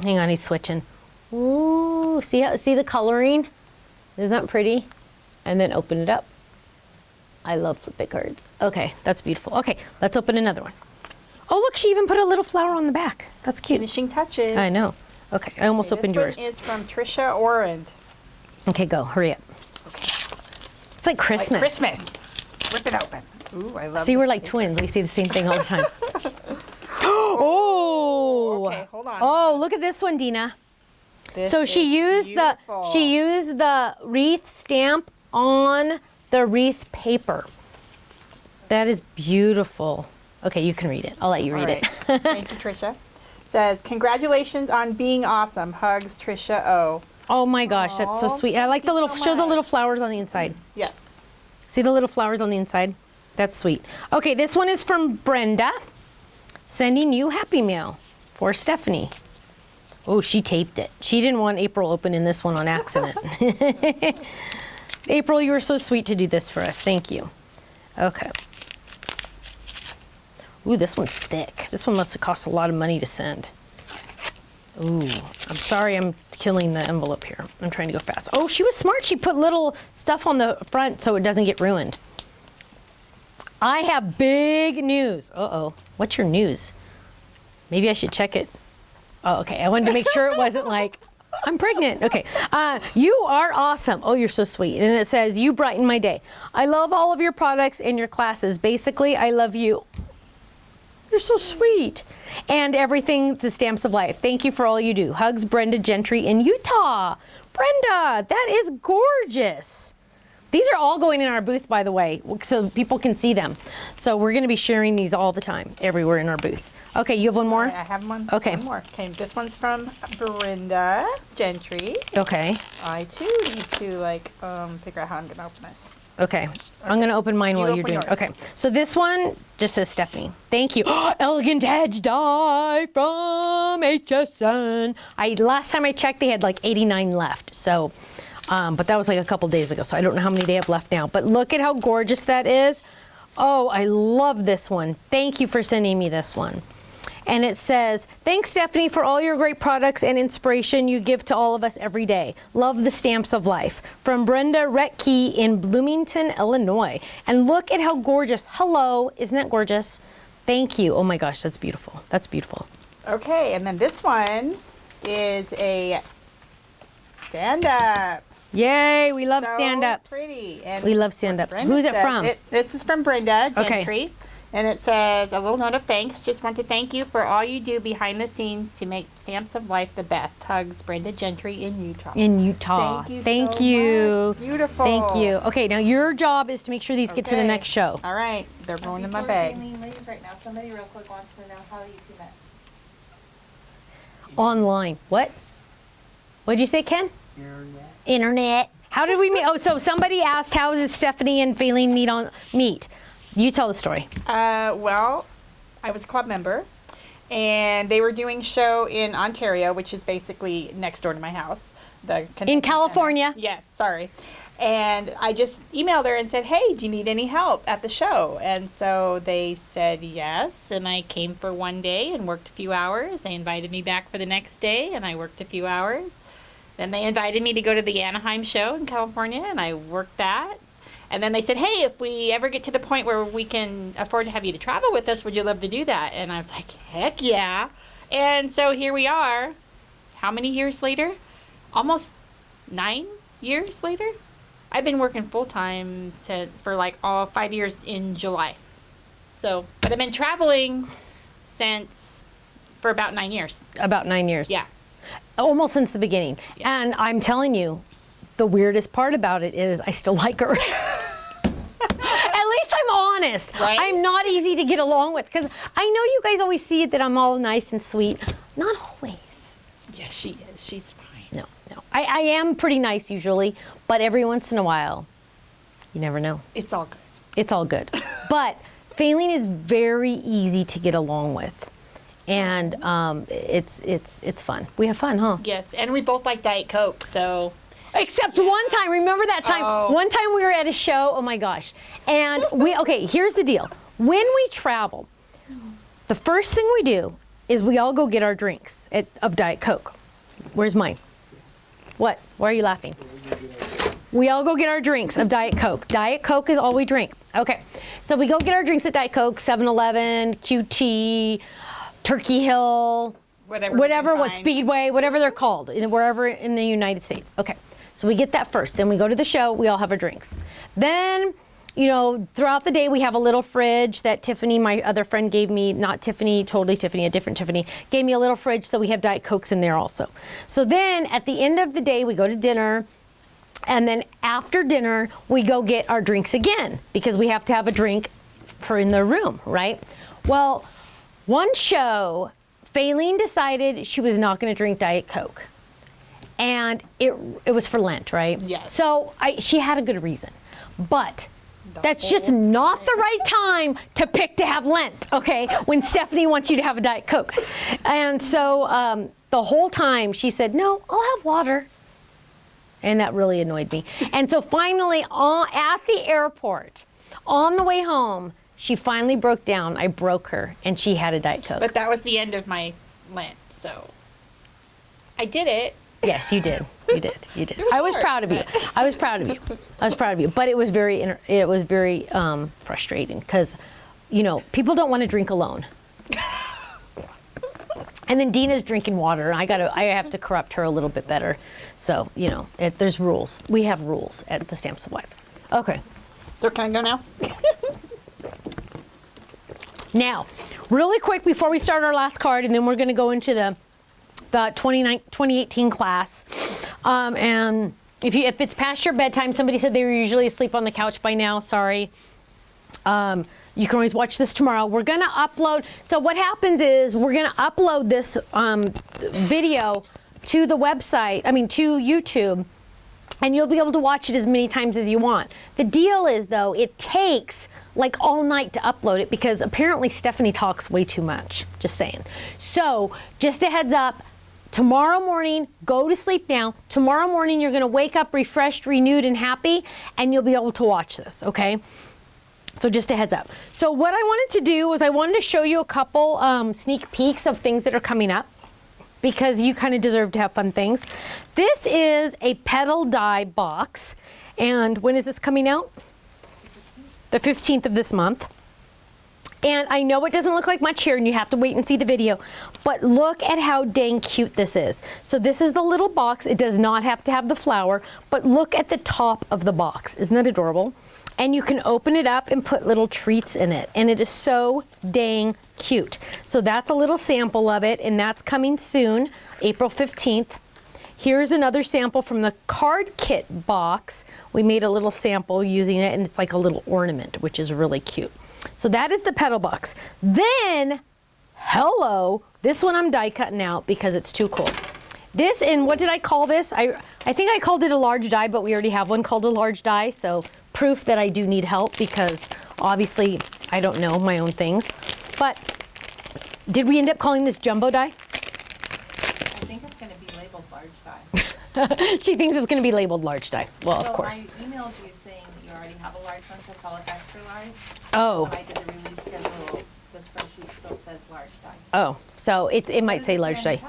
Hang on, he's switching. Ooh, see the coloring? Isn't that pretty? And then open it up. I love Flip It cards. Okay, that's beautiful. Okay, let's open another one. Oh, look, she even put a little flower on the back. That's cute. Finishing touches. I know. Okay, I almost opened yours. This one is from Trisha Orand. Okay, go. Hurry up. Okay. It's like Christmas. Like Christmas. Rip it open. Ooh, I love See, we're this like paper. twins. We see the same thing all the time. Oh! Okay, hold on. Oh, look at this one, Dina. This So she is used beautiful. the wreath stamp on the wreath paper. That is beautiful. Okay, you can read it. I'll let you read All it. right. Thank you, Trisha. Says, congratulations on being awesome. Hugs, Trisha O. Oh my gosh, that's so Aw, sweet. I like the thank you little, so show the little much. flowers on the inside. Yeah. See the little flowers on the inside? That's sweet. Okay, this one is from Brenda. Sending you Happy Mail for Stephanie. Oh, she taped it. She didn't want April opening this one on accident. April, you were so sweet to do this for us. Thank you. Okay. Ooh, this one's thick. This one must have cost a lot of money to send. Ooh, I'm sorry I'm killing the envelope here. I'm trying to go fast. Oh, she was smart. She put little stuff on the front so it doesn't get ruined. I have big news. Uh-oh. What's your news? Maybe I should check it. Oh, okay. I wanted to make sure it wasn't like, I'm pregnant. Okay. You are awesome. Oh, you're so sweet. And it says, you brighten my day. I love all of your products and your classes. Basically, I love you. You're so sweet. And everything, the Stamps of Life. Thank you for all you do. Hugs, Brenda Gentry in Utah. Brenda, that is gorgeous. These are all going in our booth, by the way, so people can see them. So we're going to be sharing these all the time, everywhere in our booth. Okay, you have one more? I have one. Okay. One more. Okay, this one's from Brenda Gentry. Okay. I too need to figure out how I'm gonna open this. Okay. I'm going to open mine You while you're open doing it. yours. Okay. So this one just says Stephanie. Thank you. Elegant Edge die from HSN. Last time I checked, they had like 89 left. So, but that was like a couple days ago. So I don't know how many they have left now. But look at how gorgeous that is. Oh, I love this one. Thank you for sending me this one. And it says, thanks, Stephanie, for all your great products and inspiration you give to all of us every day. Love the Stamps of Life. From Brenda Retke in Bloomington, Illinois. And look at how gorgeous. Hello. Isn't that gorgeous? Thank you. Oh my gosh, that's beautiful. That's beautiful. Okay, and then this one is a stand-up. Yay, we love So stand-ups. pretty. And We love stand-ups. Brenda Who's it says- from? This is from Brenda Okay. Gentry. And it says, a little note of thanks. Just want to thank you for all you do behind the scenes to make Stamps of Life the best. Hugs, Brenda Gentry in Utah. In Utah. Thank you Thank so you. much. Beautiful. Thank you. Okay, now your job is to make sure these get to the Okay. next show. All right. They're going in my Before bag. Jaylene leaves right now, somebody real quick wants to know how you two met. Online. What? What'd you say, Ken? Internet. Internet. How did we meet? Oh, so somebody asked how did Stephanie and Faylene meet? You tell the story. Well, I was a club member, and they were doing show in Ontario, which is basically next door to my house. The convention California? center. Yes, sorry. And I just emailed her and said, hey, do you need any help at the show? And so they said yes, and I came for one day and worked a few hours. They invited me back for the next day, and I worked a few hours. Then they invited me to go to the Anaheim show in California, and I worked that. And then they said, hey, if we ever get to the point where we can afford to have you to travel with us, would you love to do that? And I was like, heck yeah. And so here we are. How many years later? Almost 9 years later? I've been working full-time for like all 5 years in July. So, but I've been traveling for about 9 years. About 9 years. Yeah. Almost since the beginning. Yeah. And I'm telling you, the weirdest part about it is I still like her. At least I'm honest. Right? I'm not easy to get along with because I know you guys always see that I'm all nice and sweet. Not always. Yeah, she is. She's fine. No. I am pretty nice usually, but every once in a while, you never know. It's all good. It's all good. But Faylene is very easy to get along with. And it's fun. We have fun, huh? Yes, and we both like Diet Coke, so... Except one time, remember that time? Oh. One time we were at a show, oh my gosh. And okay, here's the deal. When we travel, the first thing we do is we all go get our drinks of Diet Coke. Where's mine? What? Why are you laughing? We all go get our drinks of Diet Coke. Diet Coke is all we drink. Okay, so we go get our drinks at Diet Coke, 7-Eleven, QT, Turkey Hill, whatever, what Speedway, whatever they're called, wherever in the United States. Okay, so we get that first. Then we go to the show. We all have our drinks. Then, throughout the day, we have a little fridge that Tiffany, my other friend, gave me. Not Tiffany, totally Tiffany, a different Tiffany, gave me a little fridge, so we have Diet Cokes in there also. So then, at the end of the day, we go to dinner. And then after dinner, we go get our drinks again because we have to have a drink in the room, right? Well, one show, Faylene decided she was not going to drink Diet Coke. And it was for Lent, right? Yes. So she had a good reason. But that's just not the right time to pick to have Lent, okay? When Stephanie wants you to have a Diet Coke. And so the whole time she said, no, I'll have water. And that really annoyed me. And so finally, at the airport, on the way home, she finally broke down. I broke her, and she had a Diet Coke. But that was the end of my Lent, so I did it. Yes, you did. You did. You did. was I was hard, proud of you. I was proud of you. I was proud of you. But it was very frustrating because, people don't want to drink alone. And then Dina's drinking water, and I have to corrupt her a little bit better. So, there's rules. We have rules at the Stamps of Life. Okay. So can I go now? Now, really quick before we start our last card, and then we're going to go into the 2018 class. And if it's past your bedtime, somebody said they were usually asleep on the couch by now. Sorry. You can always watch this tomorrow. We're going to upload. So what happens is we're going to upload this video to the website, to YouTube, and you'll be able to watch it as many times as you want. The deal is, though, it takes like all night to upload it because apparently Stephanie talks way too much. Just saying. So just a heads up. Tomorrow morning, go to sleep now. Tomorrow morning, you're going to wake up refreshed, renewed, and happy, and you'll be able to watch this, okay? So just a heads up. So what I wanted to do was I wanted to show you a couple sneak peeks of things that are coming up because you kind of deserve to have fun things. This is a petal die box. And when is this coming out? The 15th of this month. And I know it doesn't look like much here and you have to wait and see the video, but look at how dang cute this is. So this is the little box. It does not have to have the flower, but look at the top of the box. Isn't that adorable? And you can open it up and put little treats in it. And it is so dang cute. So that's a little sample of it, and that's coming soon, April 15th. Here's another sample from the card kit box. We made a little sample using it, and it's like a little ornament, which is really cute. So that is the petal box. Then, hello, this one I'm die cutting out because it's too cool. This, and what did I call this? I think I called it a large die, but we already have one called a large die, so proof that I do need help because obviously I don't know my own things. But did we end up calling this jumbo die? I think it's gonna be labeled large die. She thinks it's going to be labeled large die. Well, of course. I emailed you saying that you already have a large one, so call it extra large. Oh, When I did the release schedule, the spreadsheet still says large die. oh, so it might say large die.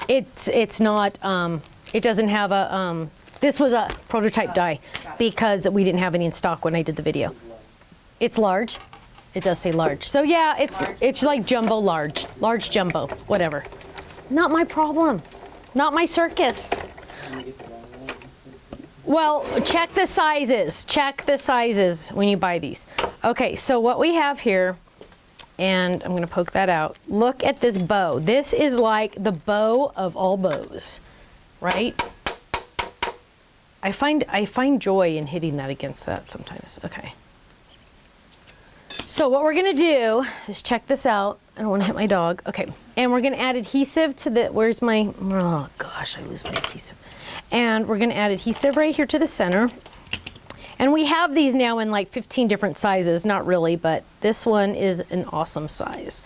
It's not, it doesn't have a, this was a prototype die got it. because we didn't have any in stock when I did the video. It's large. It does say large. So yeah, it's like jumbo large jumbo, whatever. Not my problem. Not my circus. You get the wrong one. Well, check the sizes. Check the sizes when you buy these. Okay, so what we have here, and I'm going to poke that out. Look at this bow. This is like the bow of all bows, right? I find joy in hitting that against that sometimes. Okay. So what we're going to do is check this out. I don't want to hit my dog. Okay. And we're going to add adhesive to the, where's my, oh gosh, I lose my adhesive. And we're going to add adhesive right here to the center. And we have these now in like 15 different sizes, not really, but this one is an awesome size.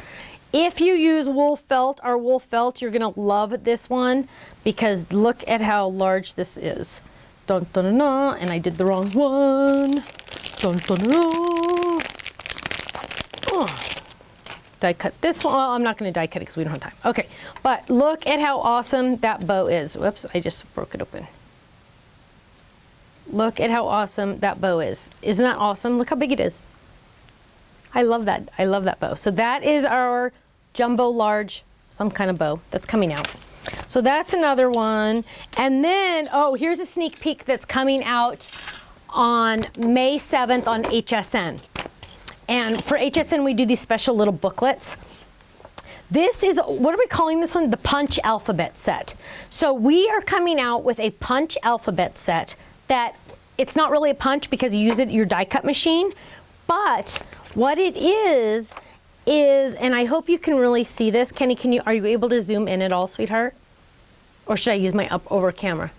If you use wool felt, our wool felt, you're going to love this one because look at how large this is. Dun, dun, dun, dun, and I did the wrong one. Dun, dun, dun, dun. Oh. Die cut this one. Well, I'm not going to die cut it because we don't have time. Okay, but look at how awesome that bow is. Whoops, I just broke it open. Look at how awesome that bow is. Isn't that awesome? Look how big it is. I love that. I love that bow. So that is our jumbo large, some kind of bow that's coming out. So that's another one. And then, oh, here's a sneak peek that's coming out on May 7th on HSN. And for HSN, we do these special little booklets. This is, what are we calling this one? The Punch Alphabet Set. So we are coming out with a Punch Alphabet Set that it's not really a punch because you use it at your die cut machine, but what it is, and I hope you can really see this. Kenny, are you able to zoom in at all, sweetheart? Or should I use my up over camera?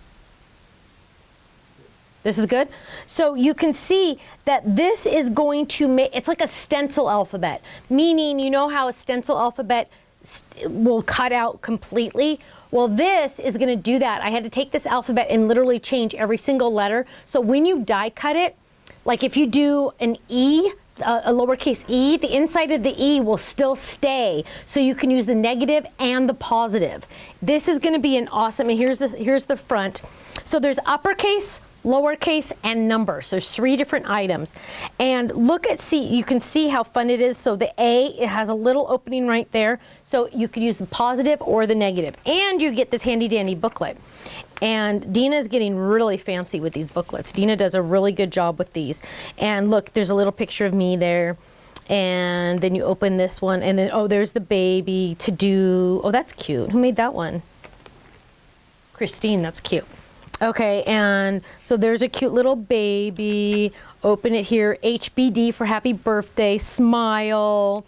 This is good. So you can see that this is going to make, it's like a stencil alphabet, meaning you know how a stencil alphabet will cut out completely? Well, this is going to do that. I had to take this alphabet and literally change every single letter. So when you die cut it, like if you do an E, a lowercase e, the inside of the E will still stay. So you can use the negative and the positive. This is going to be an awesome, and here's the front. So there's uppercase, lowercase, and numbers. So there's 3 different items. And look at, you can see how fun it is. So the A, it has a little opening right there. So you could use the positive or the negative. And you get this handy dandy booklet. And Dina is getting really fancy with these booklets. Dina does a really good job with these. And look, there's a little picture of me there. And then you open this one, and then, oh, there's the baby to do. Oh, that's cute. Who made that one? Christine, that's cute. Okay, and so there's a cute little baby. Open it here, HBD for happy birthday, smile.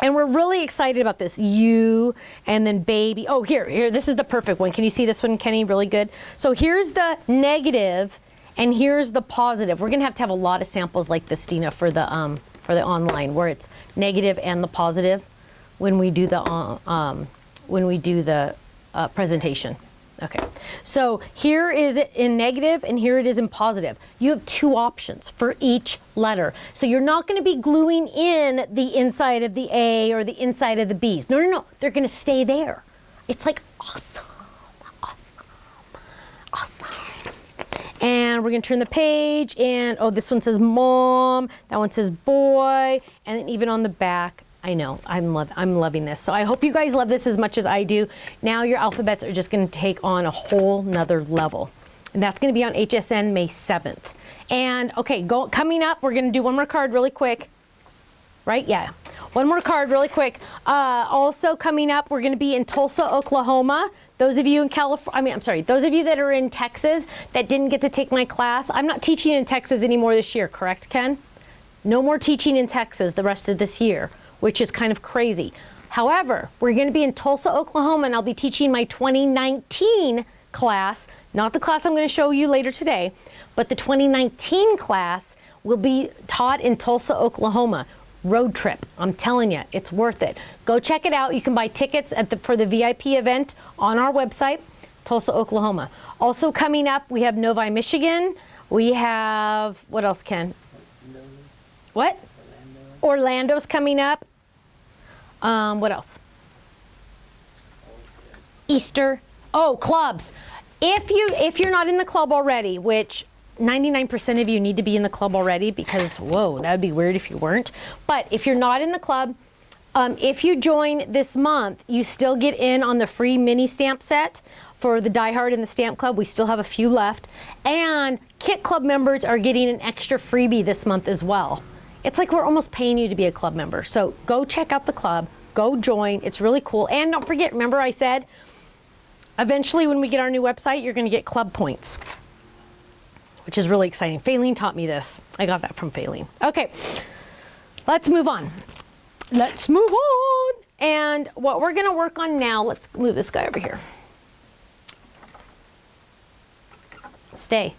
And we're really excited about this. You, and then baby. Oh, here, this is the perfect one. Can you see this one, Kenny? Really good. So here's the negative, and here's the positive. We're gonna have to have a lot of samples like this, Dina, for the online, where it's negative and the positive when we do the presentation. Okay, so here is it in negative and here it is in positive. You have 2 options for each letter. So you're not going to be gluing in the inside of the A or the inside of the B's. No, no, no, they're going to stay there. It's like awesome, awesome, awesome. And we're gonna turn the page, and oh, this one says mom, that one says boy, and then even on the back, I know, I'm loving this. So I hope you guys love this as much as I do. Now your alphabets are just gonna take on a whole nother level. And that's gonna be on HSN May 7th. And okay, coming up, we're gonna do one more card really quick. Right, yeah. One more card really quick. Also coming up, we're gonna be in Tulsa, Oklahoma. Those of you in those of you that are in Texas that didn't get to take my class, I'm not teaching in Texas anymore this year, correct, Ken? No more teaching in Texas the rest of this year, which is kind of crazy. However, we're gonna be in Tulsa, Oklahoma, and I'll be teaching my 2019 class, not the class I'm gonna show you later today, but the 2019 class will be taught in Tulsa, Oklahoma. Road trip. I'm telling you, it's worth it. Go check it out. You can buy tickets for the VIP event on our website, Tulsa, Oklahoma. Also coming up, we have Novi, Michigan. We have, what else, Ken? What? Orlando's coming up. What else? Easter. Oh, clubs. If you're not in the club already, which 99% of you need to be in the club already, because whoa, that would be weird if you weren't. But if you're not in the club, if you join this month, you still get in on the free mini stamp set for the Die Hard and the Stamp Club. We still have a few left. And Kit Club members are getting an extra freebie this month as well. It's like we're almost paying you to be a club member. So go check out the club, go join. It's really cool. And don't forget, remember I said, eventually when we get our new website, you're gonna get club points, which is really exciting. Faylene taught me this. I got that from Faylene. Okay, let's move on. Let's move on. And what we're gonna work on now, let's move this guy over here. Stay.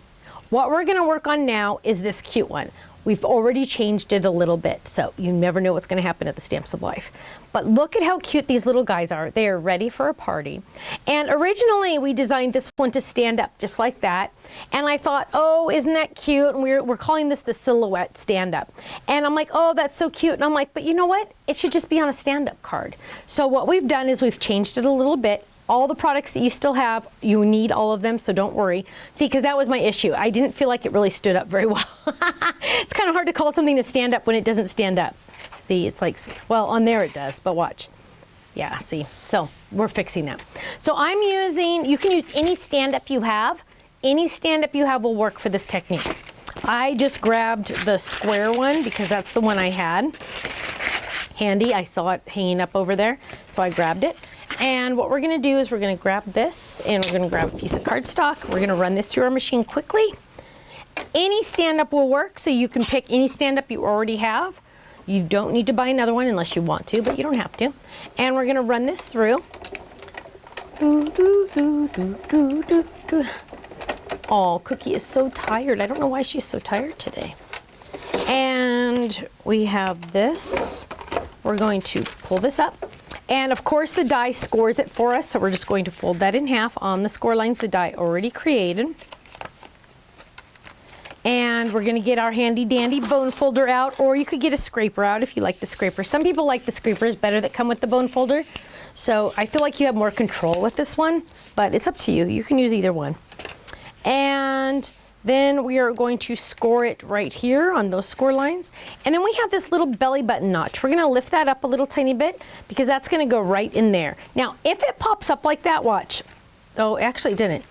What we're gonna work on now is this cute one. We've already changed it a little bit, so you never know what's gonna happen at the Stamps of Life. But look at how cute these little guys are. They are ready for a party. And originally we designed this one to stand up just like that. And I thought, oh, isn't that cute? And we're calling this the silhouette stand up. And I'm like, oh, that's so cute. And I'm like, but you know what? It should just be on a stand up card. So what we've done is we've changed it a little bit. All the products that you still have, you need all of them, so don't worry. See, because that was my issue. I didn't feel like it really stood up very well. It's kind of hard to call something to stand up when it doesn't stand up. See, it's like, well, on there it does, but watch. Yeah, see, so we're fixing that. So I'm using, you can use any stand-up you have. Any stand-up you have will work for this technique. I just grabbed the square one because that's the one I had handy. I saw it hanging up over there, so I grabbed it. And what we're gonna do is we're gonna grab this and we're gonna grab a piece of cardstock. We're gonna run this through our machine quickly. Any stand-up will work, so you can pick any stand-up you already have. You don't need to buy another one unless you want to, but you don't have to. And we're gonna run this through. Oh, Cookie is so tired. I don't know why she's so tired today. And we have this. We're going to pull this up. And of course the die scores it for us, so we're just going to fold that in half on the score lines the die already created. And we're gonna get our handy dandy bone folder out, or you could get a scraper out if you like the scraper. Some people like the scrapers better that come with the bone folder. So I feel like you have more control with this one, but it's up to you. You can use either one. And then we are going to score it right here on those score lines. And then we have this little belly button notch. We're gonna lift that up a little tiny bit because that's gonna go right in there. Now, if it pops up like that, watch. Oh, actually it didn't.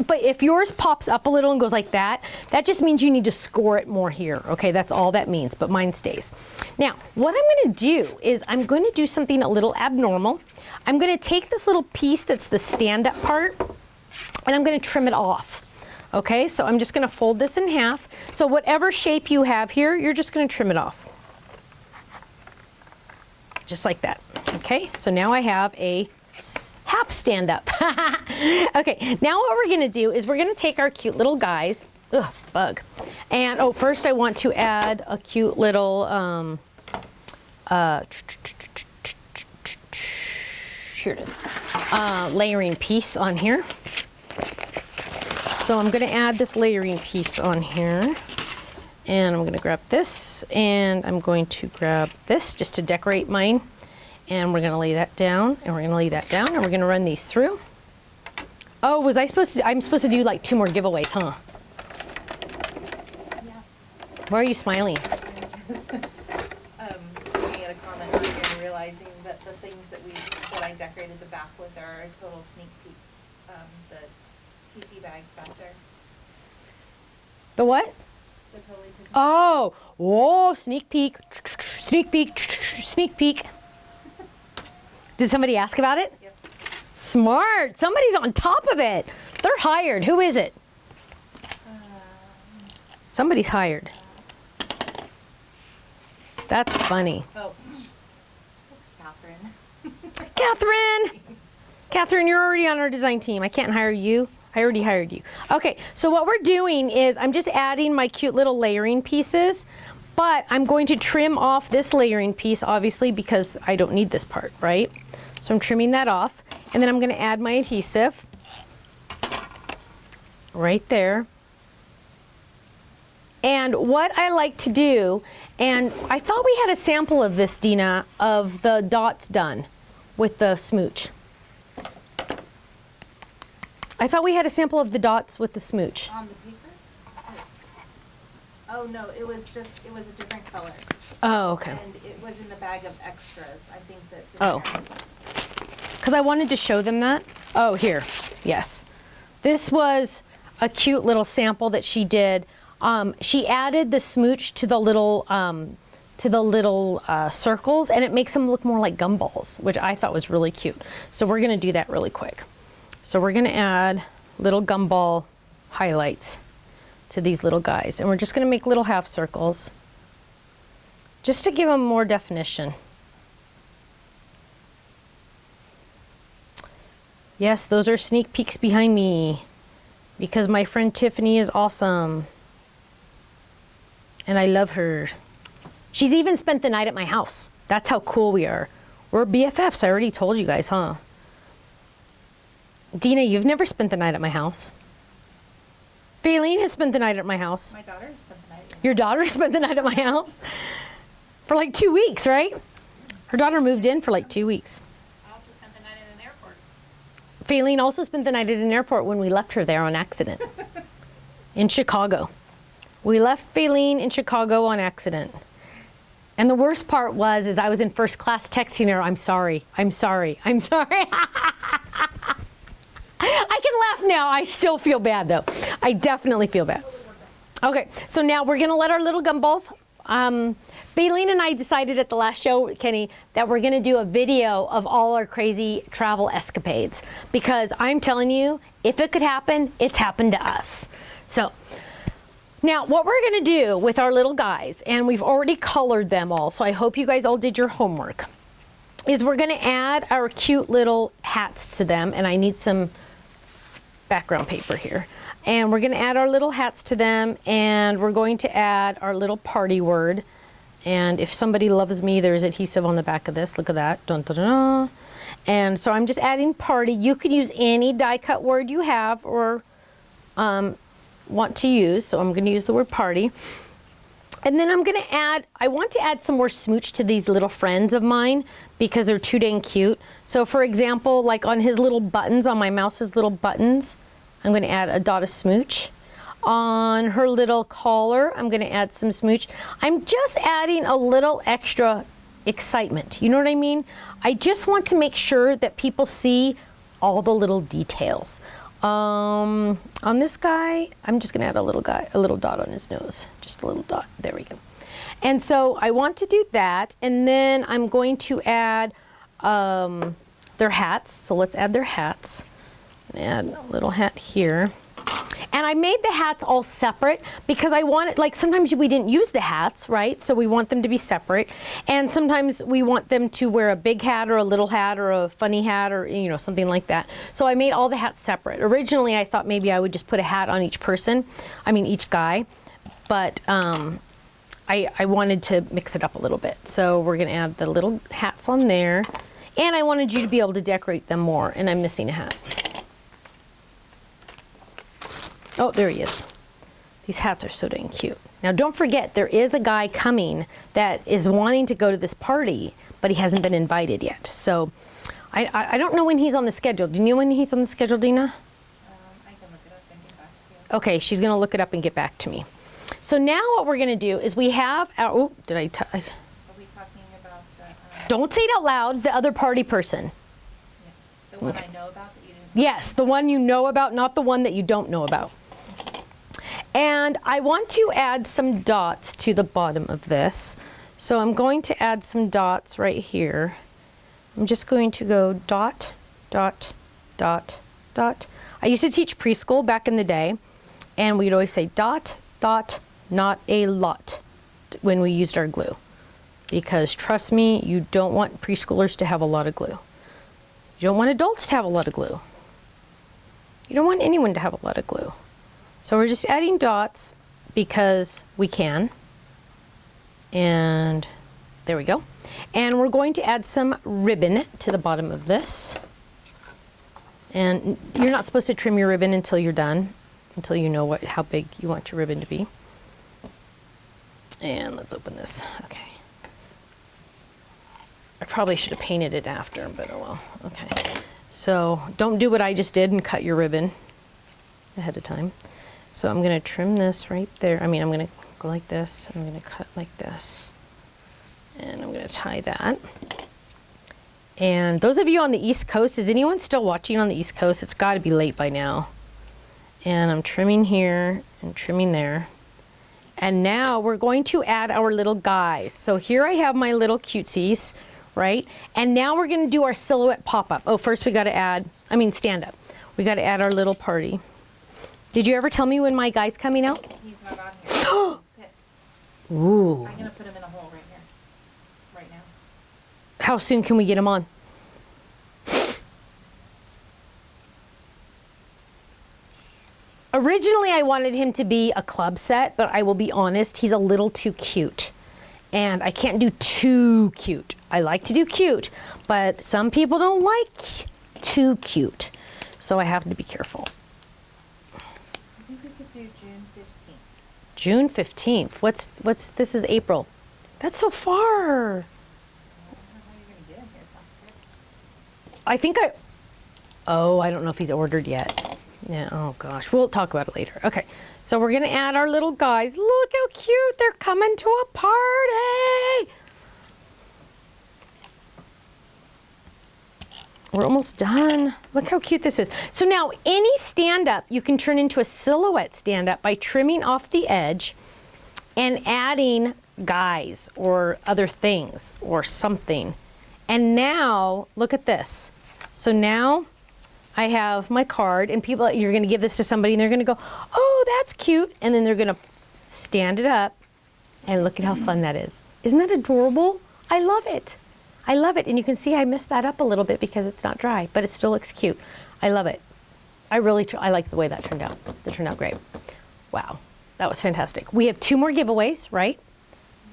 But if yours pops up a little and goes like that, that just means you need to score it more here. Okay, that's all that means, but mine stays. Now, what I'm gonna do is I'm gonna do something a little abnormal. I'm gonna take this little piece that's the stand-up part, and I'm gonna trim it off. Okay, so I'm just gonna fold this in half. So whatever shape you have here, you're just gonna trim it off. Just like that. Okay, so now I have a half stand up. Okay, now what we're gonna do is we're gonna take our cute little guys, ugh, bug. And oh, first I want to add a cute little, here it is, layering piece on here. So I'm gonna add this layering piece on here. And I'm gonna grab this, and I'm going to grab this just to decorate mine. And we're gonna lay that down, and we're gonna lay that down, and we're gonna run these through. Oh, I'm supposed to do like 2 more giveaways, huh? Why are you smiling? Looking at a comment here and realizing that the things that I decorated the back with are a total sneak peek. The TP bags back there. The what? The totally. Oh, whoa, sneak peek, sneak peek, sneak peek. Did somebody ask about it? Yep. Smart. Somebody's on top of it. They're hired. Who is it? Somebody's hired. That's funny. Oh, Catherine. Catherine, you're already on our design team. I can't hire you. I already hired you. Okay, so what we're doing is I'm just adding my cute little layering pieces, but I'm going to trim off this layering piece, obviously, because I don't need this part, right? So I'm trimming that off, and then I'm going to add my adhesive right there. And what I like to do, and I thought we had a sample of this, Dina, of the dots done with the smooch. I thought we had a sample of the dots with the smooch. On the paper? Oh, no, it was a different color. Oh, okay. And it was in the bag of extras. I think that's. Oh. Because I wanted to show them that. Oh, here. Yes. This was a cute little sample that she did. She added the smooch to the little circles, and it makes them look more like gumballs, which I thought was really cute. So we're going to do that really quick. So we're going to add little gumball highlights to these little guys, and we're just going to make little half circles just to give them more definition. Yes, those are sneak peeks behind me because my friend Tiffany is awesome and I love her. She's even spent the night at my house. That's how cool we are. We're BFFs. I already told you guys, huh? Dina, you've never spent the night at my house. Faylene has spent the night at my house. My daughter spent the night. Your daughter spent the night at my house? For like 2 weeks, right? Her daughter moved in for like 2 weeks. I also spent the night in an airport. Faylene also spent the night at an airport when we left her there on accident. In Chicago. We left Faylene in Chicago on accident. And the worst part was, is I was in first class texting her, I'm sorry, I'm sorry, I'm sorry. I can laugh now. I still feel bad though. I definitely feel bad. Okay, so now we're gonna let our little gumballs. Faylene and I decided at the last show, Kenny, that we're gonna do a video of all our crazy travel escapades. Because I'm telling you, if it could happen, it's happened to us. So, now what we're gonna do with our little guys, and we've already colored them all, so I hope you guys all did your homework, is we're gonna add our cute little hats to them, and I need some background paper here. And we're gonna add our little hats to them, and we're going to add our little party word. And if somebody loves me, there's adhesive on the back of this. Look at that. Dun, dun, dun, dun. And so I'm just adding party. You could use any die cut word you have or want to use. So I'm gonna use the word party. And then I'm gonna add, I want to add some more smooch to these little friends of mine because they're too dang cute. So for example, like on his little buttons, on my mouse's little buttons, I'm gonna add a dot of smooch. On her little collar, I'm gonna add some smooch. I'm just adding a little extra excitement. You know what I mean? I just want to make sure that people see all the little details. On this guy, I'm just gonna add a little dot on his nose. Just a little dot, there we go. And so I want to do that, and then I'm going to add their hats. So let's add their hats. Add a little hat here. And I made the hats all separate because I wanted, like sometimes we didn't use the hats, right? So we want them to be separate. And sometimes we want them to wear a big hat or a little hat or a funny hat or, you know, something like that. So I made all the hats separate. Originally, I thought maybe I would just put a hat on each person, each guy. But I wanted to mix it up a little bit. So we're gonna add the little hats on there. And I wanted you to be able to decorate them more, and I'm missing a hat. Oh, there he is. These hats are so dang cute. Now don't forget, there is a guy coming that is wanting to go to this party, but he hasn't been invited yet. So I don't know when he's on the schedule. Do you know when he's on the schedule, Dina? I can look it up and get back to you. Okay, she's gonna look it up and get back to me. So now what we're going to do is we have our, oh, did I, Are we talking about the, don't say it out loud, the other party person. the one I know about that you didn't? Yes, the one you know about, not the one that you don't know about. And I want to add some dots to the bottom of this. So I'm going to add some dots right here. I'm just going to go dot, dot, dot, dot. I used to teach preschool back in the day, and we'd always say dot, dot, not a lot when we used our glue. Because trust me, you don't want preschoolers to have a lot of glue. You don't want adults to have a lot of glue. You don't want anyone to have a lot of glue. So we're just adding dots because we can. And there we go. And we're going to add some ribbon to the bottom of this. And you're not supposed to trim your ribbon until you're done, until you know how big you want your ribbon to be. And let's open this. Okay. I probably should have painted it after, but oh well. Okay. So don't do what I just did and cut your ribbon ahead of time. So I'm going to trim this right there. I mean, I'm going to go like this. I'm going to cut like this. And I'm going to tie that. And those of you on the East Coast, is anyone still watching on the East Coast? It's got to be late by now. And I'm trimming here and trimming there. And now we're going to add our little guys. So here I have my little cutesies, right? And now we're going to do our silhouette pop-up. Oh, first we got to stand up. We got to add our little party. Did you ever tell me when my guy's coming out? He's not on here. Okay. Ooh. I'm gonna put him in a hole right here, right now. How soon can we get him on? Originally, I wanted him to be a club set, but I will be honest, he's a little too cute. And I can't do too cute. I like to do cute, but some people don't like too cute. So I have to be careful. I think we could do June 15th. June 15th. This is April. That's so far. I don't know how you're gonna get him here, Tom. I think I don't know if he's ordered yet. Yeah, oh gosh, we'll talk about it later. Okay, so we're gonna add our little guys. Look how cute, they're coming to a party. We're almost done. Look how cute this is. So now any stand-up you can turn into a silhouette stand-up by trimming off the edge and adding guys or other things or something. And now, look at this. So now I have my card, and people, you're gonna give this to somebody and they're gonna go, oh, that's cute. And then they're gonna stand it up and look at how fun that is. Isn't that adorable? I love it. I love it. And you can see I messed that up a little bit because it's not dry, but it still looks cute. I love it. I like the way that turned out. That turned out great. Wow, that was fantastic. We have 2 more giveaways, right?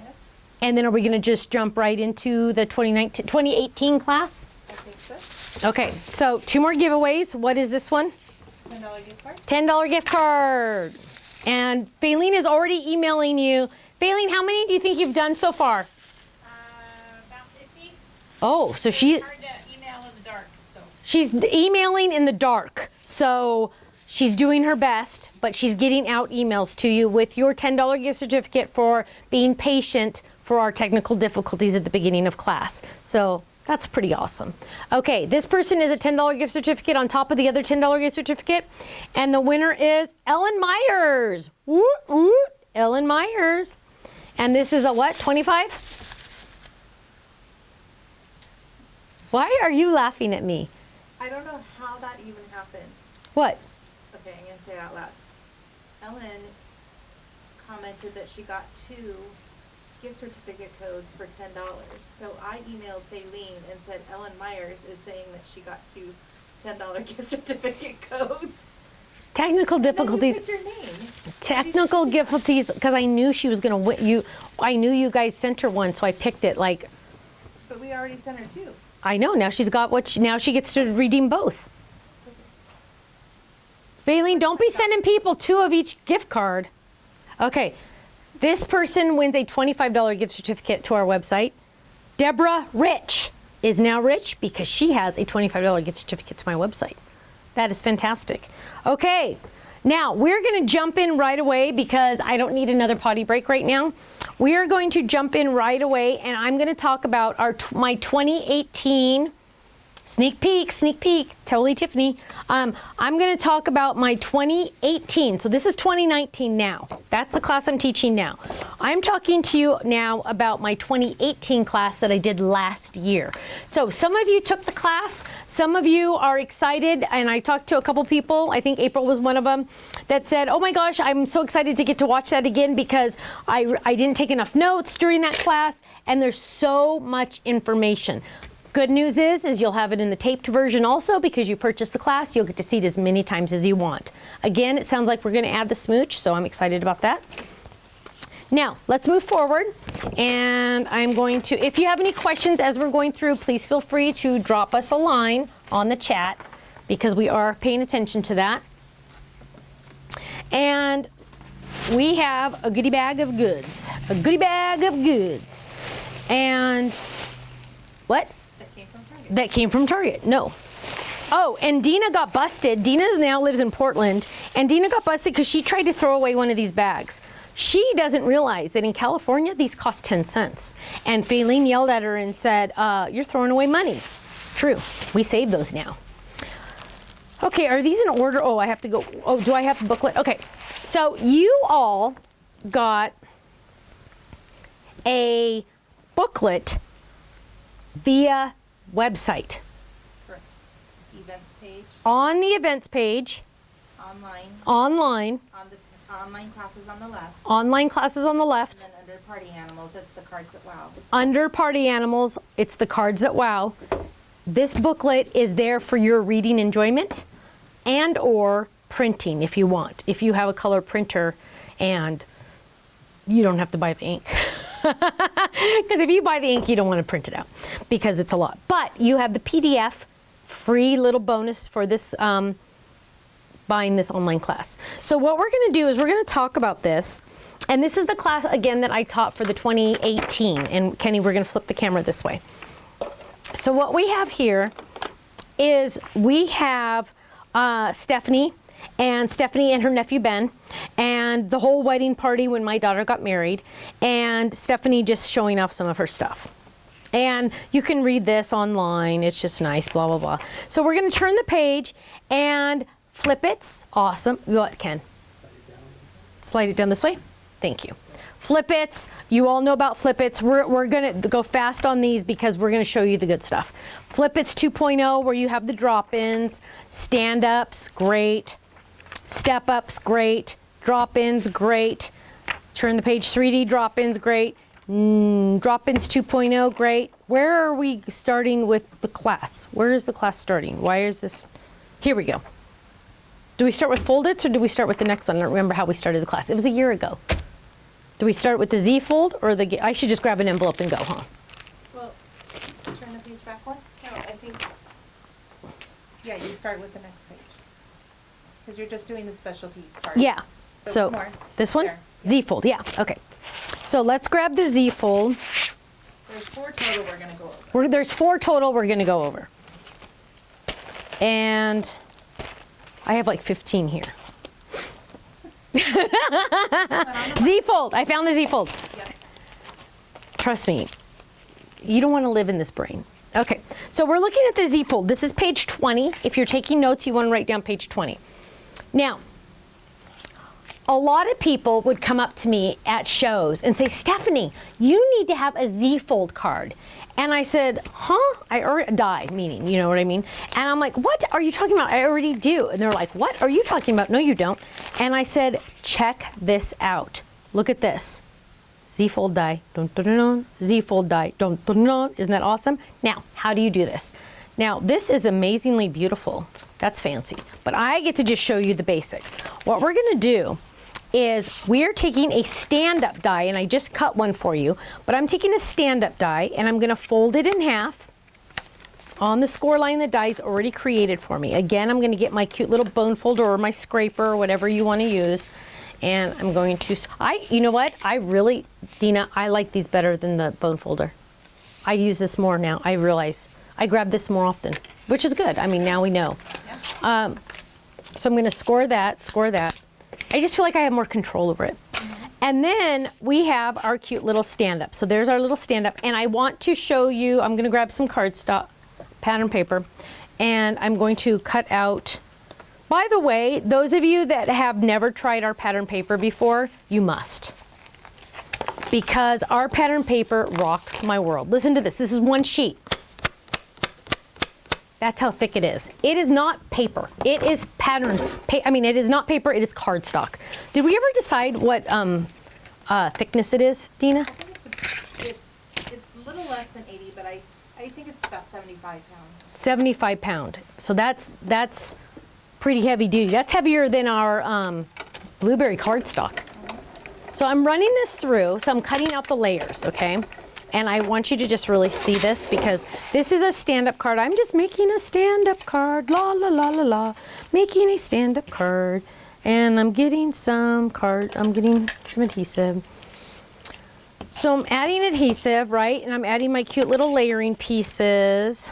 Yes, And then are we gonna just jump right into the 2018 class? I think so. Okay, so 2 more giveaways. What is this one? $10 gift card? $10 gift card. And Faylene is already emailing you. Faylene, how many do you think you've done so far? About 50. Oh, so It's hard to email in the dark, so. she's emailing in the dark. So she's doing her best, but she's getting out emails to you with your $10 gift certificate for being patient for our technical difficulties at the beginning of class. So that's pretty awesome. Okay, this person is a $10 gift certificate on top of the other $10 gift certificate. And the winner is Ellen Myers. Woot, woot, Ellen Myers. And this is a what, 25? Why are you laughing at me? I don't know how that even happened. What? Okay, I'm gonna say it out loud. Ellen commented that she got 2 gift certificate codes for $10. So I emailed Faylene and said Ellen Myers is saying that she got 2 $10 gift certificate codes. Technical And then difficulties. you put your name. Technical difficulties, because I knew she was going to win. I knew you guys sent her one, so I picked it. Like, But we already sent her 2. I know, now she's got now she gets to redeem both. Faylene, don't be sending people 2 of each gift card. Okay, this person wins a $25 gift certificate to our website. Deborah Rich is now rich because she has a $25 gift certificate to my website. That is fantastic. Okay, Now, we're going to jump in right away because I don't need another potty break right now. We are going to jump in right away, and I'm going to talk about my 2018 sneak peek, totally Tiffany. I'm going to talk about my 2018. So this is 2019 now. That's the class I'm teaching now. I'm talking to you now about my 2018 class that I did last year. So some of you took the class, some of you are excited, and I talked to a couple people, I think April was one of them, that said, oh my gosh, I'm so excited to get to watch that again because I didn't take enough notes during that class, and there's so much information. Good news is you'll have it in the taped version also because you purchased the class. You'll get to see it as many times as you want. Again, it sounds like we're going to add the smooch, so I'm excited about that. Now, let's move forward, and I'm going to, if you have any questions as we're going through, please feel free to drop us a line on the chat because we are paying attention to that. And we have a goodie bag of goods. A goodie bag of goods. And what? That came from Target. No. Oh, and Dina got busted. Dina now lives in Portland, and Dina got busted because she tried to throw away one of these bags. She doesn't realize that in California, these cost 10 cents. And Faylene yelled at her and said, you're throwing away money. True. We save those now. Okay, are these in order? Oh, I have to go. Oh, do I have the booklet? Okay. So you all got a booklet via website. Correct. Events page, On the events page, online, online, on the online classes on the left, online classes on the and left. then under party animals, it's the cards that wow. Under party animals, it's the cards that wow. This booklet is there for your reading enjoyment and or printing if you want. If you have a color printer and you don't have to buy the ink. Because if you buy the ink, you don't want to print it out because it's a lot. But you have the PDF, free little bonus for this buying this online class. So what we're going to do is we're going to talk about this. And this is the class, again, that I taught for the 2018. And Kenny, we're going to flip the camera this way. So what we have here is we have Stephanie and her nephew Ben, and the whole wedding party when my daughter got married, and Stephanie just showing off some of her stuff. And you can read this online. It's just nice, blah, blah, blah. So we're going to turn the page and flip it. Awesome. What, Ken? Slide it down this way. Thank you. Flip Its. You all know about Flip Its. We're going to go fast on these because we're going to show you the good stuff. Flip Its 2.0, where you have the drop-ins, stand-ups, great. Step-ups, great. Drop-ins, great. Turn the page, 3D drop-ins, great. Drop-ins 2.0, great. Where are we starting with the class? Where is the class starting? Why is this? Here we go. Do we start with Fold-Its or do we start with the next one? I don't remember how we started the class. It was a year ago. Do we start with the Z Fold or the? I should just grab an envelope and go, huh? Well, turn the page back one? No, I think, yeah, you start with the next page. Because you're just doing the specialty cards. Yeah. So more. this one? There. Z Fold, yeah, okay. So let's grab the Z Fold. There's 4 total we're gonna go over. There's 4 total we're gonna go over. And I have like 15 here. Z Fold, I found the Z Fold. Yep. Trust me, you don't want to live in this brain. Okay, so we're looking at the Z Fold. This is page 20. If you're taking notes, you want to write down page 20. Now, a lot of people would come up to me at shows and say, Stephanie, you need to have a Z Fold card. And I said, huh? I already die, meaning, you know what I mean? And I'm like, what are you talking about? I already do. And they're like, what are you talking about? No, you don't. And I said, check this out. Look at this. Z Fold die, dun, dun, dun, dun. Z Fold die, dun, dun, dun. Isn't that awesome? Now, how do you do this? Now, this is amazingly beautiful. That's fancy. But I get to just show you the basics. What we're gonna do is we're taking a stand-up die, and I just cut one for you, but I'm taking a stand-up die and I'm gonna fold it in half on the score line the die's already created for me. Again, I'm gonna get my cute little bone folder or my scraper or whatever you wanna use, and I'm going to, you know what? I really, Dina, I like these better than the bone folder. I use this more now, I realize. I grab this more often, which is good. I mean, now we know. So I'm going to score that. I just feel like I have more control over it. And then we have our cute little stand-up. So there's our little stand-up. And I want to show you, I'm going to grab some cardstock, pattern paper, and I'm going to cut out. By the way, those of you that have never tried our pattern paper before, you must. Because our pattern paper rocks my world. Listen to this. This is one sheet. That's how thick it is. It is not paper. It is pattern. It is not paper. It is cardstock. Did we ever decide what thickness it is, Dina? It's a little less than 80, but I think it's about 75 pounds. 75 pound. So that's pretty heavy duty. That's heavier than our blueberry cardstock. So I'm running this through. So I'm cutting out the layers, okay? And I want you to just really see this because this is a stand-up card. I'm just making a stand-up card, la la la la la, making a stand-up card. And I'm getting some adhesive. So I'm adding adhesive, right? And I'm adding my cute little layering pieces.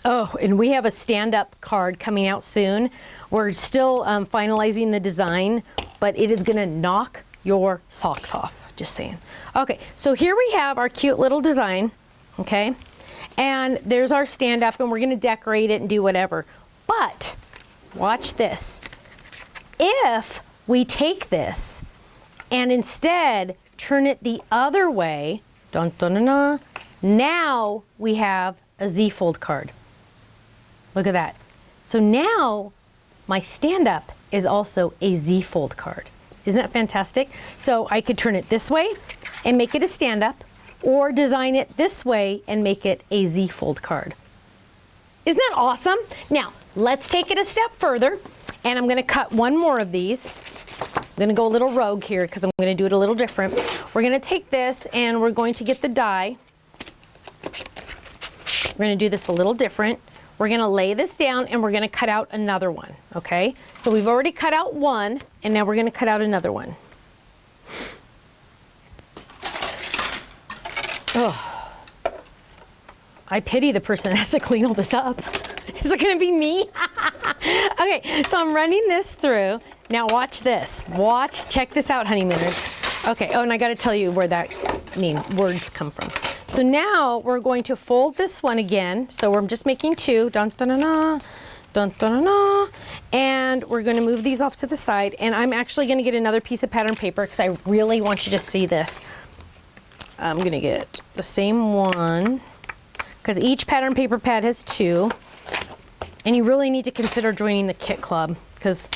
Oh, and we have a stand-up card coming out soon. We're still finalizing the design, but it is gonna knock your socks off. Just saying. Okay, so here we have our cute little design, okay? And there's our stand up and we're gonna decorate it and do whatever. But, watch this. If we take this and instead turn it the other way, dun, dun, dun, dun, now we have a Z-fold card. Look at that. So now my stand up is also a Z-fold card. Isn't that fantastic? So I could turn it this way and make it a stand-up, or design it this way and make it a Z-fold card. Isn't that awesome? Now, let's take it a step further, and I'm gonna cut one more of these. I'm gonna go a little rogue here because I'm gonna do it a little different. We're gonna take this and we're going to get the die. We're gonna do this a little different. We're gonna lay this down and we're gonna cut out another one, okay? So we've already cut out one, and now we're gonna cut out another one. Oh, I pity the person that has to clean all this up. Is it gonna be me? Okay, so I'm running this through. Now watch this. Check this out, honeymooners. Okay, oh, and I gotta tell you where that words come from. So now we're going to fold this one again. So I'm just making two, dun, dun, dun, dun, dun, dun, dun, and we're gonna move these off to the side. And I'm actually gonna get another piece of pattern paper because I really want you to see this. I'm gonna get the same one because each pattern paper pad has two. And you really need to consider joining the Kit Club because,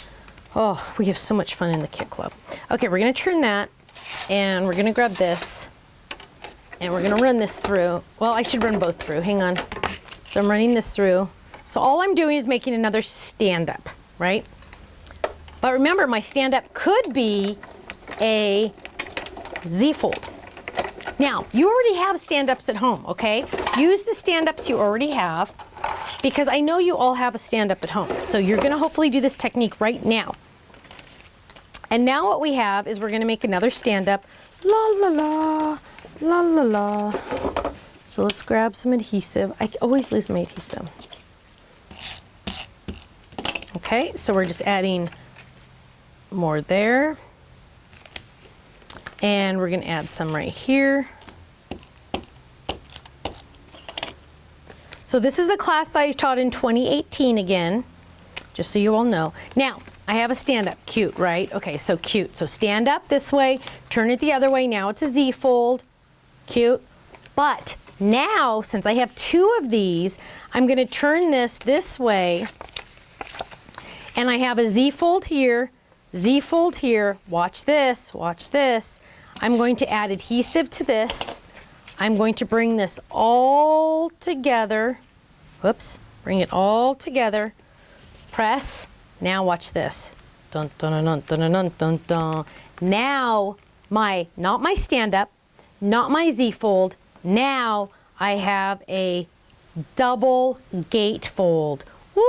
oh, we have so much fun in the Kit Club. Okay, we're gonna turn that and we're gonna grab this. And we're gonna run this through. Well, I should run both through, hang on. So I'm running this through. So all I'm doing is making another stand-up, right? But remember, my stand-up could be a Z-fold. Now, you already have stand-ups at home, okay? Use the stand-ups you already have because I know you all have a stand-up at home. So you're gonna hopefully do this technique right now. And now what we have is we're gonna make another stand-up. La la la. La la la. So let's grab some adhesive. I always lose my adhesive. Okay, so we're just adding more there. And we're gonna add some right here. So this is the class that I taught in 2018 again, just so you all know. Now, I have a stand-up, cute, right? Okay, so cute. So stand up this way, turn it the other way. Now it's a Z-fold. Cute. But now, since I have two of these, I'm going to turn this way. And I have a Z-fold here, Z-fold here. Watch this, watch this. I'm going to add adhesive to this. I'm going to bring this all together. Whoops. Bring it all together. Press. Now watch this. Dun, dun, dun, dun, dun, dun, dun, dun. Now, not my stand-up, not my Z-fold. Now I have a double gatefold. Woo!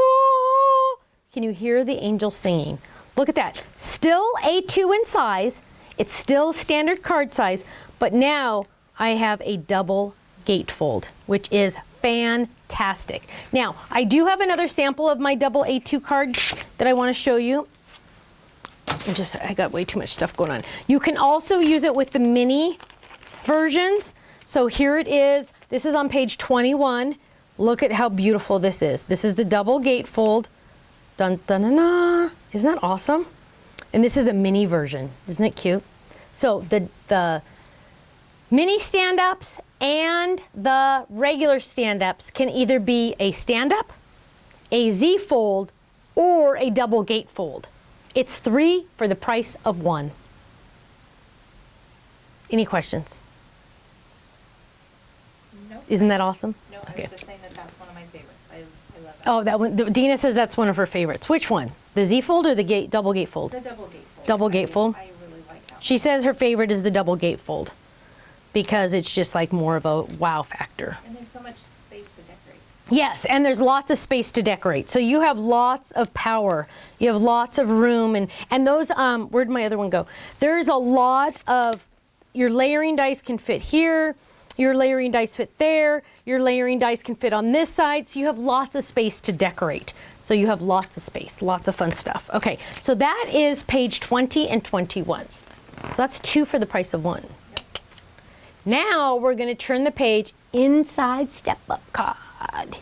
Can you hear the angel singing? Look at that. Still A2 in size. It's still standard card size, but now I have a double gatefold, which is fantastic. fantastic. Now, I do have another sample of my double A2 card that I want to show you. I got way too much stuff going on. You can also use it with the mini versions. So here it is. This is on page 21. Look at how beautiful this is. This is the double gatefold. Dun dun dun dun. Isn't that awesome? And this is a mini version. Isn't it cute? So the mini stand-ups and the regular stand-ups can either be a stand-up, a Z-fold, or a double gatefold. It's 3 for the price of 1. Any questions? Nope. Isn't that awesome? No, I Okay. was just saying that that's one of my favorites. I love that. Oh, that one. Dina says that's one of her favorites. Which one? The Z-fold or the double gatefold? The double gatefold. Double gatefold? I really like that. She says her favorite is the double gatefold because it's just like more of a wow factor. And there's so much space to decorate. Yes, and there's lots of space to decorate. So you have lots of power. You have lots of room, and those, where'd my other one go? There's a lot of, your layering dice can fit here, your layering dice fit there, your layering dice can fit on this side, so you have lots of space to decorate. So you have lots of space, lots of fun stuff. Okay, so that is page 20 and 21. So that's 2 for the price of 1. Now we're going to turn the page inside step-up card.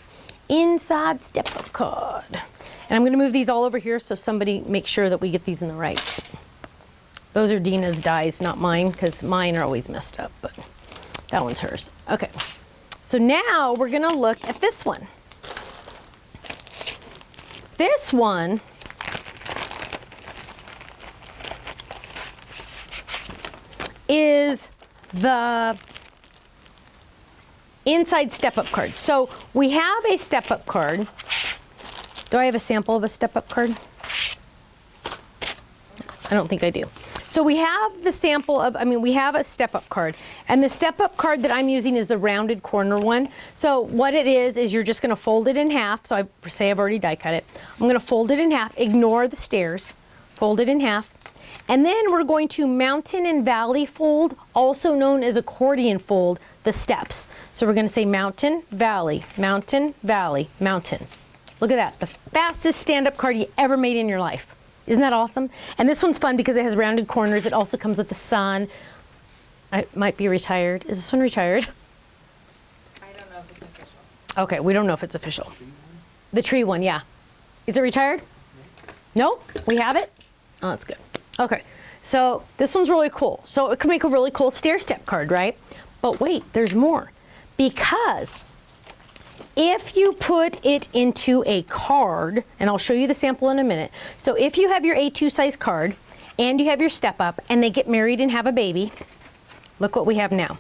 Inside step-up card. And I'm going to move these all over here so somebody make sure that we get these in the right. Those are Dina's dies, not mine, because mine are always messed up, but that one's hers. Okay, so now we're going to look at this one. This one is the inside step-up card. So we have a step-up card. Do I have a sample of a step-up card? I don't think I do. So we have the sample of, we have a step-up card. And the step-up card that I'm using is the rounded corner one. So what it is you're just gonna fold it in half. So I say I've already die cut it. I'm gonna fold it in half, ignore the stairs, fold it in half. And then we're going to mountain and valley fold, also known as accordion fold, the steps. So we're gonna say mountain, valley, mountain, valley, mountain. Look at that, the fastest stand-up card you ever made in your life. Isn't that awesome? And this one's fun because it has rounded corners. It also comes with the sun. I might be retired. Is this one retired? I don't know if it's official. Okay, we don't know if it's official. The tree one, yeah. Is it retired? No? We have it? Oh, that's good. Okay, so this one's really cool. So it could make a really cool stair step card, right? But wait, there's more. Because if you put it into a card, and I'll show you the sample in a minute. So if you have your A2 size card and you have your step up and they get married and have a baby, look what we have now.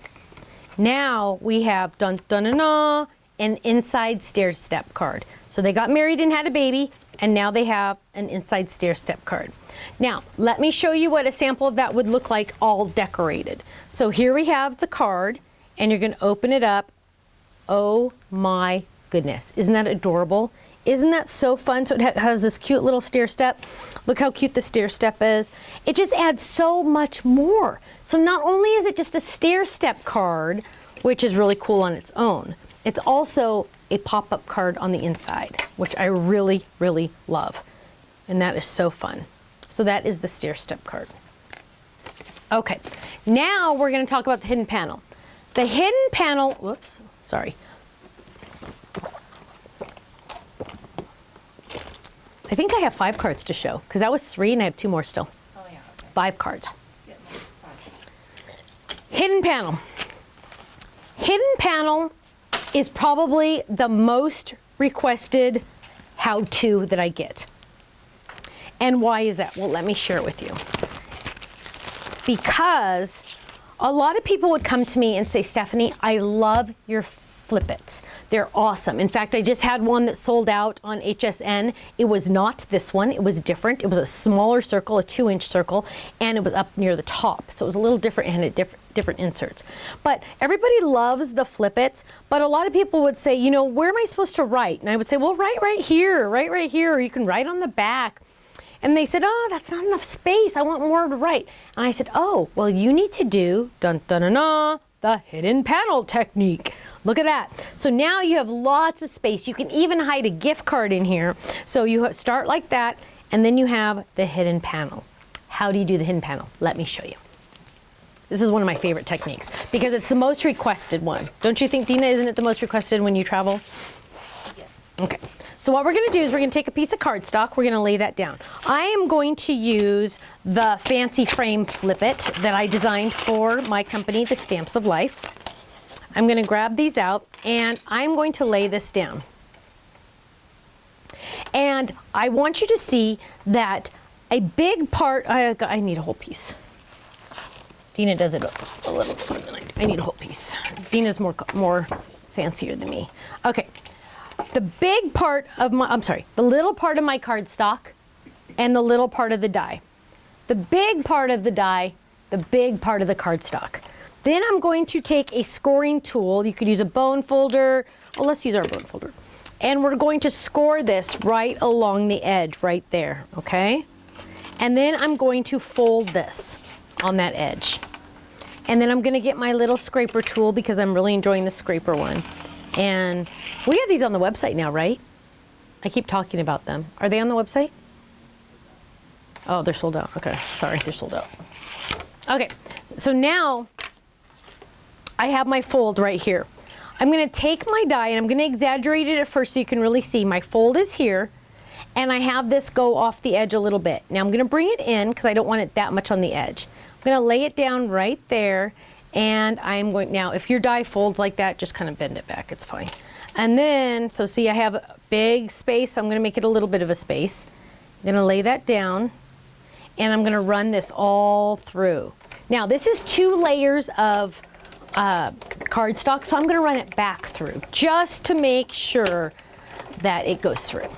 Now we have dun dun dun dun, an inside stair step card. So they got married and had a baby, and now they have an inside stair step card. Now, let me show you what a sample of that would look like all decorated. So here we have the card, and you're gonna open it up. Oh my goodness, isn't that adorable? Isn't that so fun? So it has this cute little stair step. Look how cute the stair step is. It just adds so much more. So not only is it just a stair step card, which is really cool on its own, it's also a pop-up card on the inside, which I really, really love. And that is so fun. So that is the stair step card. Okay, now we're gonna talk about the hidden panel. The hidden panel, whoops, sorry. I think I have 5 cards to show, because that was 3 and I have 2 more still. Oh, yeah, okay. 5 cards. Yeah, no, fine. Hidden panel. Hidden panel is probably the most requested how-to that I get. And why is that? Well, let me share it with you. Because a lot of people would come to me and say, Stephanie, I love your Flippets. They're awesome. In fact, I just had one that sold out on HSN. It was not this one. It was different. It was a smaller circle, a 2-inch circle, and it was up near the top. So it was a little different and had different inserts. But everybody loves the Flippets, but a lot of people would say, you know, where am I supposed to write? And I would say, well, write right here, or you can write on the back. And they said, oh, that's not enough space. I want more to write. And I said, oh, well, you need to do, dun dun dun dun, the hidden panel technique. Look at that. So now you have lots of space. You can even hide a gift card in here. So you start like that, and then you have the hidden panel. How do you do the hidden panel? Let me show you. This is one of my favorite techniques because it's the most requested one. Don't you think, Dina, isn't it the most requested when you travel? Yes. Okay. So what we're going to do is we're going to take a piece of cardstock. We're going to lay that down. I am going to use the fancy frame Flip It that I designed for my company, The Stamps of Life. I'm going to grab these out and I'm going to lay this down. And I want you to see that a big part, I need a whole piece. Dina does it a little bit than I do. I need a whole piece. Dina's more fancier than me. Okay. The big part of the little part of my cardstock and the little part of the die. The big part of the die, the big part of the cardstock. Then I'm going to take a scoring tool. You could use a bone folder. Well, let's use our bone folder. And we're going to score this right along the edge, right there, okay? And then I'm going to fold this on that edge. And then I'm gonna get my little scraper tool because I'm really enjoying the scraper one. And we have these on the website now, right? I keep talking about them. Are they on the website? Oh, they're sold out. Okay, sorry, they're sold out. Okay, so now I have my fold right here. I'm gonna take my die and I'm gonna exaggerate it at first so you can really see. My fold is here and I have this go off the edge a little bit. Now I'm gonna bring it in because I don't want it that much on the edge. I'm gonna lay it down right there and I'm going, now if your die folds like that, just kind of bend it back, it's fine. And then, so see I have a big space, so I'm gonna make it a little bit of a space. I'm gonna lay that down and I'm gonna run this all through. Now this is 2 layers of cardstock, so I'm gonna run it back through just to make sure that it goes through.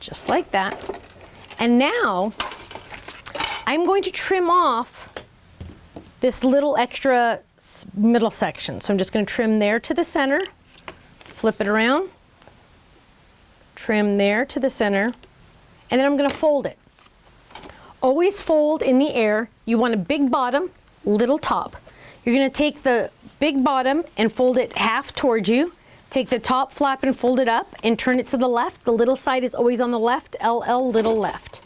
Just like that. And now I'm going to trim off this little extra middle section. So I'm just going to trim there to the center, flip it around, trim there to the center, and then I'm going to fold it. Always fold in the air. You want a big bottom, little top. You're going to take the big bottom and fold it half towards you. Take the top flap and fold it up and turn it to the left. The little side is always on the left, LL little left.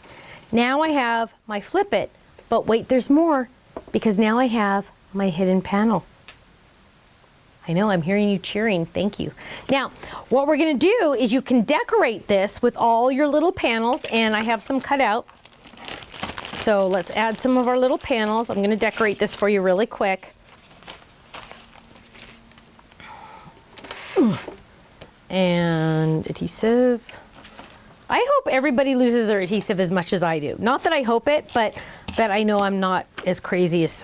Now I have my Flip It, but wait, there's more because now I have my hidden panel. I know, I'm hearing you cheering, thank you. Now, what we're gonna do is you can decorate this with all your little panels, and I have some cut out. So let's add some of our little panels. I'm gonna decorate this for you really quick. And adhesive. I hope everybody loses their adhesive as much as I do. Not that I hope it, but that I know I'm not as crazy as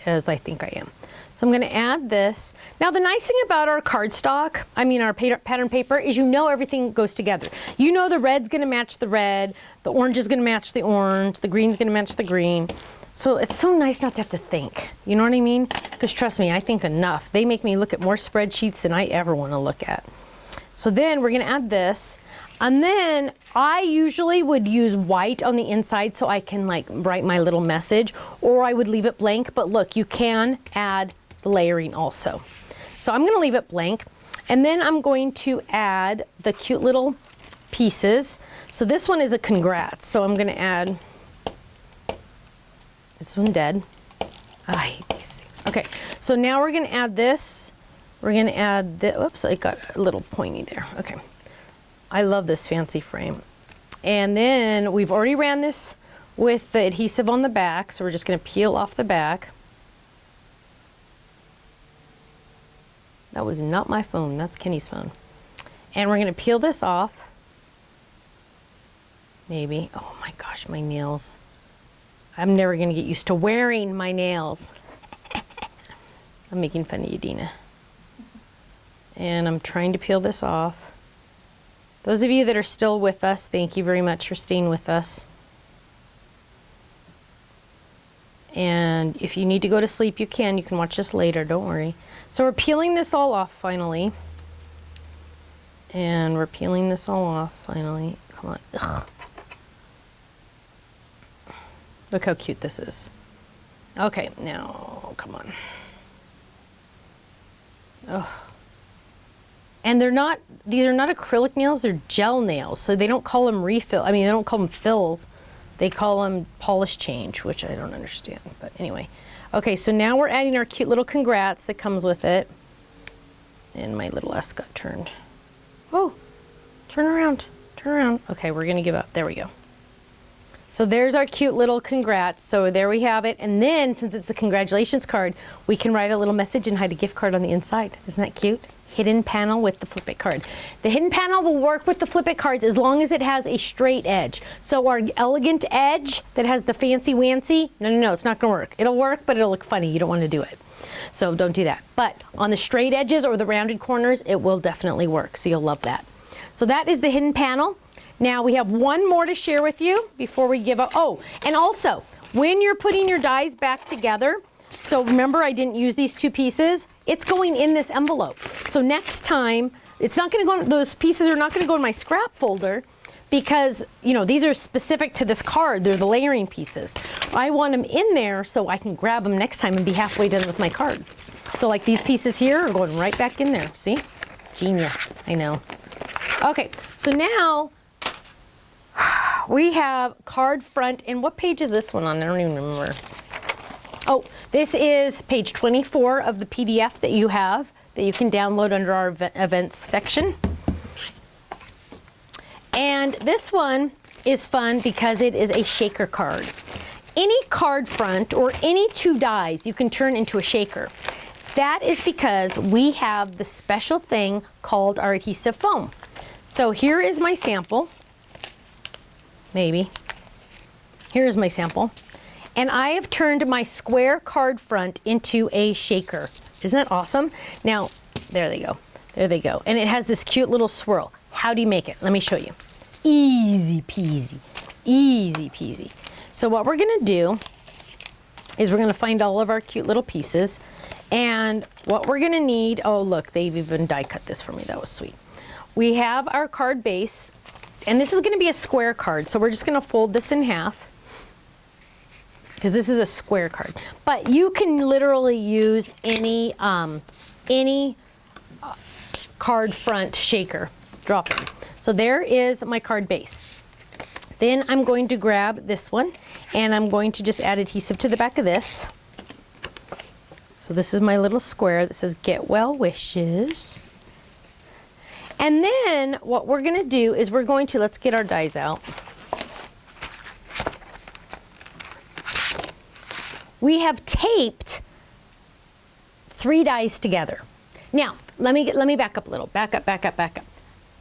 I think I am. So I'm going to add this. Now the nice thing about our cardstock, our pattern paper, is you know everything goes together. You know the red's going to match the red, the orange is going to match the orange, the green's going to match the green. So it's so nice not to have to think. You know what I mean? Because trust me, I think enough. They make me look at more spreadsheets than I ever want to look at. So then we're going to add this. And then I usually would use white on the inside so I can like write my little message, or I would leave it blank. But look, you can add the layering also. So I'm going to leave it blank. And then I'm going to add the cute little pieces. So this one is a congrats. So I'm going to add this one dead. I hate these things. Okay, so now we're going to add this. We're going to add the, oops, I got a little pointy there. Okay. I love this fancy frame. And then we've already ran this with the adhesive on the back, so we're just going to peel off the back. That was not my phone, that's Kenny's phone. And we're going to peel this off. Maybe. Oh my gosh, my nails. I'm never going to get used to wearing my nails. I'm making fun of you, Dina. And I'm trying to peel this off. Those of you that are still with us, thank you very much for staying with us. And if you need to go to sleep, you can. You can watch this later, don't worry. So we're peeling this all off finally. And we're peeling this all off finally. Come on. Ugh. Look how cute this is. Okay, now, come on. And these are not acrylic nails, they're gel nails. So they don't call them refill. I mean, they don't call them fills. They call them polish change, which I don't understand. But anyway. Okay, so now we're adding our cute little congrats that comes with it. And my little S got turned. Oh, turn around. Turn around. Okay, we're going to give up. There we go. So there's our cute little congrats. So there we have it. And then, since it's a congratulations card, we can write a little message and hide a gift card on the inside. Isn't that cute? Hidden panel with the flip it card. The hidden panel will work with the flip it cards as long as it has a straight edge. So our elegant edge that has the fancy wancy, no, it's not gonna work. It'll work, but it'll look funny. You don't want to do it. So don't do that. But on the straight edges or the rounded corners, it will definitely work. So you'll love that. So that is the hidden panel. Now we have one more to share with you before we give up. Oh, and also when you're putting your dies back together, so remember I didn't use these two pieces, it's going in this envelope. So next time, it's not going to go, those pieces are not going to go in my scrap folder because, you know, these are specific to this card. They're the layering pieces. I want them in there so I can grab them next time and be halfway done with my card. So like these pieces here are going right back in there. See? Genius. I know. Okay, so now we have card front. And what page is this one on? I don't even remember. Oh, this is page 24 of the PDF that you have that you can download under our events section. And this one is fun because it is a shaker card. Any card front or any two dies you can turn into a shaker. That is because we have the special thing called our adhesive foam. So here is my sample. Maybe. Here is my sample. And I have turned my square card front into a shaker. Isn't that awesome? Now, there they go. There they go. And it has this cute little swirl. How do you make it? Let me show you. Easy peasy. Easy peasy. So what we're going to do is we're going to find all of our cute little pieces. And what we're going to need, oh look, they've even die cut this for me. That was sweet. We have our card base. And this is going to be a square card. So we're just going to fold this in half, because this is a square card. But you can literally use any card front shaker. Drop it. So there is my card base. Then I'm going to grab this one and I'm going to just add adhesive to the back of this. So this is my little square that says Get Well Wishes. And then what we're gonna do is we're going to, let's get our dies out. We have taped 3 dies together. Now, let me back up a little. Back up.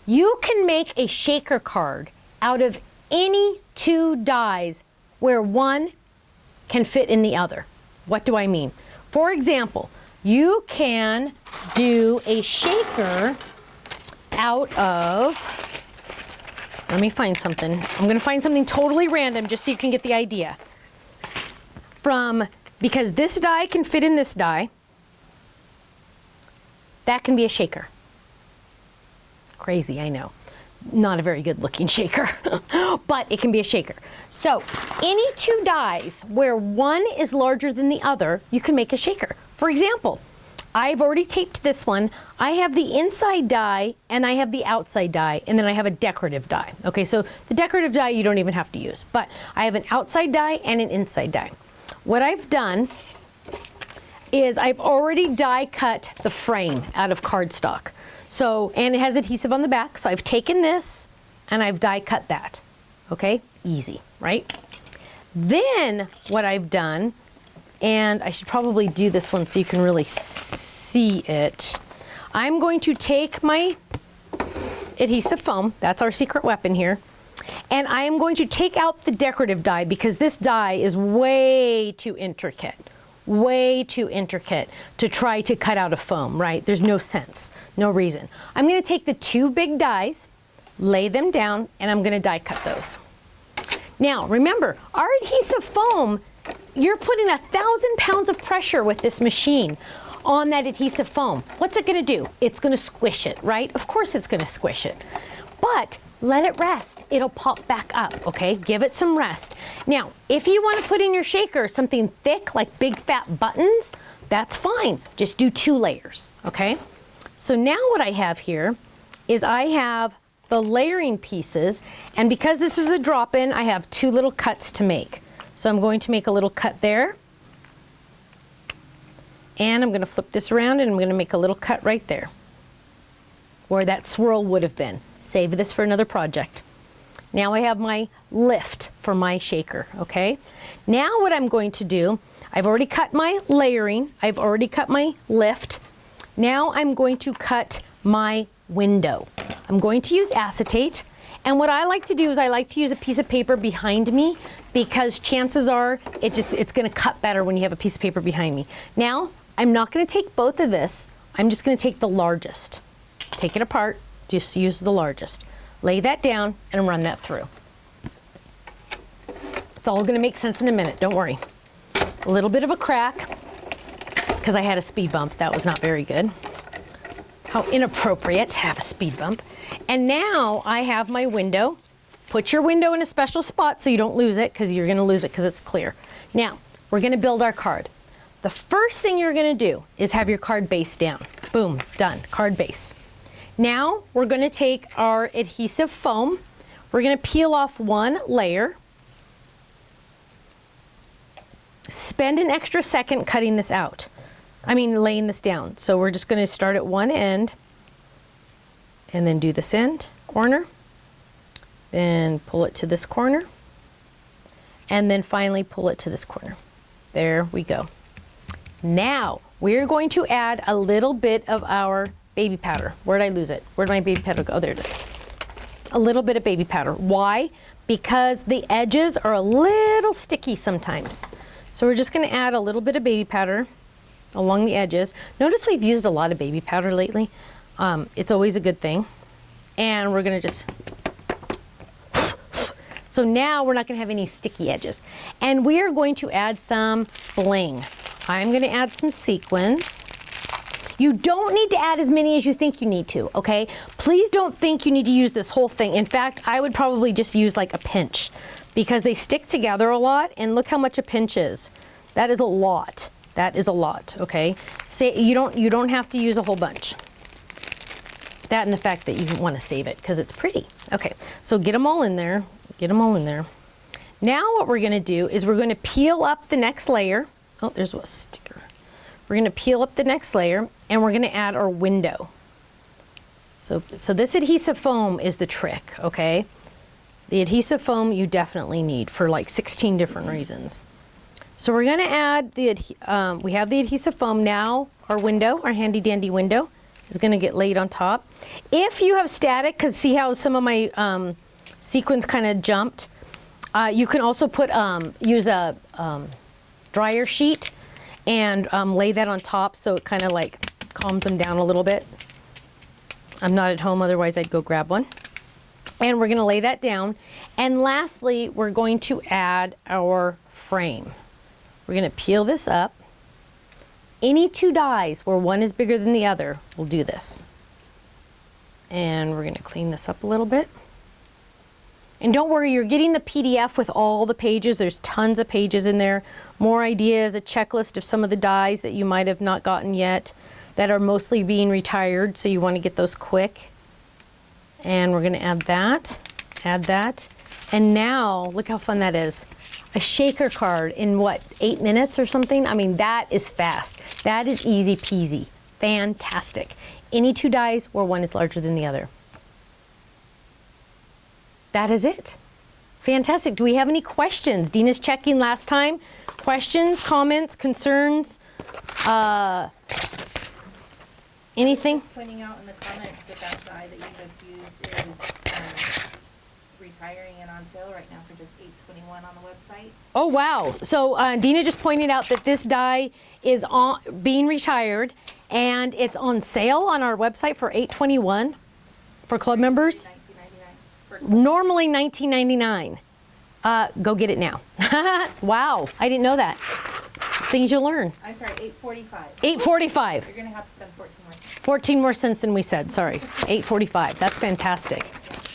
You can make a shaker card out of any 2 dies where one can fit in the other. What do I mean? For example, you can do a shaker out of, let me find something. I'm going to find something totally random just so you can get the idea. Because this die can fit in this die, that can be a shaker. Crazy, I know. Not a very good looking shaker, but it can be a shaker. So any 2 dies where one is larger than the other, you can make a shaker. For example, I've already taped this one. I have the inside die and I have the outside die, and then I have a decorative die. Okay, so the decorative die you don't even have to use, but I have an outside die and an inside die. What I've done is I've already die cut the frame out of cardstock. So, and it has adhesive on the back, so I've taken this and I've die cut that. Okay, easy, right? Then what I've done, and I should probably do this one so you can really see it. I'm going to take my adhesive foam, that's our secret weapon here, and I am going to take out the decorative die because this die is way too intricate to try to cut out a foam, right? There's no sense, no reason. I'm going to take the 2 big dies, lay them down, and I'm going to die cut those. Now, remember, our adhesive foam, you're putting 1,000 pounds of pressure with this machine on that adhesive foam. What's it going to do? It's going to squish it, right? Of course it's going to squish it. But let it rest. It'll pop back up, okay? Give it some rest. Now, if you want to put in your shaker something thick like big fat buttons, That's fine. Just do 2 layers, okay? So now what I have here is I have the layering pieces, and because this is a drop-in, I have 2 little cuts to make. So I'm going to make a little cut there, and I'm going to flip this around and I'm going to make a little cut right there where that swirl would have been. Save this for another project. Now I have my lift for my shaker, okay? Now what I'm going to do, I've already cut my layering, I've already cut my lift. Now I'm going to cut my window. I'm going to use acetate, and what I like to do is I like to use a piece of paper behind me because chances are it's going to cut better when you have a piece of paper behind me. Now, I'm not going to take both of this. I'm just going to take the largest. Take it apart, just use the largest. Lay that down and run that through. It's all going to make sense in a minute, don't worry. A little bit of a crack because I had a speed bump. That was not very good. How inappropriate to have a speed bump. And now I have my window. Put your window in a special spot so you don't lose it, because you're going to lose it because it's clear. Now, we're going to build our card. The first thing you're going to do is have your card base down. Boom, done, card base. Now we're going to take our adhesive foam. We're going to peel off 1 layer. Spend an extra second cutting this out. Laying this down. So we're just going to start at one end and then do this end corner, then pull it to this corner, and then finally pull it to this corner. There we go. Now we're going to add a little bit of our baby powder. Where'd I lose it? Where'd my baby powder go? Oh, there it is. A little bit of baby powder. Why? Because the edges are a little sticky sometimes. So we're just going to add a little bit of baby powder along the edges. Notice we've used a lot of baby powder lately. It's always a good thing. And we're going to just... So now we're not going to have any sticky edges. And we are going to add some bling. I'm going to add some sequins. You don't need to add as many as you think you need to, okay? Please don't think you need to use this whole thing. In fact, I would probably just use like a pinch because they stick together a lot, and look how much a pinch is. That is a lot. That is a lot, okay? You don't have to use a whole bunch. That and the fact that you want to save it because it's pretty. Okay, so get them all in there. Get them all in there. Now what we're going to do is we're going to peel up the next layer. Oh, there's a sticker. We're going to peel up the next layer, and we're going to add our window. So this adhesive foam is the trick, okay? The adhesive foam you definitely need for like 16 different reasons. So we're going to add we have the adhesive foam now. Our window, our handy dandy window, is going to get laid on top. If you have static, because see how some of my sequins kind of jumped, you can also use a dryer sheet and lay that on top so it kind of like calms them down a little bit. I'm not at home, otherwise I'd go grab one. And we're going to lay that down. And lastly, we're going to add our frame. We're going to peel this up. Any 2 dies where one is bigger than the other will do this. And we're going to clean this up a little bit. And don't worry, you're getting the PDF with all the pages. There's tons of pages in there. More ideas, a checklist of some of the dies that you might have not gotten yet that are mostly being retired, so you want to get those quick. And we're going to add that. And now, look how fun that is. A shaker card in what, 8 minutes or something? That is fast. That is easy peasy. Fantastic. Any 2 dies where one is larger than the other. That is it. Fantastic. Do we have any questions? Dina's checking last time. Questions, comments, concerns, anything? Just pointing out in the comments that die that you just used is retiring and on sale right now for just $8.21 on the website. Oh, wow. So Dina just pointed out that this die is being retired, and it's on sale on our website for $8.21 for club members. $19.99. Normally $19.99. Go get it now. Wow, I didn't know that. Things you learn. I'm sorry, $8.45. $8.45. You're gonna have to spend 14 more cents. 14 more cents than we said, sorry. $8.45, that's fantastic.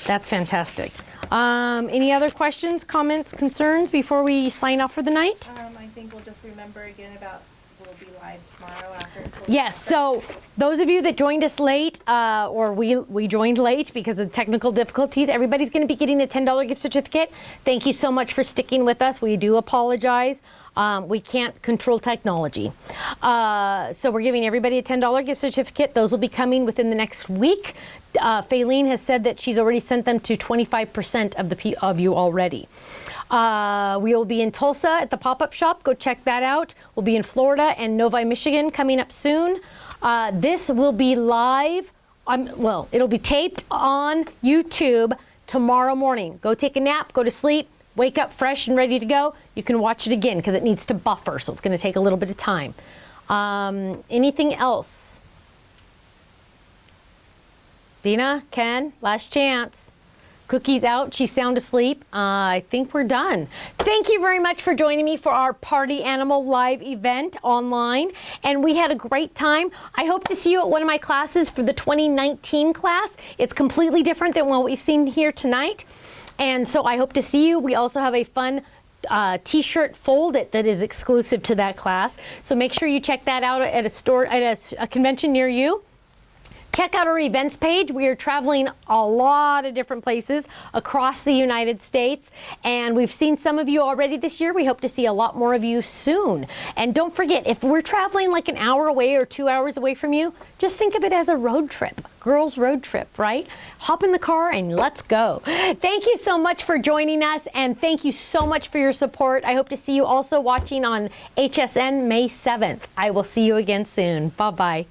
That's fantastic. Any other questions, comments, concerns before we sign off for the night? I think we'll just remember again about we'll be live tomorrow tomorrow after. Yes, so those of you that joined us late, or we joined late because of technical difficulties, everybody's going to be getting a $10 gift certificate. Thank you so much for sticking with us. We do apologize. We can't control technology. So we're giving everybody a $10 gift certificate. Those will be coming within the next week. Faylene has said that she's already sent them to 25% of you already. We will be in Tulsa at the pop-up shop. Go check that out. We'll be in Florida and Novi, Michigan coming up soon. This will be live. Well, it'll be taped on YouTube tomorrow morning. Go take a nap, go to sleep, wake up fresh and ready to go. You can watch it again because it needs to buffer, so it's going to take a little bit of time. Anything else? Dina, Ken, last chance. Cookie's out. She's sound asleep. I think we're done. Thank you very much for joining me for our Party Animal Live event online. And we had a great time. I hope to see you at one of my classes for the 2019 class. It's completely different than what we've seen here tonight. And so I hope to see you. We also have a fun t-shirt fold it that is exclusive to that class. So make sure you check that out at a store, at a convention near you. Check out our events page. We are traveling a lot of different places across the United States, and we've seen some of you already this year. We hope to see a lot more of you soon. And don't forget, if we're traveling like an hour away or 2 hours away from you, just think of it as a road trip, girls' road trip, right? Hop in the car and let's go. Thank you so much for joining us, and thank you so much for your support. I hope to see you also watching on HSN May 7th. I will see you again soon. Bye-bye.